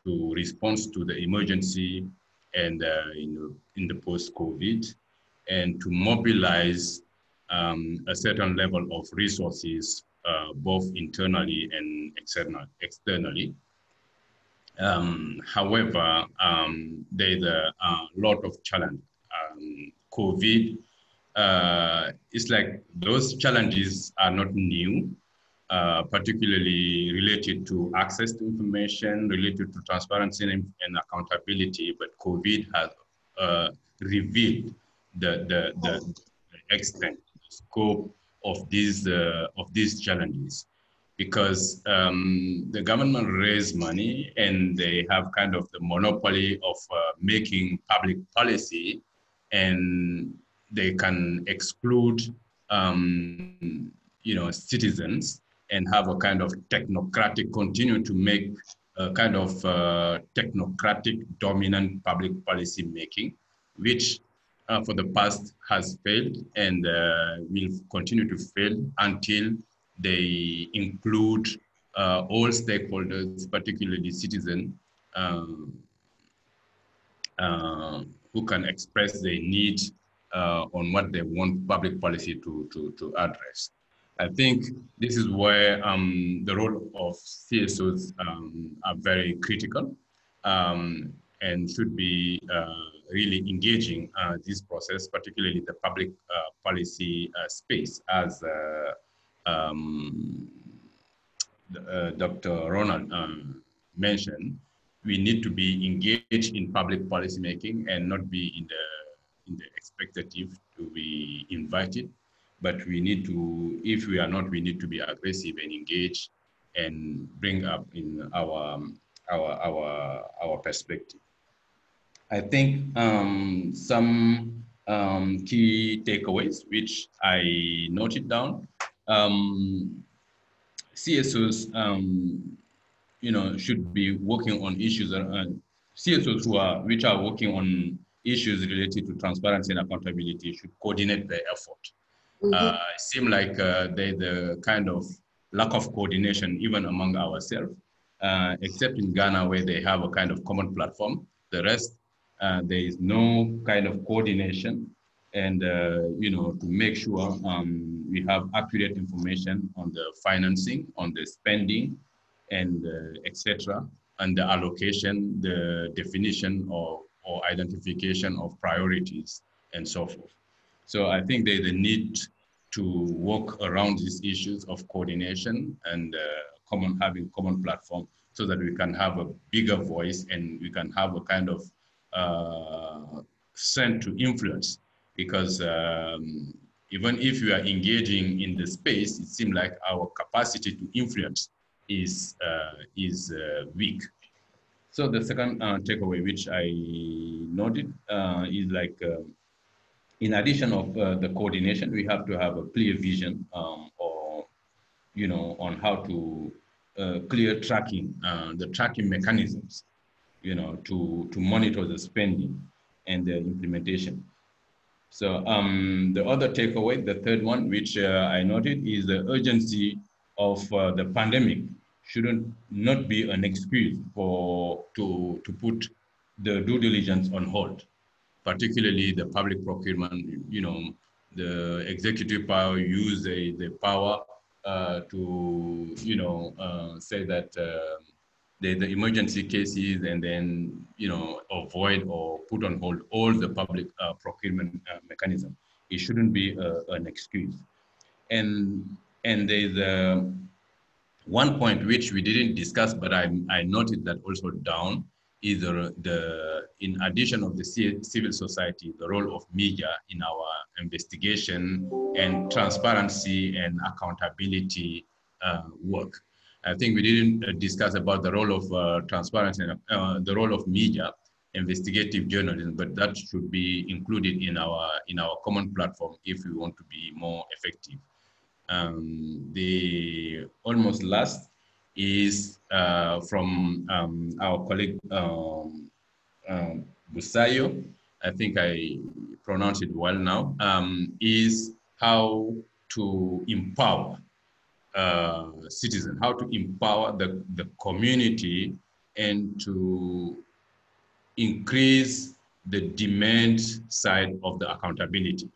to respond to the emergency and in the post-COVID, and to mobilize a certain level of resources, both internally and externally. However, there's a lot of challenge. COVID, it's like those challenges are not new. Particularly related to access to information, related to transparency and accountability, but COVID has revealed the extent, the scope of these challenges, because the government raised money and they have kind of the monopoly of making public policy, and they can exclude citizens and have a kind of technocratic, continue to make a kind of technocratic dominant public policy making, which for the past has failed and will continue to fail until they include all stakeholders, particularly citizens, who can express their need on what they want public policy to address. I think this is where the role of CSOs are very critical and should be really engaging this process, particularly the public policy space. As Dr. Ronald mentioned, we need to be engaged in public policy making and not be in the expectative to be invited. But we need to, if we are not, we need to be aggressive and engage and bring up in our perspective. I think some key takeaways which I noted down. CSOs, should be working on issues. CSOs which are working on issues related to transparency and accountability should coordinate their effort. It seems like there's a kind of lack of coordination even among ourselves, except in Ghana where they have a kind of common platform. The rest, there is no kind of coordination, and to make sure we have accurate information on the financing, on the spending, and etc. and the allocation, the definition or identification of priorities, and so forth. So I think there's a need to work around these issues of coordination and having common platform so that we can have a bigger voice and we can have a kind of strength to influence. Because even if we are engaging in the space, it seems like our capacity to influence is weak. So the second takeaway, which I noted, is like, in addition of the coordination, we have to have a clear vision or, on how to clear tracking, the tracking mechanisms, to monitor the spending and the implementation. So the other takeaway, the third one, which I noted, is the urgency of the pandemic shouldn't not be an excuse to put the due diligence on hold, particularly the public procurement. The executive power use the power to say that the emergency cases, and then avoid or put on hold all the public procurement mechanism. It shouldn't be an excuse. And there's one point which we didn't discuss, but I noted that also down, is in addition of the civil society, the role of media in our investigation and transparency and accountability work. I think we didn't discuss about the role of transparency and the role of media, investigative journalism, but that should be included in our common platform if we want to be more effective. The almost last is from our colleague Busayo. I think I pronounced it well now. Is how to empower citizens, how to empower the community, and to increase the demand side of the accountability.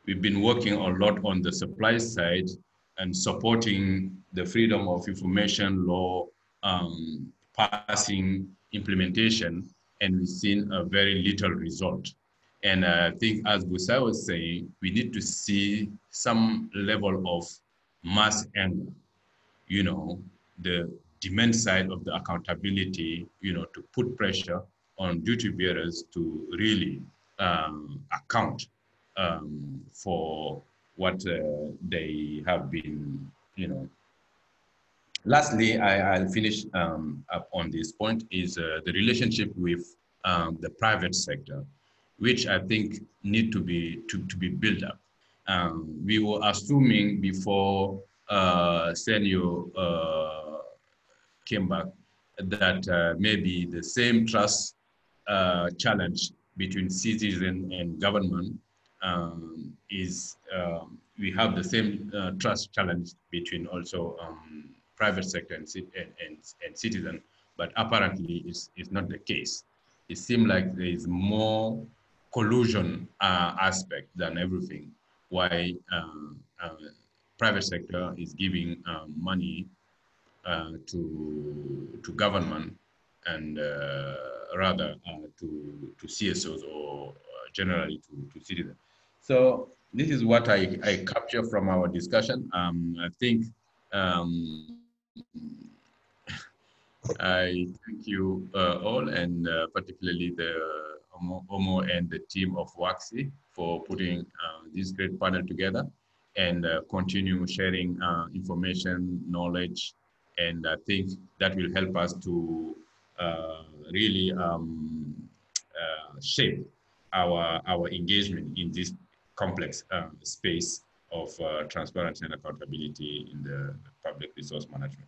We've been working a lot on the supply side and supporting the freedom of information law passing implementation, and we've seen a very little result. And I think, as Busa was saying, we need to see some level of mass anger, the demand side of the accountability, to put pressure on duty bearers to really account for what they have been, Lastly, I'll finish up on this point, is the relationship with the private sector, which I think need to be built up. We were assuming before Senio came back that maybe the same trust challenge between citizen and government is we have the same trust challenge between also private sector and citizen, but apparently it's not the case. It seems like there is more collusion aspect than everything. Why private sector is giving money to government and rather to CSOs or generally to citizens. So this is what I capture from our discussion. I think I thank you all, and particularly the Omo and the team of WAXI for putting this great panel together, and continue sharing information, knowledge, and I think that will help us to really shape our engagement in this complex space of transparency and accountability in the public resource management.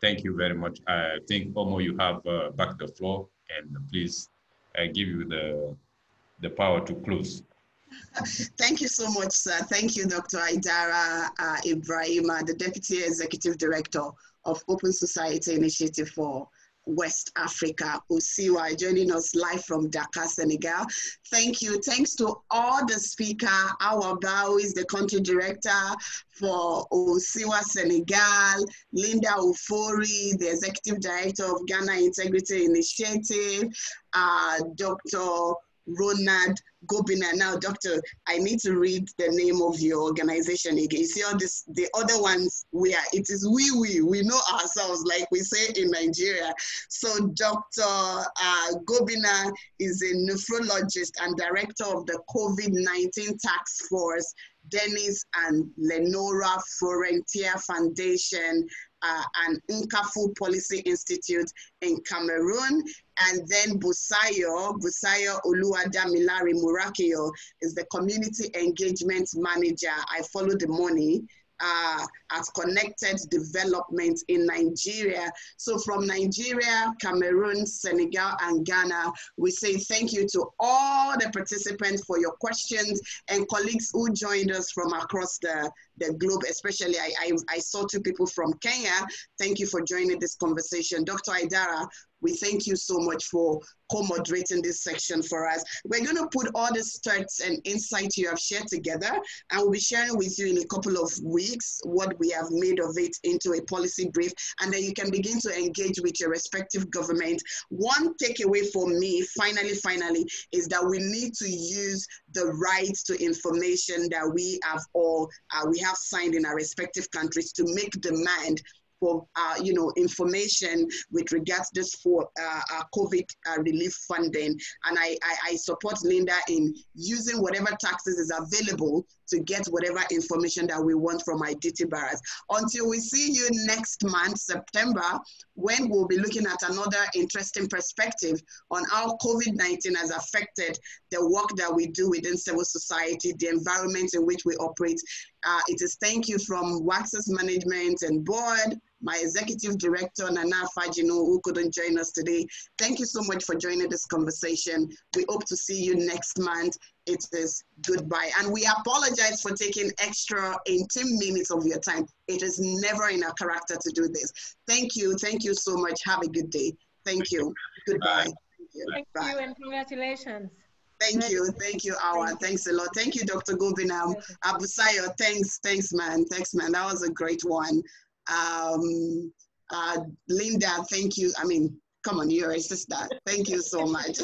Thank you very much. I think, Omo, you have back the floor, and please, I give you the power to close. Thank you so much, sir. Thank you, Dr. Aidara Ibrahima, the Deputy Executive Director of Open Society Initiative for West Africa. Osiwa joining us live from Dakar, Senegal. Thank you. Thanks to all the speakers. Awa who is the country director for Osiwa Senegal, Linda Ofori, the executive director of Ghana Integrity Initiative, Dr. Ronald Gobina. Now, Doctor, I need to read the name of your organization again. You see all this, the other ones, it is we know ourselves, like we say in Nigeria. So Dr. Gobina is a nephrologist and director of the COVID-19 Task Force, Dennis and Lenora Florentier Foundation, and Nkafu Policy Institute in Cameroon. And then Busayo Oluwadamilari Murakio is the Community Engagement Manager. I follow the money at Connected Development in Nigeria. So from Nigeria, Cameroon, Senegal, and Ghana, we say thank you to all the participants for your questions and colleagues who joined us from across the globe, especially I saw 2 people from Kenya. Thank you for joining this conversation. Dr. Aidara, we thank you so much for co-moderating this section for us. We're going to put all the stats and insights you have shared together, and we'll be sharing with you in a couple of weeks what we have made of it into a policy brief, and then you can begin to engage with your respective government. One takeaway for me, finally, is that we need to use the right to information that we have all, we have signed in our respective countries to make demand for information with regards to this for COVID relief funding. And I support Linda in using whatever taxes is available to get whatever information that we want from our duty bearers. Until we see you next month, September, when we'll be looking at another interesting perspective on how COVID-19 has affected the work that we do within civil society, the environment in which we operate. It is thank you from WAX's management and board, my executive director, Nana Fajino, who couldn't join us today. Thank you so much for joining this conversation. We hope to see you next month. It is goodbye. And we apologize for taking extra 18 minutes of your time. It is never in our character to do this. Thank you so much. Have a good day. Thank you. Goodbye. Thank you and congratulations. Thank you, Awa. Thanks a lot. Thank you, Dr. Gobina. Abusayo, thanks, man. That was a great one. Linda, thank you. I mean, come on, you're a sister. Thank you so much.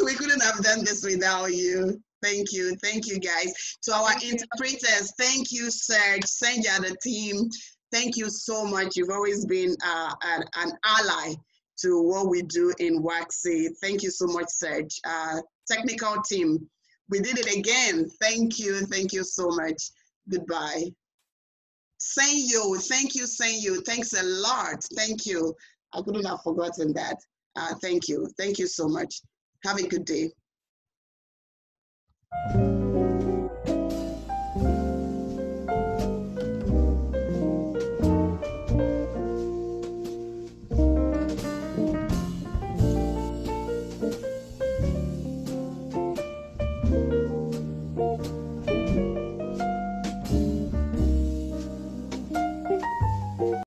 We couldn't have done this without you. Thank you, guys. To our interpreters, thank you, Serge, Senja, the team. Thank you so much. You've always been an ally to what we do in WAXI. Thank you so much, Serge. Technical team, we did it again. Thank you so much. Goodbye. Senyo, thank you, Senyo. Thanks a lot. Thank you. I couldn't have forgotten that. Thank you so much. Have a good day.